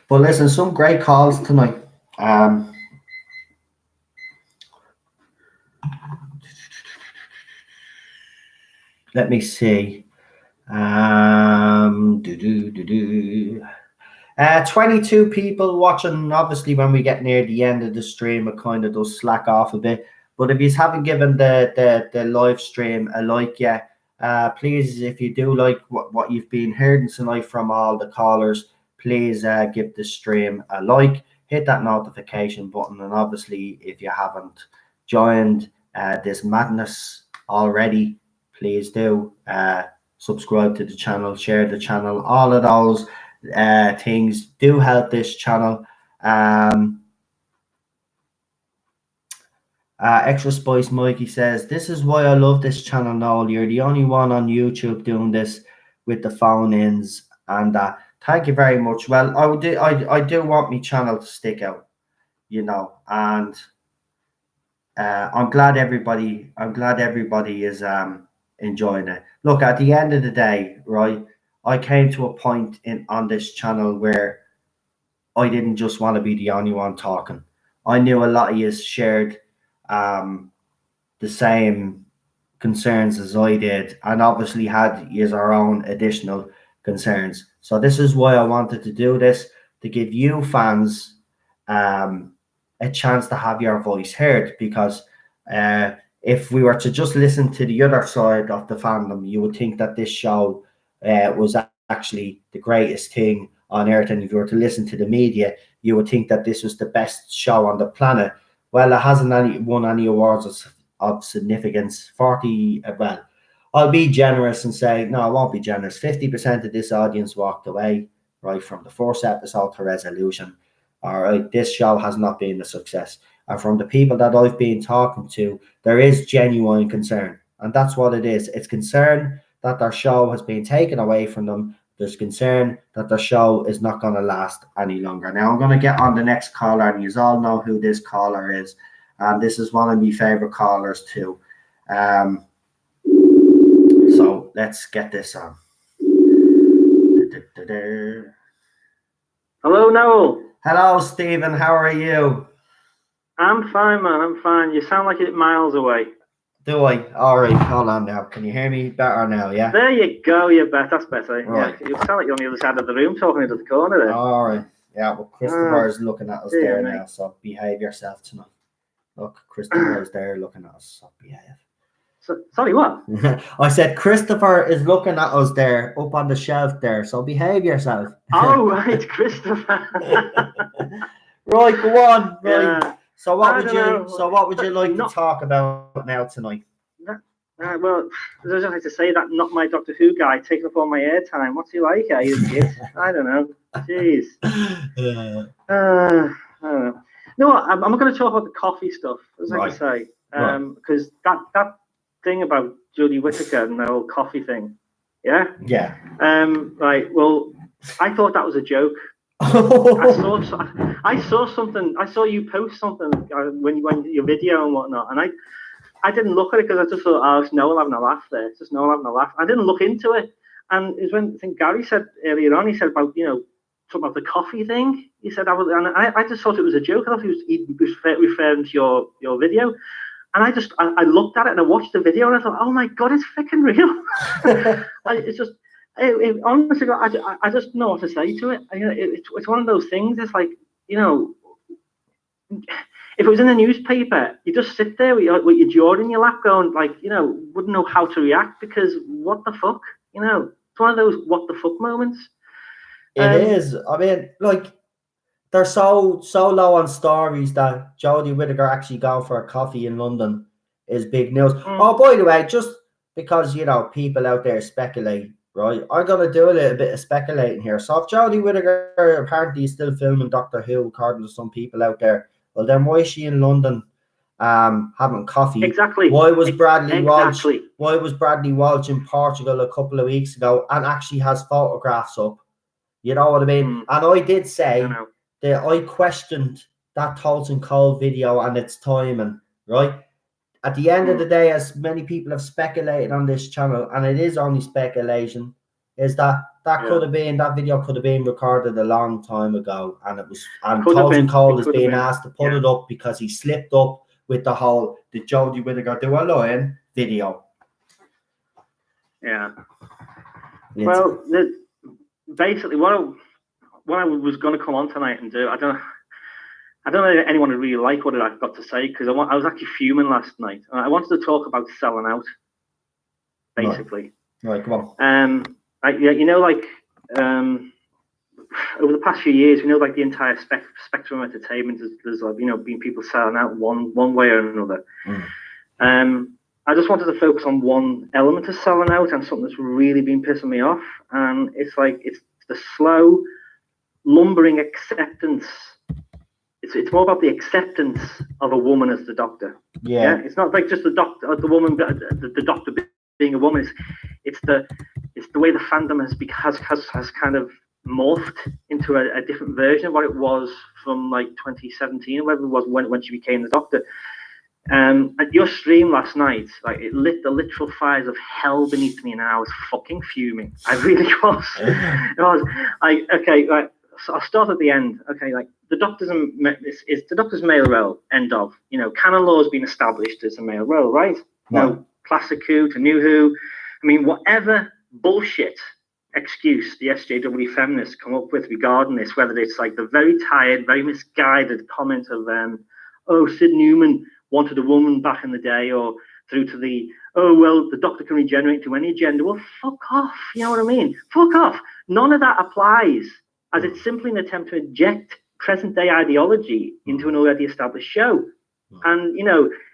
But listen, some great calls tonight. Let me see. 22 people watching. Obviously, when we get near the end of the stream, it kind of does slack off a bit. But if you haven't given the live stream a like yet, please, if you do like what you've been hearing tonight from all the callers, please give the stream a like, hit that notification button, and obviously, if you haven't joined this madness already, please do subscribe to the channel, share the channel. All of those things do help this channel. Extra Spice Mikey says, this is why I love this channel, Noel. You're the only one on YouTube doing this with the phone-ins, and thank you very much. Well, I do want my channel to stick out, you know, and I'm glad everybody is enjoying it. Look, at the end of the day, right, I came to a point on this channel where I didn't just want to be the only one talking. I knew a lot of you shared the same concerns as I did, and obviously had our own additional concerns. So this is why I wanted to do this, to give you fans a chance to have your voice heard, because if we were to just listen to the other side of the fandom, you would think that this show was actually the greatest thing on earth, and if you were to listen to the media, you would think that this was the best show on the planet. Well, it hasn't won any awards of significance. 40, well, I'll be generous and say, no, I won't be generous. 50% of this audience walked away, right, from the first episode to Resolution. All right, this show has not been a success. And from the people that I've been talking to, there is genuine concern. And that's what it is. It's concern that their show has been taken away from them. There's concern that their show is not going to last any longer. Now, I'm going to get on the next caller, and you all know who this caller is. And this is one of my favorite callers, too. So let's get this on. Hello, Noel. Hello, Stephen. How are you? I'm fine, man. I'm fine. You sound like you're miles away. Do I? All right. Hold on now. Can you hear me better now? Yeah. There you go. You're better. That's better. Right. Yeah, you sound like you're on the other side of the room talking into the corner there. All right. Yeah. Well, Christopher is looking at us there mate. now, so behave yourself tonight. Look, Christopher is there looking at us, so behave. Sorry, what? I said Christopher is looking at us there, up on the shelf there, so behave yourself. Oh, right, Christopher. Right, go on. Right. Yeah. So what would you like to Not- talk about now tonight? Well, I just like to say that not my Doctor Who guy taking up all my airtime. What's he like? I don't know. Jeez. I don't know. No, I'm not going to talk about the coffee stuff, as I say, because that thing about Jodie Whittaker and the whole coffee thing, yeah. Right. Well, I thought that was a joke. I saw something. I saw you post something when your video and whatnot, and I didn't look at it because I just thought, oh, it's Noel having a laugh there. It's just Noel having a laugh. I didn't look into it, and it's when I think Gary said earlier on. He said about talking about the coffee thing. He said I just thought it was a joke. I thought he was referring to your video. And I looked at it and I watched the video and I thought, oh my God, it's freaking real. It's just, honestly, I just don't know what to say to it. It's one of those things. It's like, if it was in the newspaper, you just sit there with your jaw in your lap going, like, wouldn't know how to react because what the fuck? It's one of those what the fuck moments. It is. I mean, like, they're so low on stories that Jodie Whittaker actually going for a coffee in London is big news. Oh, by the way, just because, people out there speculate, right? I'm going to do a little bit of speculating here. So if Jodie Whittaker apparently is still filming Doctor Who, according to some people out there, well, then why is she in London having coffee? Exactly. Why was Bradley Walsh in Portugal a couple of weeks ago and actually has photographs up? You know what I mean? And I did say that I questioned that Tolson Cole video and its timing, right? At the end of the day, as many people have speculated on this channel, and it is only speculation, is that Yeah. could have been, that video could have been recorded a long time ago, and it was, and Could have Total been, Cole it is could have being been, asked to put yeah. it up because he slipped up with the whole "Did Jodie Whittaker do a line?" video. Yeah. It's- Well, basically, what I was going to come on tonight and do, I don't know if anyone would really like what I've got to say, because I was actually fuming last night. I wanted to talk about selling out, basically. Right, come on. Over the past few years, like the entire spectrum of entertainment, there's like, been people selling out one way or another. I just wanted to focus on one element of selling out, and something that's really been pissing me off, and it's the slow, lumbering acceptance. It's more about the acceptance of a woman as the doctor. Yeah. It's not like just the doctor, the woman, the doctor being a woman. It's the way the fandom has kind of morphed into a different version of what it was from like 2017, or whatever it was when she became the doctor. At your stream last night, like, it lit the literal fires of hell beneath me, and I was fucking fuming. I really was. I was like, okay, right. So I'll start at the end. Okay, like the doctor's the doctor's male role. End of. Canon law has been established as a male role, right? No, classic Who to new Who. I mean, whatever bullshit excuse the SJW feminists come up with regarding this, whether it's like the very tired, very misguided comment of Sid Newman wanted a woman back in the day, or through to the, oh well, the doctor can regenerate to any gender. Well, fuck off. You know what I mean? Fuck off. None of that applies, as it's simply an attempt to inject present day ideology into an already established show. And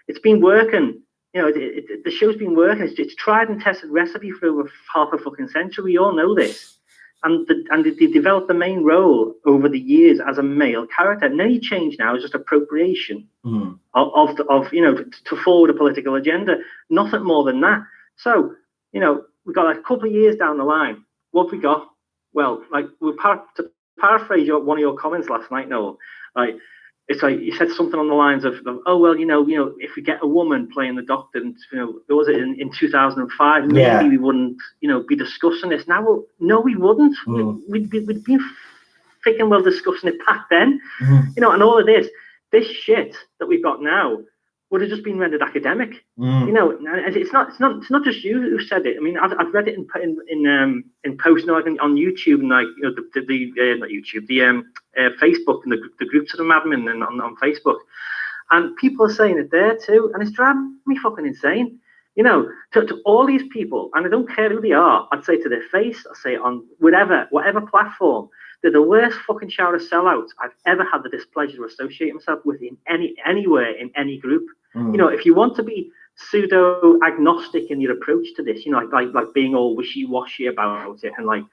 it's been working. The show's been working. It's tried and tested recipe for over half a fucking century. We all know this. And they developed the main role over the years as a male character. And any change now is just appropriation of to forward a political agenda. Nothing more than that. So, we've got a couple of years down the line. What have we got? Well, like, to paraphrase one of your comments last night, Noel, like, it's like you said something on the lines of, oh well, if we get a woman playing the doctor, and was it in 2005, maybe we wouldn't, be discussing this now. Well, no, we wouldn't. We'd be freaking well discussing it back then, and all of this shit that we've got now would have just been rendered academic. And it's not just you who said it. I mean, I've read it in posts on YouTube, and like not YouTube, Facebook, and the groups that I'm admin and on Facebook, and people are saying it there too, and it's driving me fucking insane. To all these people, and I don't care who they are, I'd say to their face, I'll say it on whatever platform, they're the worst fucking shower of sellouts I've ever had the displeasure to associate myself with in anywhere in any group. If you want to be pseudo agnostic in your approach to this, like being all wishy-washy about it, and like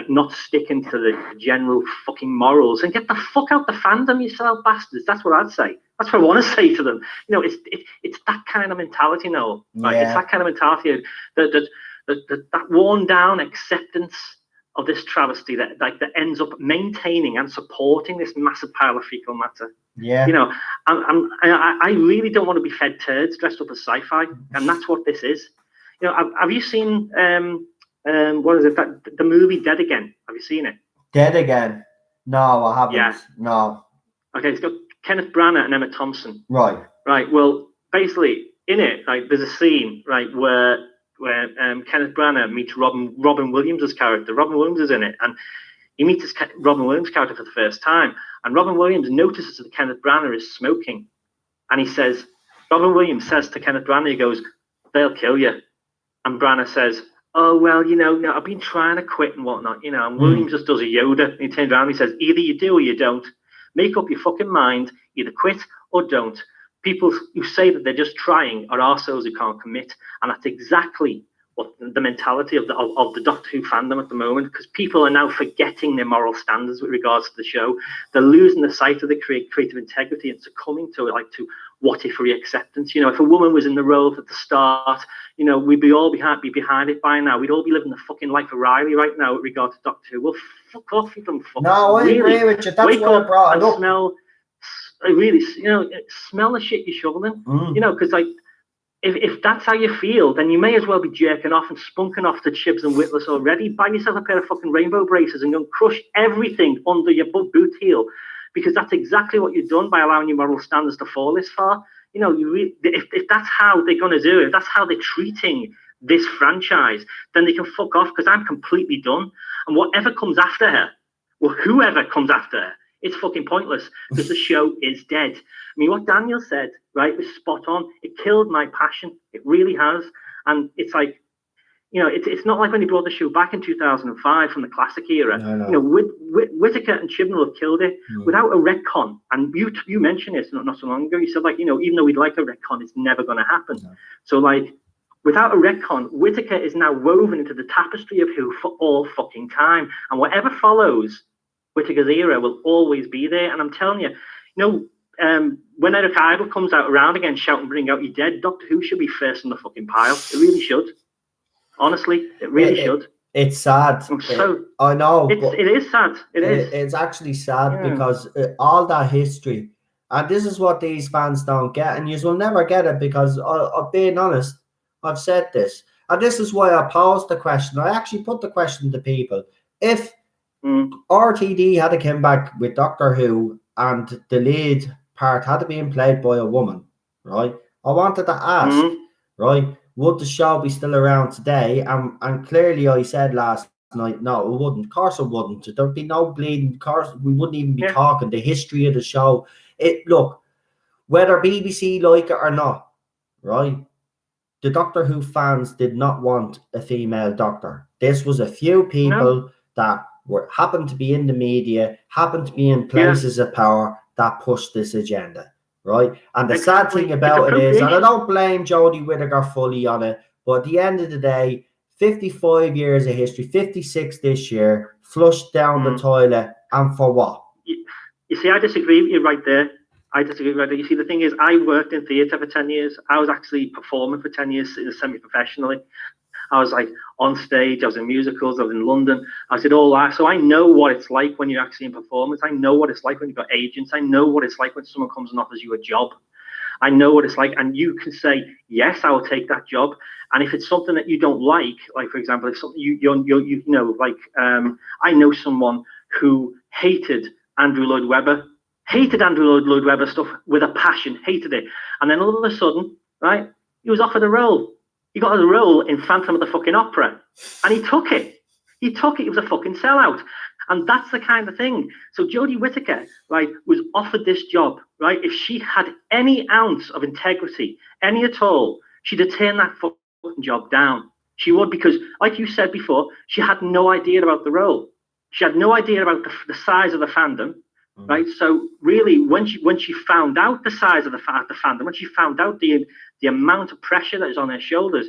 not sticking to the general fucking morals, and get the fuck out the fandom, yourself bastards. That's what I'd say. That's what I want to say to them. It's that kind of mentality now. Right? It's that kind of mentality that worn down acceptance of this travesty that ends up maintaining and supporting this massive pile of fecal matter. I really don't want to be fed turds dressed up as sci-fi, and that's what this is. Have you seen what is it? The movie Dead Again? Have you seen it? Dead Again? No, I haven't. Yeah. No. Okay, it's got Kenneth Branagh and Emma Thompson. Right. Well, basically in it, like, there's a scene where Kenneth Branagh meets Robin Williams' character. Robin Williams is in it, and he meets Robin Williams' character for the first time. And Robin Williams notices that Kenneth Branagh is smoking, and Robin Williams says to Kenneth Branagh, he goes, "They'll kill you." And Branagh says, "Oh well, no, I've been trying to quit and whatnot, And Williams just does a Yoda, and he turns around and he says, "Either you do or you don't. Make up your fucking mind. Either quit or don't." People who say that they're just trying are arseholes who can't commit, and that's exactly what the mentality of the Doctor Who fandom at the moment, because people are now forgetting their moral standards with regards to the show. They're losing the sight of the creative integrity and succumbing to what if acceptance. If a woman was in the role at the start, we'd be all be behind it by now. We'd all be living the fucking life of Riley right now with regard to Doctor Who. Well, fuck off, you dumb fuck. No, I agree with you. That's wake what I brought it up. Smell the shit you're shoveling. Because if that's how you feel, then you may as well be jerking off and spunking off to Chibs and Witless already. Buy yourself a pair of fucking rainbow braces and go and crush everything under your boot heel, because that's exactly what you've done by allowing your moral standards to fall this far. You know, if that's how they're going to do it, if that's how they're treating this franchise, then they can fuck off, because I'm completely done. And whatever comes after her, or whoever comes after her, it's fucking pointless, because the show is dead. I mean, what Daniel said, right, was spot on. It killed my passion. It really has. And it's like, you know, it's not like when he brought the show back in 2005 from the classic era. No. You know, Whittaker and Chibnall have killed it without a retcon. And you mentioned this not so long ago. You said, like, you know, even though we'd like a retcon, it's never going to happen. No. So, like, without a retcon, Whittaker is now woven into the tapestry of Who for all fucking time. And whatever follows Whittaker's era will always be there. And I'm telling you, you know, when Eric Idle comes out around again shouting, "Bring out your dead," Doctor Who should be first in the fucking pile. It really should. Honestly, it really should. It's sad. I know. It is sad. It's actually sad because all that history, and this is what these fans don't get, and you will never get it, because I'm being honest, I've said this, and this is why I posed the question. I actually put the question to people: if RTD had come back with Doctor Who and the lead part had been played by a woman, right? I wanted to ask, right, would the show be still around today? And clearly I said last night, no, it wouldn't. Of course it wouldn't. There'd be no bleeding. Of course, we wouldn't even be talking the history of the show. Look, whether BBC like it or not, right? The Doctor Who fans did not want a female doctor. This was a few people that happened to be in the media, happened to be in places of power that pushed this agenda, right? And the sad thing about it is, and I don't blame Jodie Whittaker fully on it, but at the end of the day, 55 years of history, 56 this year, flushed down the toilet, and for what? You see, I disagree with you right there. You see, the thing is, I worked in theatre for 10 years. I was actually performing for 10 years semi-professionally. I was like on stage, I was in musicals, I was in London, I did all that. So I know what it's like when you're actually in performance. I know what it's like when you've got agents. I know what it's like when someone comes and offers you a job. I know what it's like. And you can say, yes, I will take that job. And if it's something that you don't like, for example, if something you know, like I know someone who hated Andrew Lloyd Webber stuff with a passion, hated it. And then all of a sudden, right, he was offered a role. He got a role in Phantom of the fucking Opera, and he took it. He was a fucking sellout. And that's the kind of thing. So Jodie Whittaker, right, was offered this job, right? If she had any ounce of integrity, any at all, she'd have turned that fucking job down. She would, because, like you said before, she had no idea about the role. She had no idea about the size of the fandom, right? So really, when she found out the size of the fandom, when she found out the amount of pressure that is on her shoulders,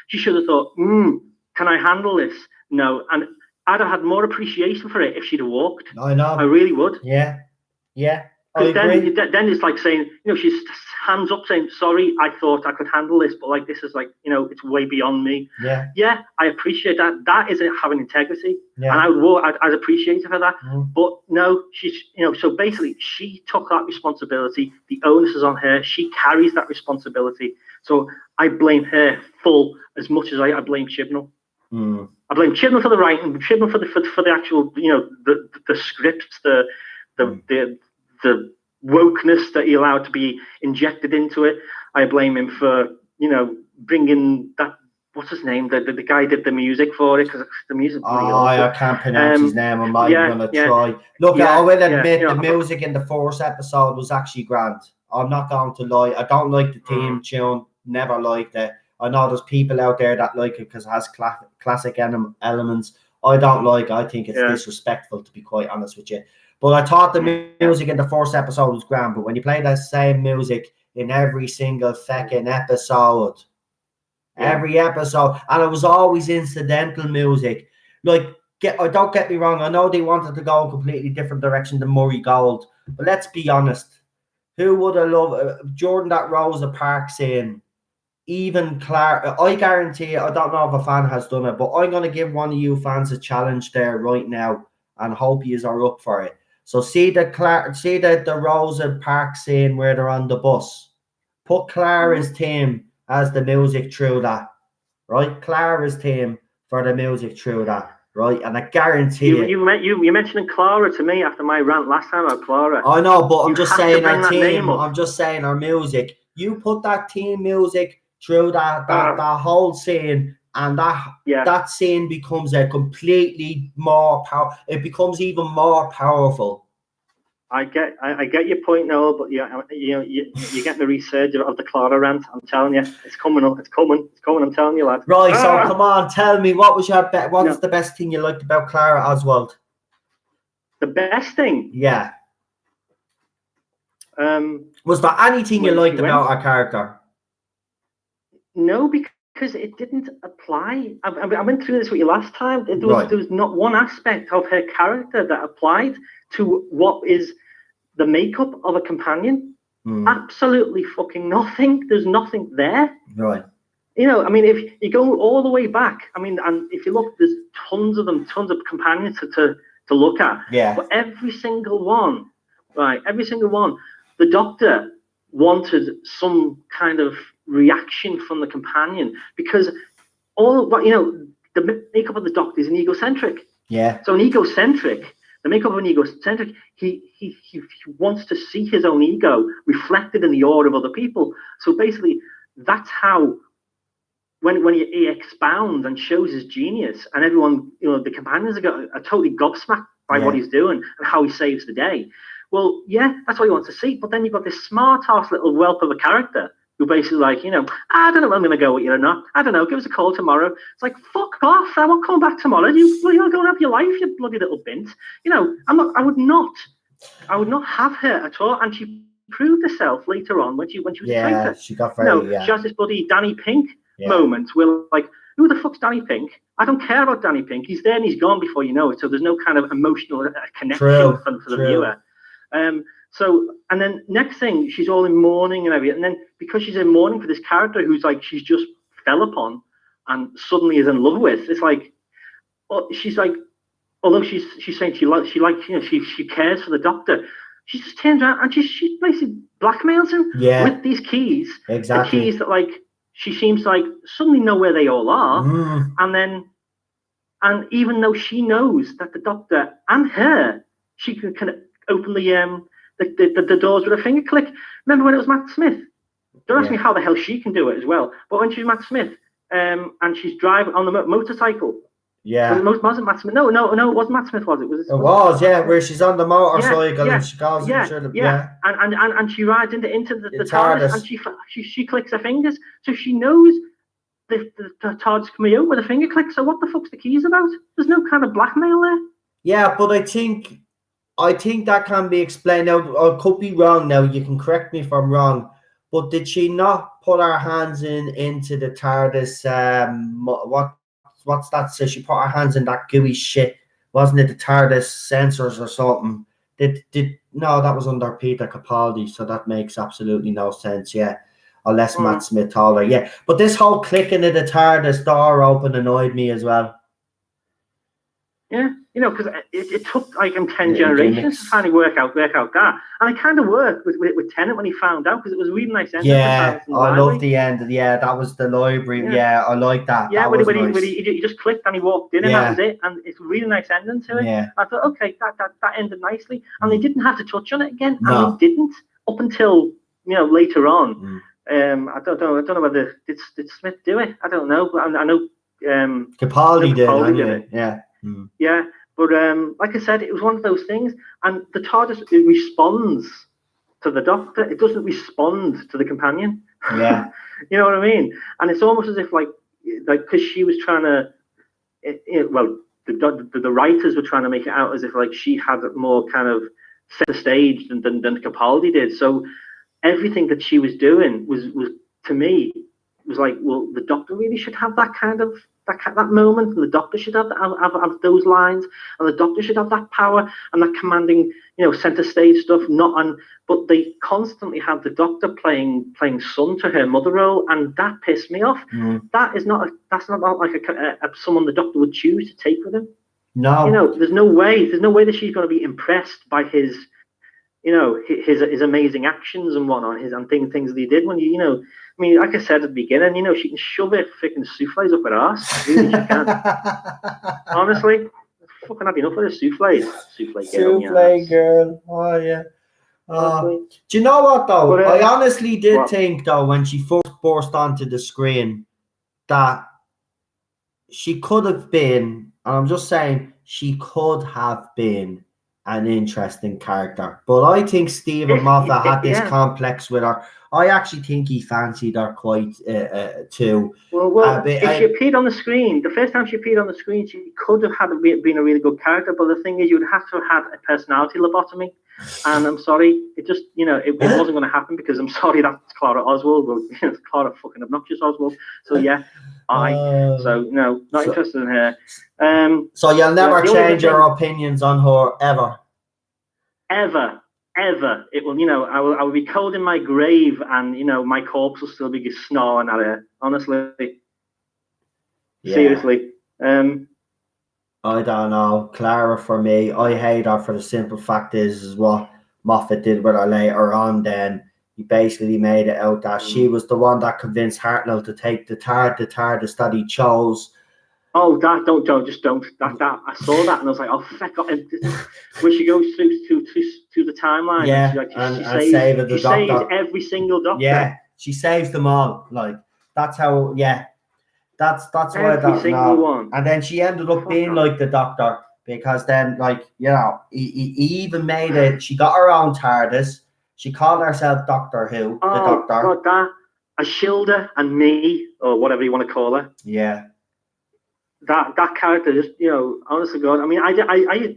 she should have thought, can I handle this? No. And I'd have had more appreciation for it if she'd have walked. I know. I really would. Yeah. Because then it's like saying, you know, she's hands up saying, sorry, I thought I could handle this, but like, this is like, you know, it's way beyond me. Yeah, I appreciate that. That is having integrity. And I'd appreciate her for that. But no, she's, you know, so basically she took that responsibility. The onus is on her. She carries that responsibility. So I blame her full as much as I blame Chibnall. I blame Chibnall for the writing, Chibnall for the actual, you know, the scripts, the wokeness that he allowed to be injected into it. I blame him for, you know, bringing that, what's his name, the guy did the music for it, because the music. I can't pronounce his name. I'm not even gonna try. Look, I will admit the music in the first episode was actually grand. I'm not going to lie. I don't like the theme tune. Never liked it. I know there's people out there that like it because it has classic elements. I don't like it. I think it's disrespectful, to be quite honest with you. But I thought the music in the first episode was grand. But when you play that same music in every single fucking episode, every episode, and it was always incidental music. Like, don't get me wrong. I know they wanted to go a completely different direction than Murray Gold. But let's be honest. Who would have loved during that Rosa Parks scene? Even Clark, I guarantee you, I don't know if a fan has done it, but I'm going to give one of you fans a challenge there right now and hope you are up for it. So see the Rosa Parks scene where they're on the bus. Put Clara's theme as the music through that, right? Clara's theme for the music through that, right? And I guarantee You mentioning Clara to me after my rant last time about Clara. I know, but I'm You just have to saying bring our that name team. up. I'm just saying our music. You put that team music through that whole scene, and that scene becomes a completely more it becomes even more powerful. I get your point, Noel, but you get the resurge of the Clara rant. I'm telling you, it's coming up. It's coming. I'm telling you, lad. Right. So come on, tell me what was the best thing you liked about Clara Oswald? The best thing. Yeah. Was there anything you liked about our character? No, because it didn't apply. I went through this with you last time. There was not one aspect of her character that applied to what is the makeup of a companion. Absolutely fucking nothing. There's nothing there. Right. I mean, if you go all the way back, I mean, and if you look, there's tons of them, tons of companions to look at. Yeah. But every single one, the Doctor wanted some kind of reaction from the companion, because the makeup of the Doctor is an egocentric. Yeah. So the makeup of an egocentric, he wants to see his own ego reflected in the aura of other people. So basically, that's how when he expounds and shows his genius, and everyone, the companions are totally gobsmacked by what he's doing and how he saves the day. Well, yeah, that's what he wants to see. But then you've got this smart-ass little whelp of a character who basically I don't know if I'm going to go with you or not. I don't know. Give us a call tomorrow. It's like, fuck off. I won't come back tomorrow. You go and have your life, you bloody little bint. I would not have her at all. And she proved herself later on when she was a traitor. She got very, She has this bloody Danny Pink moment where, like, who the fuck's Danny Pink? I don't care about Danny Pink. He's there and he's gone before you know it. So there's no kind of emotional connection for the viewer. So, and then next thing, she's all in mourning and everything. And then because she's in mourning for this character who's like, she's just fell upon and suddenly is in love with, it's like, she's like, although she's saying she cares for the Doctor, she just turns around and she basically blackmails him with these keys. Exactly. The keys that, like, she seems to, like, suddenly know where they all are. And even though she knows that the Doctor and her, she can open the doors with a finger click. Remember when it was Matt Smith? Don't ask me how the hell she can do it as well. But when she's Matt Smith, and she's driving on the motorcycle. Yeah. Wasn't Matt Smith? No, it wasn't Matt Smith, was it? It was, where she's on the motorcycle and she goes and she rides into the TARDIS and she clicks her fingers, so she knows the TARDIS can be out with a finger click. So what the fuck's the keys about? There's no kind of blackmail there. Yeah, but I think that can be explained. Now, I could be wrong. Now, you can correct me if I'm wrong. But did she not put her hands into the TARDIS? What's that? So she put her hands in that gooey shit. Wasn't it the TARDIS sensors or something? No, that was under Peter Capaldi. So that makes absolutely no sense. Yeah, unless Matt Smith told her. Yeah, but this whole clicking of the TARDIS door open annoyed me as well. Yeah, because it took like 10 generations to finally work out that, and it kind of worked with Tennant when he found out, because it was a really nice end. Yeah, I love the end. Yeah, that was the library. Yeah, I like that. Yeah, when he just clicked and he walked in, and that was it. And it's a really nice ending to it. Yeah, I thought, okay, that ended nicely, and they didn't have to touch on it again. No. And they didn't up until later on. I don't know whether did Smith do it. I don't know, but I know Capaldi did it. Yeah. Yeah, but like I said, it was one of those things, and the TARDIS responds to the Doctor. It doesn't respond to the companion. Yeah. You know what I mean? And it's almost as if like because she was trying to, the writers were trying to make it out as if like she had more kind of set the stage than Capaldi did. So everything that she was doing was to me was like, well, the Doctor really should have that kind of that moment, and the Doctor should have those lines, and the Doctor should have that power and that commanding, center stage stuff. But they constantly had the Doctor playing son to her mother role, and that pissed me off. That's not like someone the Doctor would choose to take with him. No, there's no way that she's going to be impressed by his you know, his amazing actions and whatnot, and things that he did when you know. I mean, like I said at the beginning, you know, she can shove her freaking souffles up her arse. Really, she can. Honestly, fucking had enough of the souffles. Souffle girl. Oh yeah. Honestly. Do you know what though? But, I honestly did what? think though when she first burst onto the screen that she could have been, and I'm just saying she could have been an interesting character. But I think Stephen Moffat had this complex with her. I actually think he fancied her quite too. Well, if she appeared on the screen, the first time she appeared on the screen, she could have been a really good character. But the thing is, you'd have to have a personality lobotomy. And I'm sorry, it just, you know, it wasn't going to happen because I'm sorry, that's Clara Oswald. Well, it's Clara fucking obnoxious Oswald. So yeah, so no, not interested in her. So you'll never change your opinions on her ever. Ever. It will, you know, I will be cold in my grave, and you know, my corpse will still be snoring at her. Honestly, seriously. I don't know. Clara, for me, I hate her for the simple fact is what Moffat did with her later on. Then he basically made it out that she was the one that convinced Hartnell to take the TARDIS that he chose. Oh, don't. That I saw that and I was like, oh, fuck off. When she goes through to the timeline, she saves every single Doctor. Yeah, she saves them all. Like that's how. Yeah. That's why every single one. And then she ended up being like the Doctor because then, like, you know, he even made it. She got her own TARDIS. She called herself Doctor Who, the Doctor. God, Ashilda and me, or whatever you want to call her. Yeah. That character, just, you know, honestly, God. I mean, I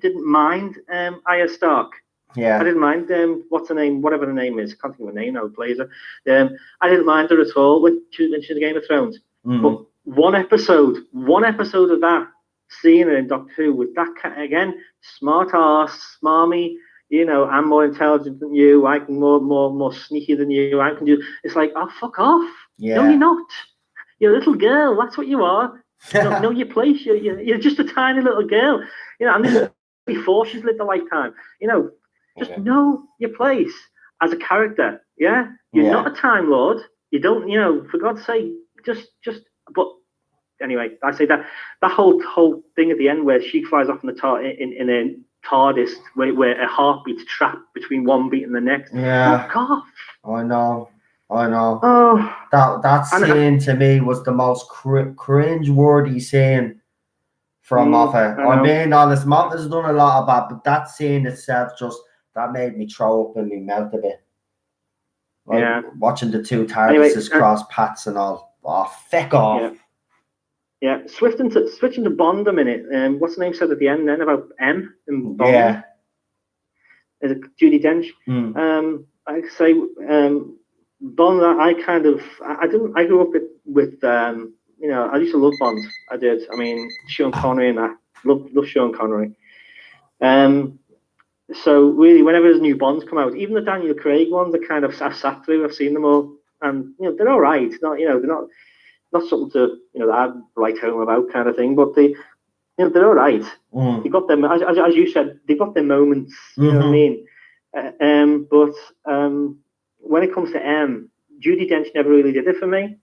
didn't mind Arya Stark. Yeah. I didn't mind what's her name, whatever her name is. I can't think of her name now. Plays her. I didn't mind her at all when she was in Game of Thrones. But one episode of that, seeing her in Doctor Who with that again, smart ass, smarmy, you know, I'm more intelligent than you, I can more sneaky than you, I can do. It's like, oh, fuck off. Yeah. No, you're not. You're a little girl. That's what you are. Know your place. You're just a tiny little girl. You know, and this is before she's lived a lifetime. You know, just know your place as a character. Yeah, you're not a Time Lord. You don't. You know, for God's sake, just. But anyway, I say that whole thing at the end where she flies off in a TARDIS where a heartbeat's trapped between one beat and the next. Yeah. Fuck off. I know. Oh, that scene to me was the most cringe-worthy scene from Moffat. I'm being honest, Moffat's done a lot about, but that scene itself that made me throw up and me melt a bit. Like, watching the two TARDISes cross paths and all. Oh, feck off. Yeah. Switching to Bond a minute. What's the name said at the end then about M in Bond? Yeah. Is it Judi Dench? I say Bond. I grew up with you know, I used to love Bond. I did. I mean, Sean Connery and that. Love Sean Connery. So really, whenever there's new Bonds come out, even the Daniel Craig ones, I've sat through. I've seen them all. And you know, they're all right. Not, you know, they're not something to, you know, that I'd write home about kind of thing. But they, you know, they're all right. They got them, as you said, they got their moments. You know what I mean? But when it comes to M, Judi Dench never really did it for me.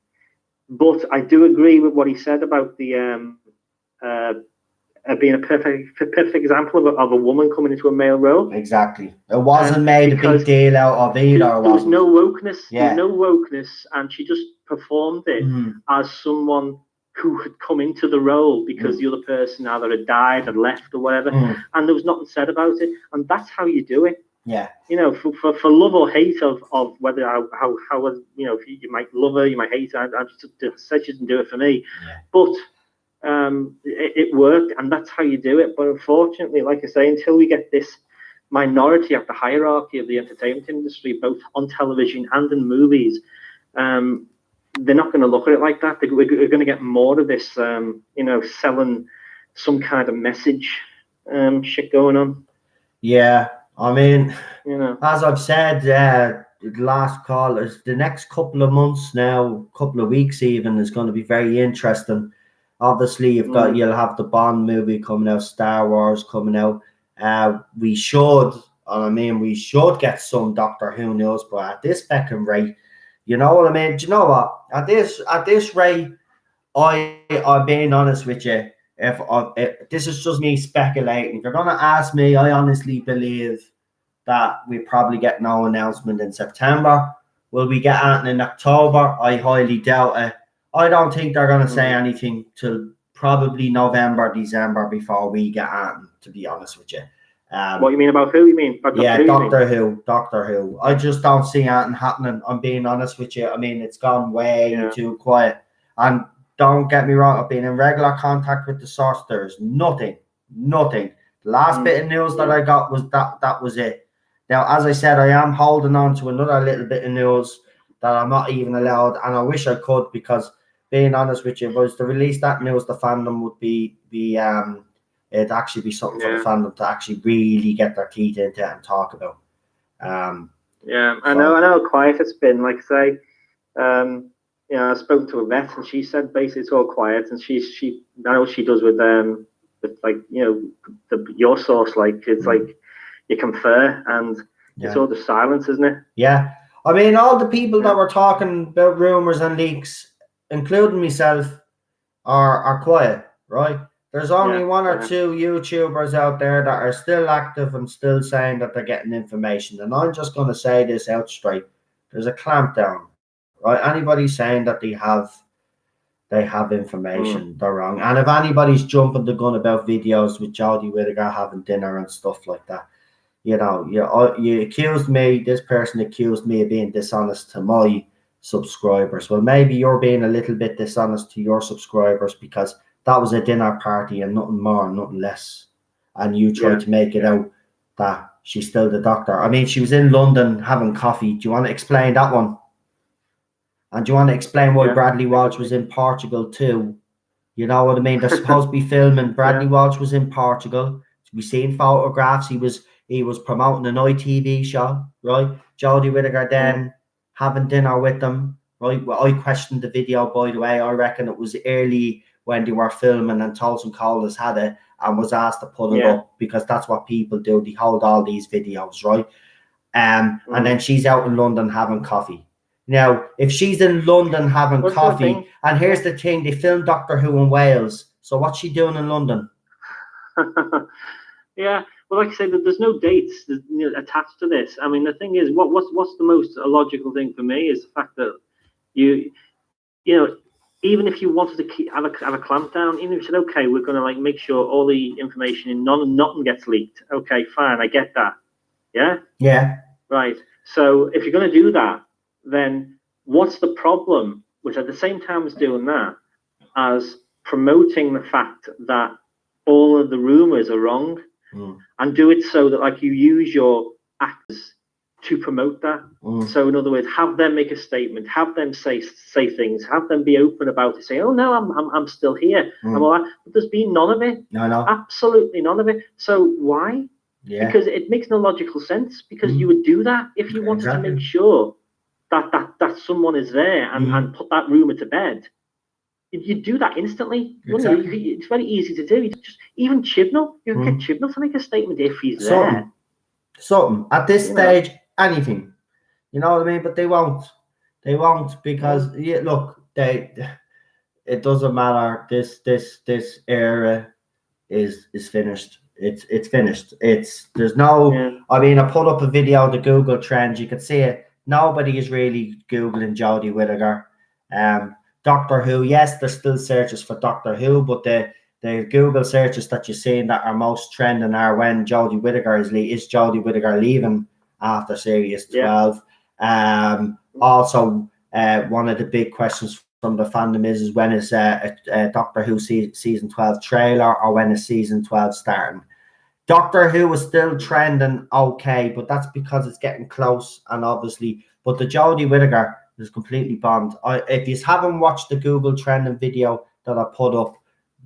But I do agree with what he said about the being a perfect example of a woman coming into a male role. Exactly. It wasn't made a big deal out of either. There was no wokeness. Yeah. There was no wokeness, and she just performed it as someone who had come into the role because the other person either had died, had left, or whatever, and there was nothing said about it. And that's how you do it. Yeah. You know, for love or hate of whether how you know, if you might love her, you might hate her. I just said she didn't do it for me, but. It worked, and that's how you do it. But unfortunately, like I say, until we get this minority of the hierarchy of the entertainment industry, both on television and in movies, they're not going to look at it like that. We're going to get more of this, you know, selling some kind of message shit going on. Yeah, I mean, you know, as I've said, the last call is the next couple of months now, couple of weeks even, is going to be very interesting. Obviously, you'll have the Bond movie coming out, Star Wars coming out. We should, And I mean, we should get some Doctor Who news, but at this second rate, you know what I mean? Do you know what? At this rate, I'm being honest with you. If this is just me speculating, if you're gonna ask me, I honestly believe that we probably get no announcement in September. Will we get anything in October? I highly doubt it. I don't think they're gonna say anything till probably November, December before we get anything, to be honest with you. What you mean about who? You mean about Yeah, Doctor Who? You mean? Doctor Who. I just don't see anything happening. I'm being honest with you. I mean, it's gone way too quiet. And don't get me wrong, I've been in regular contact with the source. There's nothing. The last bit of news that I got was that was it. Now, as I said, I am holding on to another little bit of news that I'm not even allowed, and I wish I could, because being honest with you, was to release that news, the fandom would be it'd actually be something for the fandom to actually really get their teeth into it and talk about. I know how quiet it's been. Like I say, I spoke to a vet, and she said basically it's all quiet, and she I know what she does with like your source, like it's like you confer, and it's all the silence, isn't it? Yeah, I mean, all the people that were talking about rumors and leaks, including myself, are quiet, right? There's only one or two YouTubers out there that are still active and still saying that they're getting information. And I'm just going to say this out straight. There's a clampdown, right? Anybody saying that they have information, they're wrong. And if anybody's jumping the gun about videos with Jodie Whittaker having dinner and stuff like that, you know, you accused me, this person accused me of being dishonest to my subscribers. Well, maybe you're being a little bit dishonest to your subscribers, because that was a dinner party and nothing more, nothing less. And you tried to make it out that she's still the Doctor. I mean, she was in London having coffee. Do you want to explain that one? And do you want to explain why Bradley Walsh was in Portugal too? You know what I mean? They're supposed to be filming. Bradley Walsh was in Portugal. We've seen photographs. He was promoting an ITV show, right? Jodie Whittaker then having dinner with them, right? Well, I questioned the video, by the way. I reckon it was early when they were filming, and Tolson Colas had it and was asked to put it up, because that's what people do. They hold all these videos, right? And then she's out in London having coffee. Now, if she's in London having coffee, and here's the thing, they filmed Doctor Who in Wales. So what's she doing in London? Well, like I said, there's no dates attached to this. I mean, the thing is, what's the most logical thing for me is the fact that you know, even if you wanted to have a clampdown, even if you said, okay, we're going to like make sure all the information in nothing gets leaked. Okay, fine, I get that. Yeah. Right. So if you're going to do that, then what's the problem with, at the same time as doing that, as promoting the fact that all of the rumors are wrong, and do it so that like you use your actors to promote that. So in other words, have them make a statement, have them say things, have them be open about it, say, oh no, I'm still here, and all that. But there's been none of it. No, absolutely none of it. So why? Because it makes no logical sense, because you would do that if you wanted to make sure that someone is there and put that rumor to bed. You do that instantly. It's very easy to do. Just even Chibnall, you can get Chibnall to make a statement if he's there. Something at this stage, anything. You know what I mean? But they won't. They won't, because look, it doesn't matter. This era is finished. It's finished. There's no. I mean, I put up a video of the Google trends. You could see it. Nobody is really Googling Jodie Whittaker. Doctor Who, yes, there's still searches for Doctor Who, but the Google searches that you're seeing that are most trending are when Jodie Whittaker is Jodie Whittaker leaving after Series 12. Also, one of the big questions from the fandom is when is Doctor Who season 12 trailer, or when is season 12 starting? Doctor Who is still trending okay, but that's because it's getting close, and obviously, but the Jodie Whittaker is completely bombed. If you haven't watched the Google trending video that I put up,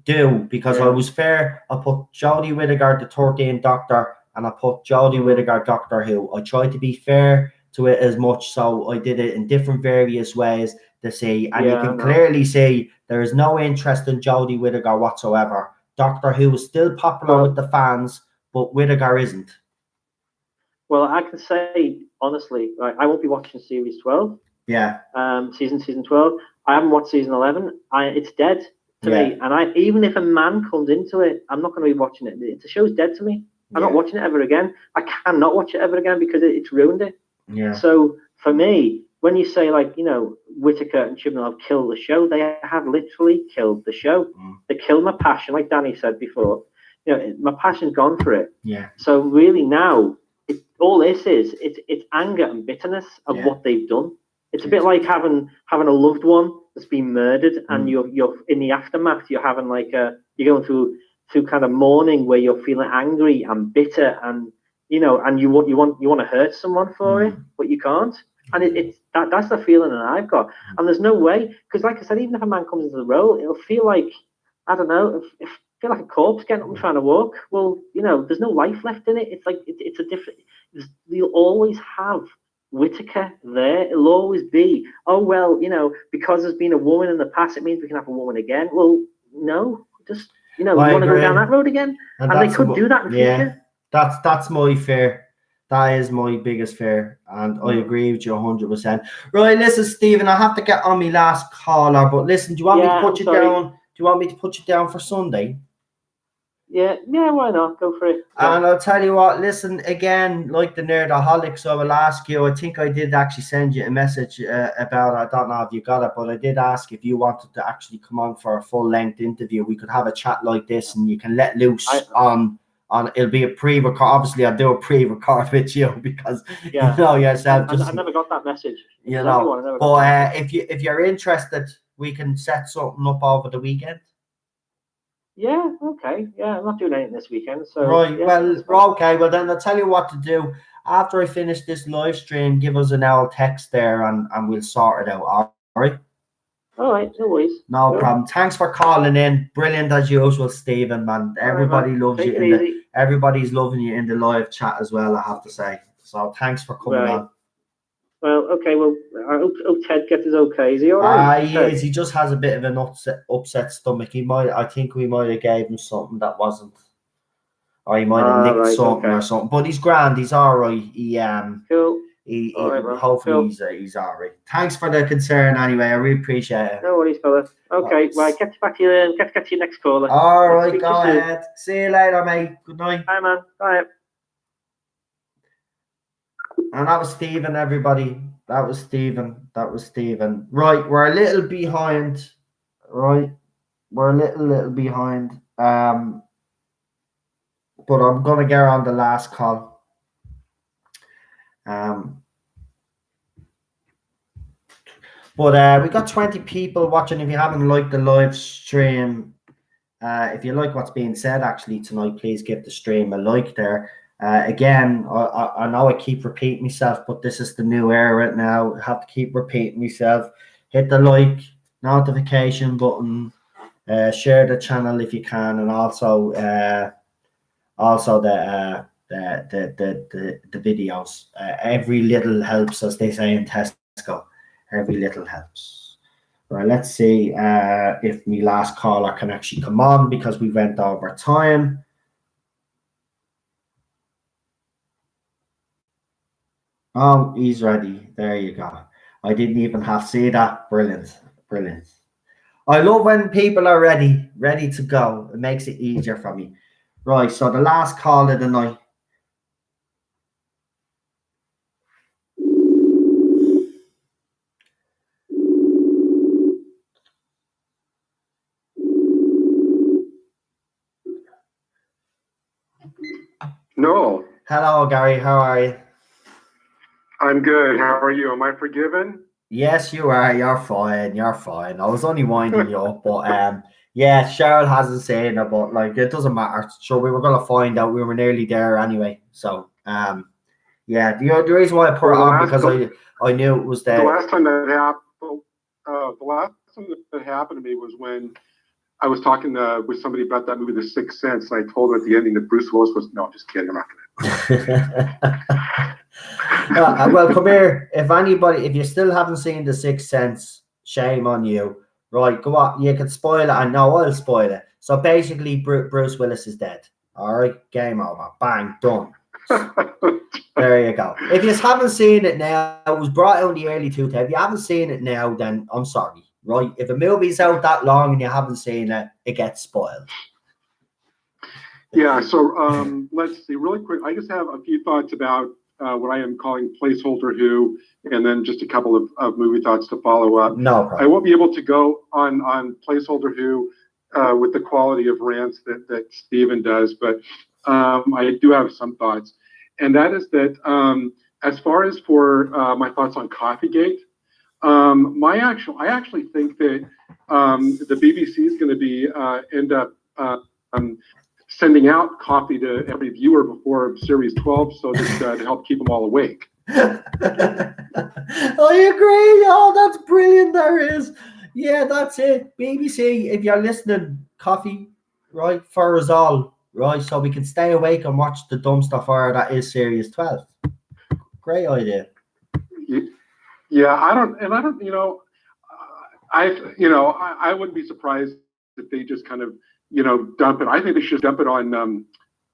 do, because I was fair. I put Jodie Whittaker, the 13th Doctor, and I put Jodie Whittaker, Doctor Who. I tried to be fair to it as much, so I did it in different various ways to see, and you can clearly see there is no interest in Jodie Whittaker whatsoever. Doctor Who is still popular with the fans, but Whittaker isn't. Well, I can say honestly, right, I won't be watching series 12, Yeah. season 12. I haven't watched season 11. It's dead to me. And even if a man comes into it, I'm not going to be watching it. The show's dead to me. I'm not watching it ever again. I cannot watch it ever again because it's ruined it. Yeah. So for me, when you say like, Whittaker and Chibnall have killed the show, they have literally killed the show. They killed my passion, like Danny said before. My passion's gone for it. Yeah. So really now, all this is it's anger and bitterness of what they've done. It's a bit like having a loved one that's been murdered, and you're in the aftermath. You're having you're going through kind of mourning where you're feeling angry and bitter, and and you want to hurt someone for it, but you can't. And that's the feeling that I've got. And there's no way, because like I said, even if a man comes into the role, it'll feel like, I don't know, feel like a corpse getting up and trying to walk. Well, there's no life left in it. It's like it's a different. You'll always have Whittaker there. It'll always be, oh well, because there's been a woman in the past, it means we can have a woman again. Well, no, just you want to go down that road again, and they could do that in future. That's my fear. That is my biggest fear, and I agree with you 100%. Right, listen, Stephen, I have to get on my last caller, but listen, do you want me to put you down? Do you want me to put you down for Sunday? Yeah, why not? Go for it. Yeah. And I'll tell you what, listen, again, like the Nerdaholics, I will ask you, I think I did actually send you a message about, I don't know if you got it, but I did ask if you wanted to actually come on for a full-length interview. We could have a chat like this, and you can let loose on it'll be a pre-record. Obviously, I'll do a pre-record with you because you know yourself. I never got that message. But if you're interested, we can set something up over the weekend. Yeah, okay. Yeah, I'm not doing anything this weekend. So right, okay. Well, then I'll tell you what to do. After I finish this live stream, give us an hour text there, and we'll sort it out. All right. All right, no worries. No problem. Thanks for calling in. Brilliant as usual, Stephen, man. Everybody loves you. Everybody's loving you in the live chat as well, I have to say. So thanks for coming on. Well, okay. Well, I hope Ted gets his okay. Is he all right? He is. He just has a bit of an upset stomach. I think we might have gave him something that wasn't, or he might have licked something or something. But he's grand. He's all right. Cool. Hopefully he's all right. Thanks for the concern anyway. I really appreciate it. No worries, fella. Okay, well, get back to you then. Get to your next caller. All right, go ahead. See you later, mate. Good night. Bye, man. Bye. And that was Stephen, everybody. That was Stephen. Right, we're a little behind. Right, we're a little behind. But I'm gonna get on the last call. But we got 20 people watching. If you haven't liked the live stream, if you like what's being said actually tonight, please give the stream a like there. Again, I know I keep repeating myself, but this is the new era now. I have to keep repeating myself. Hit the like, notification button, share the channel if you can, and also the videos. Every little helps, as they say in Tesco. Every little helps. Right, let's see if my last caller can actually come on because we went over time. Oh, he's ready. There you go. I didn't even have to see that. Brilliant. I love when people are ready to go. It makes it easier for me. Right, so the last call of the night. No. Hello, Gary. How are you? I'm good. How are you? Am I forgiven? Yes, you are. You're fine. I was only winding you up, but yeah, Cheryl hasn't said it, but like it doesn't matter. So we were gonna find out. We were nearly there anyway. So yeah, the reason why I put it on because I knew it was there. The last time that happened to me was when I was talking with somebody about that movie, The Sixth Sense, and I told her at the ending that Bruce Willis was, no, just kidding, I'm not gonna. Well, come here. If you still haven't seen The Sixth Sense, shame on you. Right, go on. You can spoil it. I know I'll spoil it. So basically, Bruce Willis is dead. All right, game over. Bang, done. There you go. If you haven't seen it now, it was brought out in the early 2000s. If you haven't seen it now, then I'm sorry, right? If a movie's out that long and you haven't seen it, it gets spoiled. Yeah, so let's see, really quick. I just have a few thoughts about what I am calling placeholder who, and then just a couple of movie thoughts to follow up. No I problem. won't be able to go on placeholder who with the quality of rants that Steven does, but I do have some thoughts. And that is that as far as for my thoughts on Coffeegate, I actually think that the BBC is going to be end up sending out coffee to every viewer before Series 12, so that to help keep them all awake. I agree. Oh, that's brilliant. There is. Yeah, that's it. BBC, if you're listening, coffee, right, for us all, right, so we can stay awake and watch the dumpster fire that is Series 12. Great idea. Yeah, I don't, I wouldn't be surprised if they just kind of, dump it. I think they should dump it on,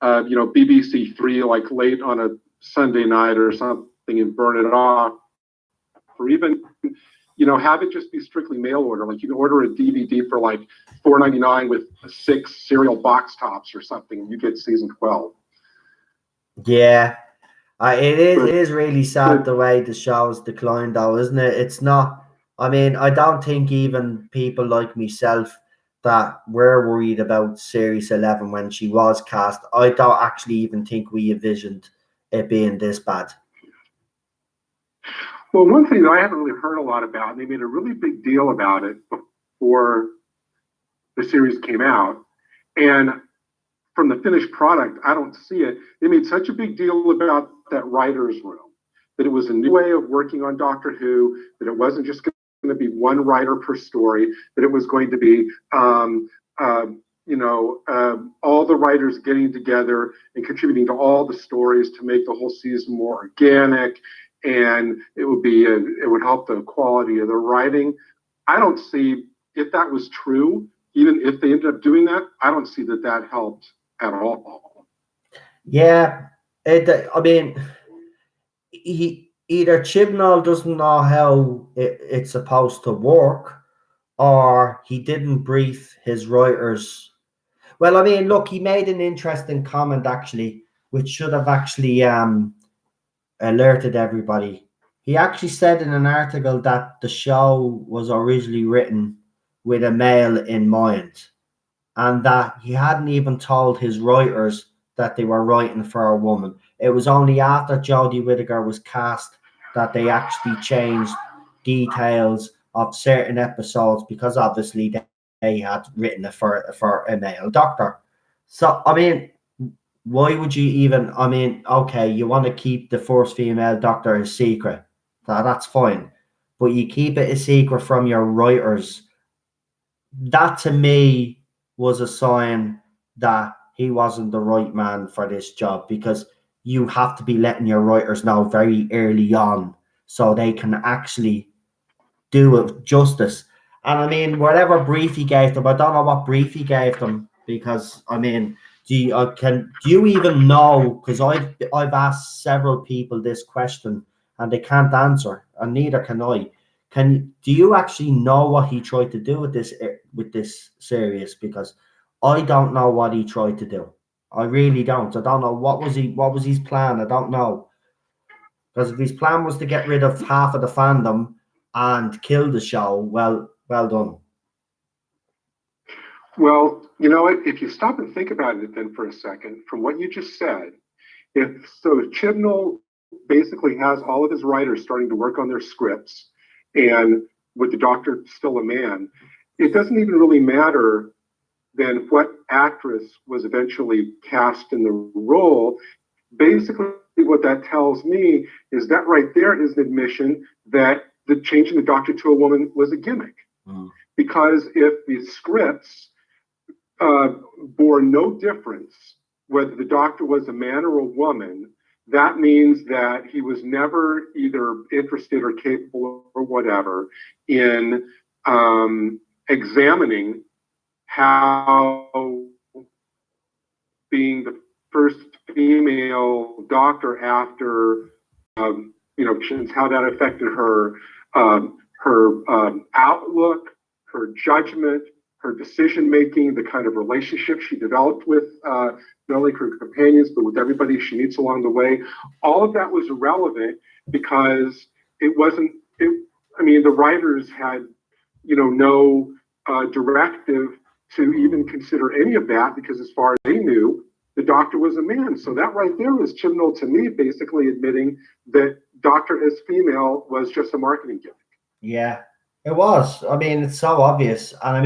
BBC Three, like late on a Sunday night or something, and burn it off, or even, have it just be strictly mail order. Like you can order a DVD for like $4.99 with 6 cereal box tops or something, and you get season 12. Yeah. It is really sad the way the show's declined, though, isn't it? It's not. I mean, I don't think even people like myself that were worried about Series 11 when she was cast, I don't actually even think we envisioned it being this bad. Well, one thing that I haven't really heard a lot about, and they made a really big deal about it before the series came out, and from the finished product, I don't see it. They made such a big deal about that writer's room, that it was a new way of working on Doctor Who, that it wasn't just going to be one writer per story, that it was going to be, all the writers getting together and contributing to all the stories to make the whole season more organic, and it would help the quality of the writing. I don't see, if that was true, even if they ended up doing that, I don't see that helped at all. Yeah, I mean, either Chibnall doesn't know how it's supposed to work, or he didn't brief his writers. Well, I mean, look, he made an interesting comment actually, which should have actually alerted everybody. He actually said in an article that the show was originally written with a male in mind, and that he hadn't even told his writers that they were writing for a woman. It was only after Jodie Whittaker was cast that they actually changed details of certain episodes, because obviously they had written it for a male doctor. So, I mean, why would you even, I mean, okay, you want to keep the first female doctor a secret. That's fine. But you keep it a secret from your writers. That to me was a sign that he wasn't the right man for this job, because you have to be letting your writers know very early on so they can actually do it justice. And I mean, whatever brief he gave them, I don't know what brief he gave them, because I mean, do you even know? Because I've asked several people this question and they can't answer, and neither can I. Do you actually know what he tried to do with this series? Because I don't know what he tried to do. I really don't. I don't know what was his plan. I don't know. Because if his plan was to get rid of half of the fandom and kill the show, well done. Well, you know what? If you stop and think about it then for a second, from what you just said, if Chibnall basically has all of his writers starting to work on their scripts, and with the Doctor still a man, it doesn't even really matter then what actress was eventually cast in the role. Basically, what that tells me is that right there is an admission that the changing the Doctor to a woman was a gimmick. Because if the scripts bore no difference whether the Doctor was a man or a woman, that means that he was never either interested or capable or whatever in examining how being the first female doctor after, how that affected her, outlook, her judgment, her decision making, the kind of relationship she developed with not only her companions but with everybody she meets along the way. All of that was irrelevant because it wasn't. The writers had, no directive to even consider any of that because, as far as they knew, the doctor was a man. So that right there was Chibnall, to me, basically admitting that doctor as female was just a marketing gimmick. Yeah, it was. It's so obvious. And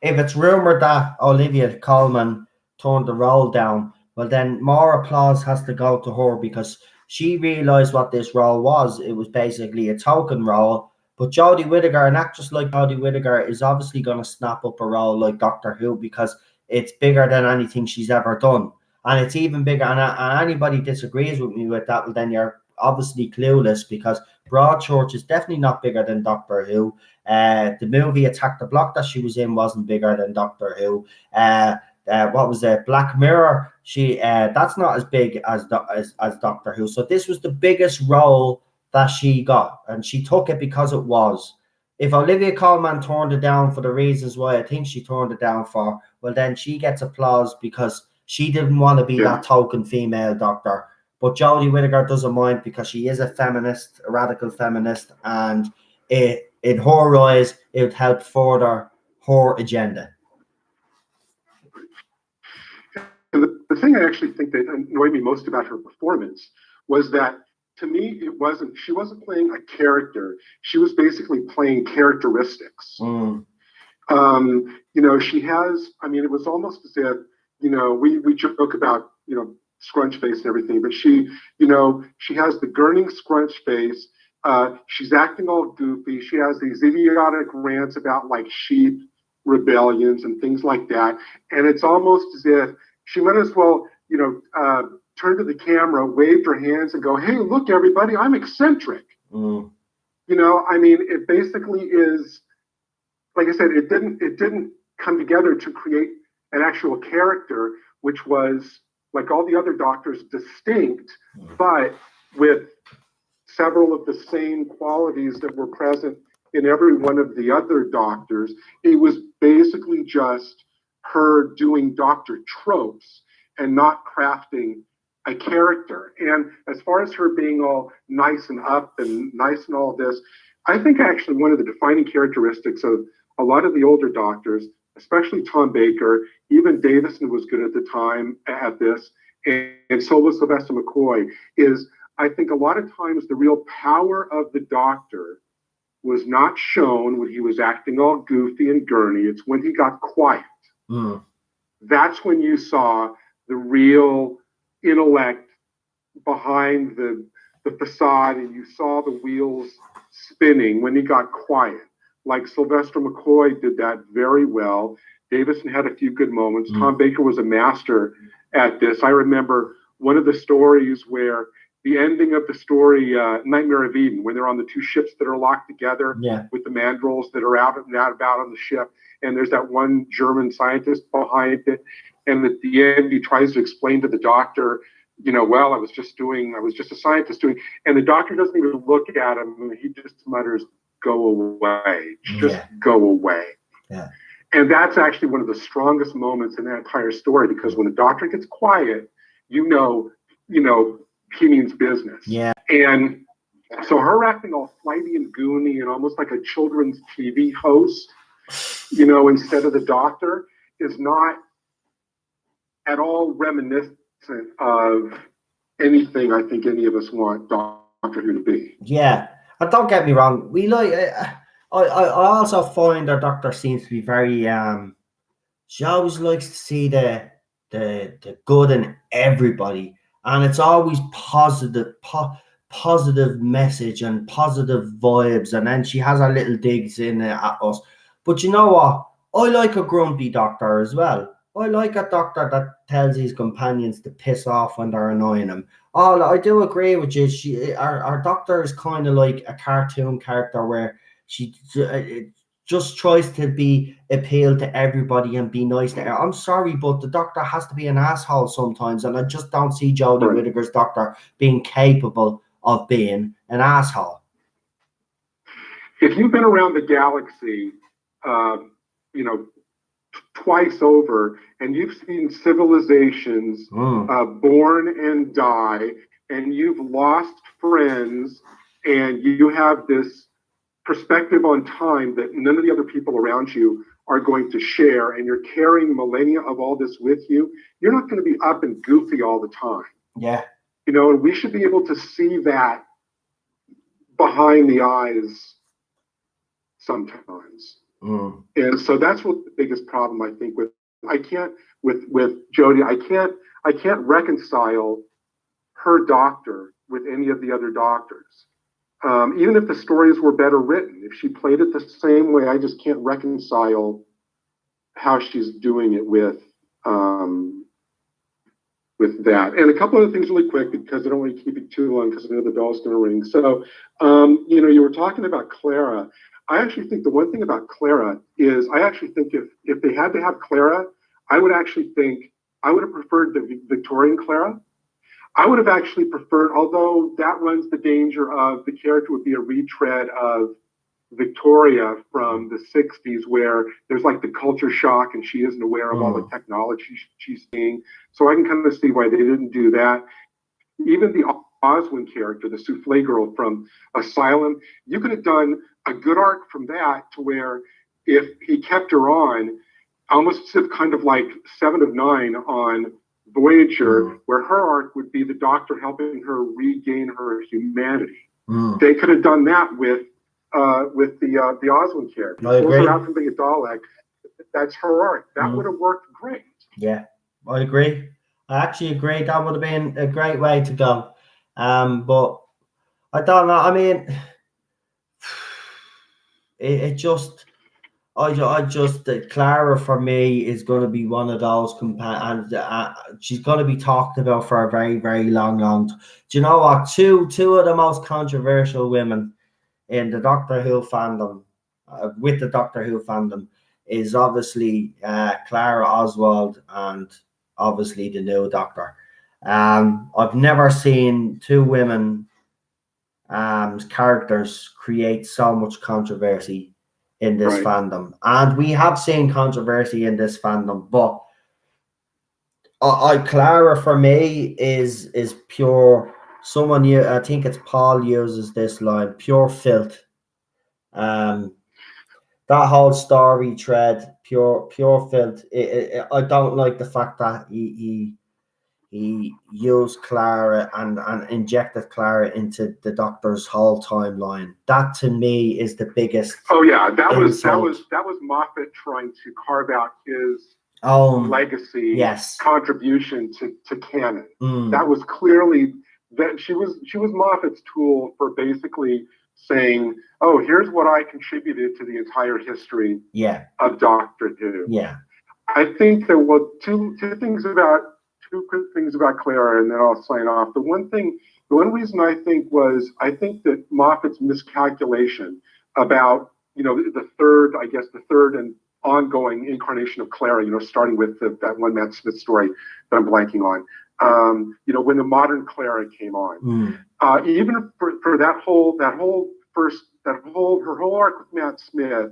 if it's rumored that Olivia Colman turned the role down, well, then more applause has to go to her because she realized what this role was. It was basically a token role. But Jodie Whittaker, an actress like Jodie Whittaker, is obviously going to snap up a role like Doctor Who because it's bigger than anything she's ever done. And it's even bigger. And anybody disagrees with me with that, well, then you're obviously clueless because Broadchurch is definitely not bigger than Doctor Who. The movie Attack the Block that she was in wasn't bigger than Doctor Who. What was it? Black Mirror. That's not as big as Doctor Who. So this was the biggest role that she got, and she took it because it was. If Olivia Colman turned it down for the reasons why I think she turned it down for, well, then she gets applause because she didn't want to be that token female doctor. But Jodie Whittaker doesn't mind because she is a feminist, a radical feminist, and in her eyes, it would help further her agenda. And the thing I actually think that annoyed me most about her performance was that, to me, she wasn't playing a character. She was basically playing characteristics. She has, it was almost as if, we joke about, scrunch face and everything, but she has the gurning scrunch face. She's acting all goofy. She has these idiotic rants about like sheep rebellions and things like that. And it's almost as if she might as well, turn to the camera, waved her hands and go, "Hey, look, everybody, I'm eccentric." It basically is, like I said, it didn't come together to create an actual character, which was, like all the other doctors, distinct, but with several of the same qualities that were present in every one of the other doctors. It was basically just her doing doctor tropes and not crafting a character. And as far as her being all nice and up and nice and all this, I think actually one of the defining characteristics of a lot of the older doctors, especially Tom Baker, even Davison was good at the time at this, and so was Sylvester McCoy, is I think a lot of times the real power of the doctor was not shown when he was acting all goofy and gurney. It's when he got quiet. That's when you saw the real intellect behind the facade, and you saw the wheels spinning when he got quiet. Like Sylvester McCoy did that very well. Davison had a few good moments. Tom Baker was a master at this. I remember one of the stories where the ending of the story, Nightmare of Eden, when they're on the two ships that are locked together with the mandrills that are out and about on the ship, and there's that one German scientist behind it, and at the end he tries to explain to the doctor, well, I was just a scientist doing, and the doctor doesn't even look at him, and he just mutters, "Go away, just go away." And that's actually one of the strongest moments in that entire story, because when the doctor gets quiet, he means business. And so her acting all flighty and goony and almost like a children's TV host, instead of the doctor, is not at all reminiscent of anything I think any of us want Doctor Who to be. Yeah, and don't get me wrong, we like. I also find our doctor seems to be very. She always likes to see the good in everybody, and it's always positive message and positive vibes, and then she has her little digs in at us. But you know what? I like a grumpy doctor as well. I like a doctor that tells his companions to piss off when they're annoying him. Oh, I do agree with you. Our doctor is kind of like a cartoon character where she just tries to appeal to everybody and be nice to her. I'm sorry, but the Doctor has to be an asshole sometimes, and I just don't see Jodie Whittaker's Doctor being capable of being an asshole. If you've been around the galaxy, twice over, and you've seen civilizations born and die, and you've lost friends, and you have this perspective on time that none of the other people around you are going to share, and you're carrying millennia of all this with you, you're not going to be up and goofy all the time. Yeah. And we should be able to see that behind the eyes sometimes. And so that's what the biggest problem I think with Jodie, I can't reconcile her Doctor with any of the other Doctors. Even if the stories were better written, if she played it the same way, I just can't reconcile how she's doing it with that. And a couple other things really quick, because I don't want to keep it too long because I know the bell's going to ring. So, you were talking about Clara. I actually think the one thing about Clara is I actually think if they had to have Clara, I would have preferred the Victorian Clara. I would have actually preferred, although that runs the danger of the character would be a retread of Victoria from the 60s, where there's like the culture shock and she isn't aware of all the technology she's seeing. So I can kind of see why they didn't do that. Even the Oswin character, the souffle girl from Asylum, you could have done a good arc from that to where if he kept her on, almost kind of like 7 of 9 on Voyager, where her arc would be the Doctor helping her regain her humanity. They could have done that with the Oswin character. I agree. Pulls her out from being a Dalek. That's her arc. That would have worked great. Yeah, I agree. I actually agree. That would have been a great way to go. But I don't know. I mean, Clara for me is going to be one of those and she's going to be talked about for a very, very long time. Do you know what? Two of the most controversial women in the Doctor Who fandom, with the Doctor Who fandom, is obviously Clara Oswald and obviously the new Doctor. I've never seen two women characters create so much controversy in this fandom, and we have seen controversy in this fandom, but Clara for me is pure. I think it's Paul uses this line, pure filth. That whole story thread, pure filth. I don't like the fact that he used Clara and injected Clara into the Doctor's whole timeline. That to me is the biggest. Oh yeah, that was insult. Moffat trying to carve out his legacy, contribution to canon. That was clearly that she was Moffat's tool for basically saying, "Oh, here's what I contributed to the entire history of Doctor Who." Yeah, I think there were two quick things about Clara, and then I'll sign off. The one reason I think that Moffat's miscalculation about the third and ongoing incarnation of Clara, starting with that one Matt Smith story that I'm blanking on. When the modern Clara came on, even for her whole arc with Matt Smith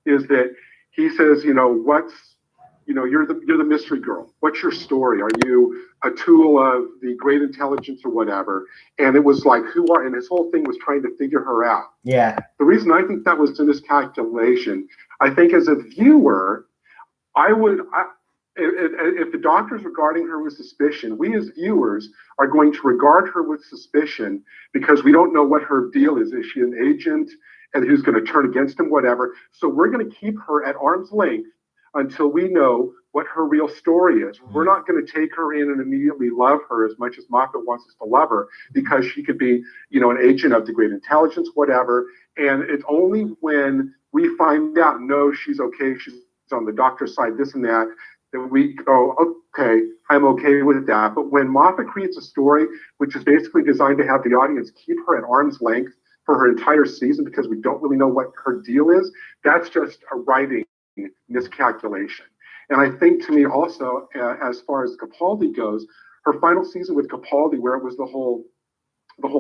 is that he says, you're the mystery girl. What's your story? Are you a tool of the great intelligence or whatever? And it was like, and his whole thing was trying to figure her out. Yeah. The reason I think that was a miscalculation, I think as a viewer, if the Doctor's regarding her with suspicion, we as viewers are going to regard her with suspicion because we don't know what her deal is. Is she an agent and who's going to turn against him, whatever? So we're going to keep her at arm's length until we know what her real story is. We're not going to take her in and immediately love her as much as Moffat wants us to love her, because she could be, an agent of the great intelligence, whatever. And it's only when we find out, no, she's okay, she's on the Doctor's side, this and that we go, okay, I'm okay with that. But when Moffat creates a story which is basically designed to have the audience keep her at arm's length for her entire season because we don't really know what her deal is, that's just a writing miscalculation. And I think to me also, as far as Capaldi goes, her final season with Capaldi, where it was the whole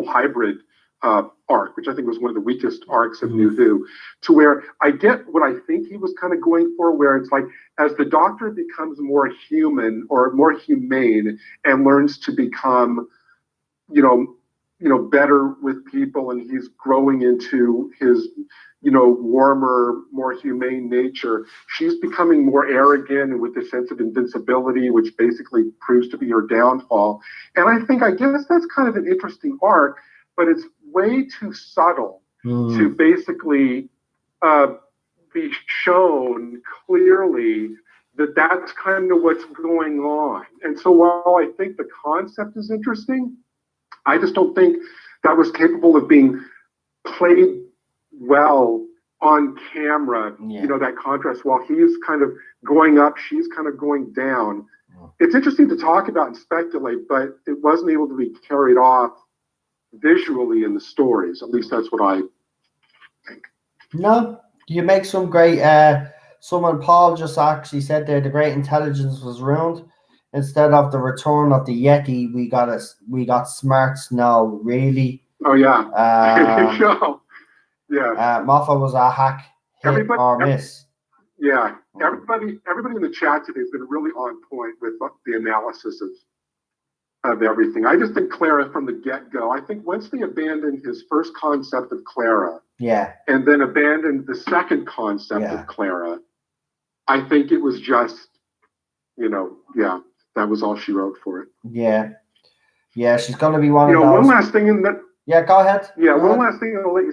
hybrid arc, which I think was one of the weakest arcs of New Who, to where I get what I think he was kind of going for, where it's like as the Doctor becomes more human or more humane and learns to become, better with people, and he's growing into his, warmer, more humane nature, she's becoming more arrogant and with a sense of invincibility, which basically proves to be her downfall. And I guess that's kind of an interesting arc, but it's way too subtle to basically be shown clearly that that's kind of what's going on. And so while I think the concept is interesting, I just don't think that was capable of being played well on camera. That contrast, while he's kind of going up, she's kind of going down. It's interesting to talk about and speculate, but it wasn't able to be carried off visually in the stories. At least that's what I think. No, you make some great someone, Paul, just actually said there the great intelligence was ruined. Instead of the return of the Yeti, we got smart snow. Really? Oh yeah. Moffat was a hack, hit or miss. Yeah. Everybody in the chat today has been really on point with the analysis of everything. I just think Clara from the get-go, I think once they abandoned his first concept of Clara, and then abandoned the second concept of Clara, I think it was just, that was all she wrote for it. Yeah, she's going to be one of those. One last thing in that. Yeah, go ahead. Last thing I'll let you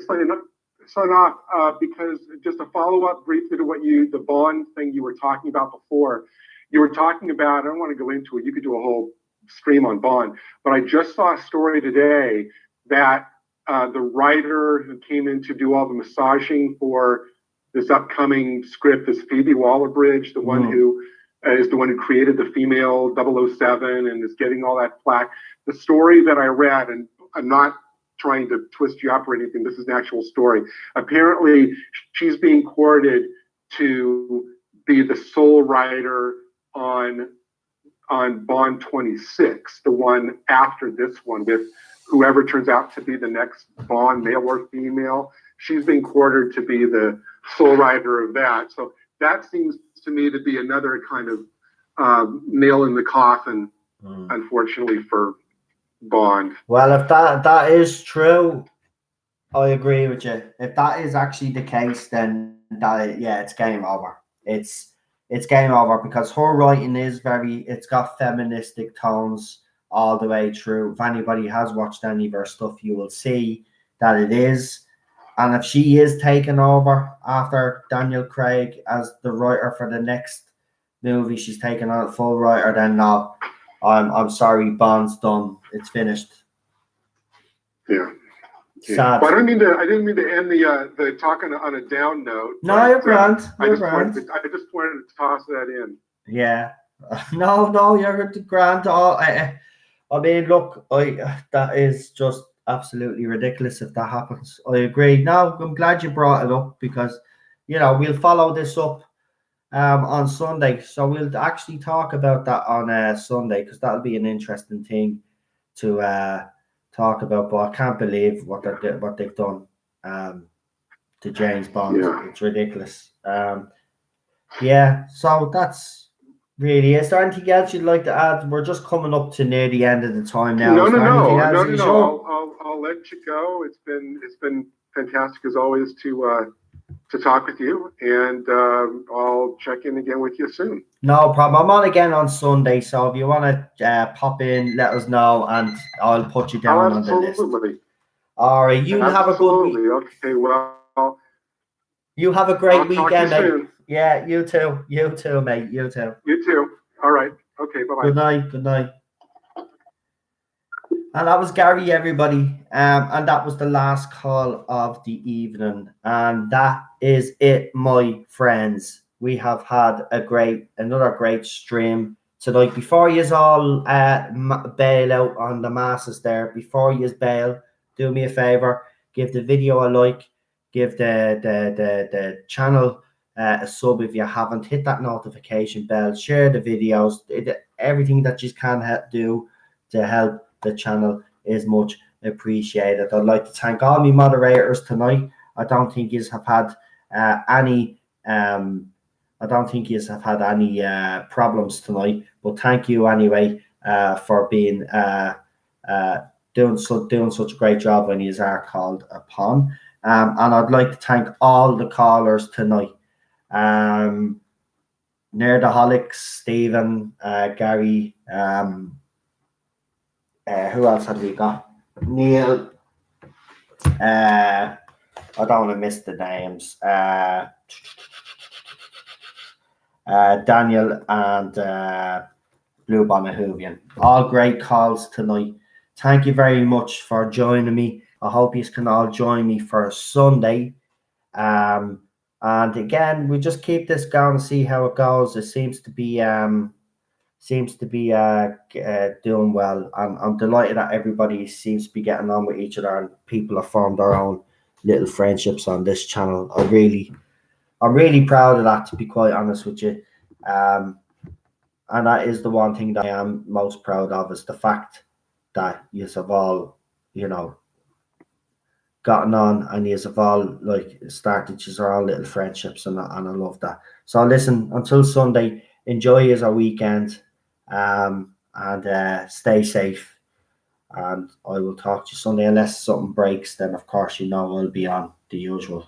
sign off because just a follow up briefly to the Bond thing you were talking about before. You were talking about, I don't want to go into it, you could do a whole stream on Bond, but I just saw a story today that the writer who came in to do all the massaging for this upcoming script is Phoebe Waller-Bridge, the one who is the one who created the female 007 and is getting all that flack. The story that I read, and I'm not trying to twist you up or anything, this is an actual story. Apparently, she's being courted to be the sole writer on Bond 26, the one after this one, with whoever turns out to be the next Bond, male or female. She's being courted to be the sole writer of that. So that seems to me to be another kind of nail in the coffin, unfortunately, for Bond. Well, if that is true, I agree with you. If that is actually the case, then it's game over. It's game over because her writing is it's got feministic tones all the way through. If anybody has watched any of her stuff, you will see that it is. And if she is taken over after Daniel Craig as the writer for the next movie, she's taken on a full writer, then no. I'm sorry, Bond's done. It's finished. Yeah. Sad. But I didn't mean to end the talk on a down note. No, you're grand. I just wanted to toss that in. Yeah. No, you're grand. I mean, look, that is just absolutely ridiculous if that happens. I agree. No, I'm glad you brought it up because, we'll follow this up on Sunday. So we'll actually talk about that on Sunday because that'll be an interesting thing to talk about. But I can't believe what they've done to James Bond. Yeah. It's ridiculous. So that's really. Is there anything else you'd like to add? We're just coming up to near the end of the time now. No. I'll let you go. It's been fantastic as always to talk with you, and I'll check in again with you soon. No problem. I'm on again on Sunday, so if you want to pop in, let us know, and I'll put you down on the list. All right, you have a good week. Okay, well, you have a great weekend, mate. Soon. Yeah, you too, mate. You too. You too. All right. Okay. Bye-bye. Good night. And that was Gary, everybody. And that was the last call of the evening. And that is it, my friends. We have had another great stream tonight. Before you all bail out on the masses there, before you bail, do me a favor, give the video a like, give the channel a sub if you haven't, hit that notification bell, share the videos, everything that you can do to help the channel is much appreciated. I'd like to thank all my moderators tonight. I don't think you have had any problems tonight, but thank you anyway for being doing such a great job when you are called upon. And I'd like to thank all the callers tonight. Nerdaholics, Stephen, Gary, who else have we got? Neil. I don't want to miss the names. Daniel and Blue Bonnet Hoovian. All great calls tonight. Thank you very much for joining me. I hope you can all join me for Sunday. And again, we just keep this going and see how it goes. It seems to be doing well. I'm delighted that everybody seems to be getting on with each other, and people have formed their own little friendships on this channel. I'm really proud of that, to be quite honest with you. And that is the one thing that I am most proud of, is the fact that you have all, gotten on, and you have all started your own little friendships, and I love that. So listen, until Sunday, enjoy your weekend, and stay safe. And I will talk to you Sunday, unless something breaks. Then of course I'll be on the usual.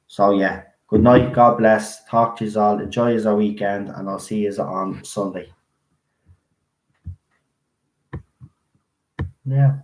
So yeah, good night. God bless. Talk to you all. Enjoy your weekend, and I'll see you on Sunday. Yeah.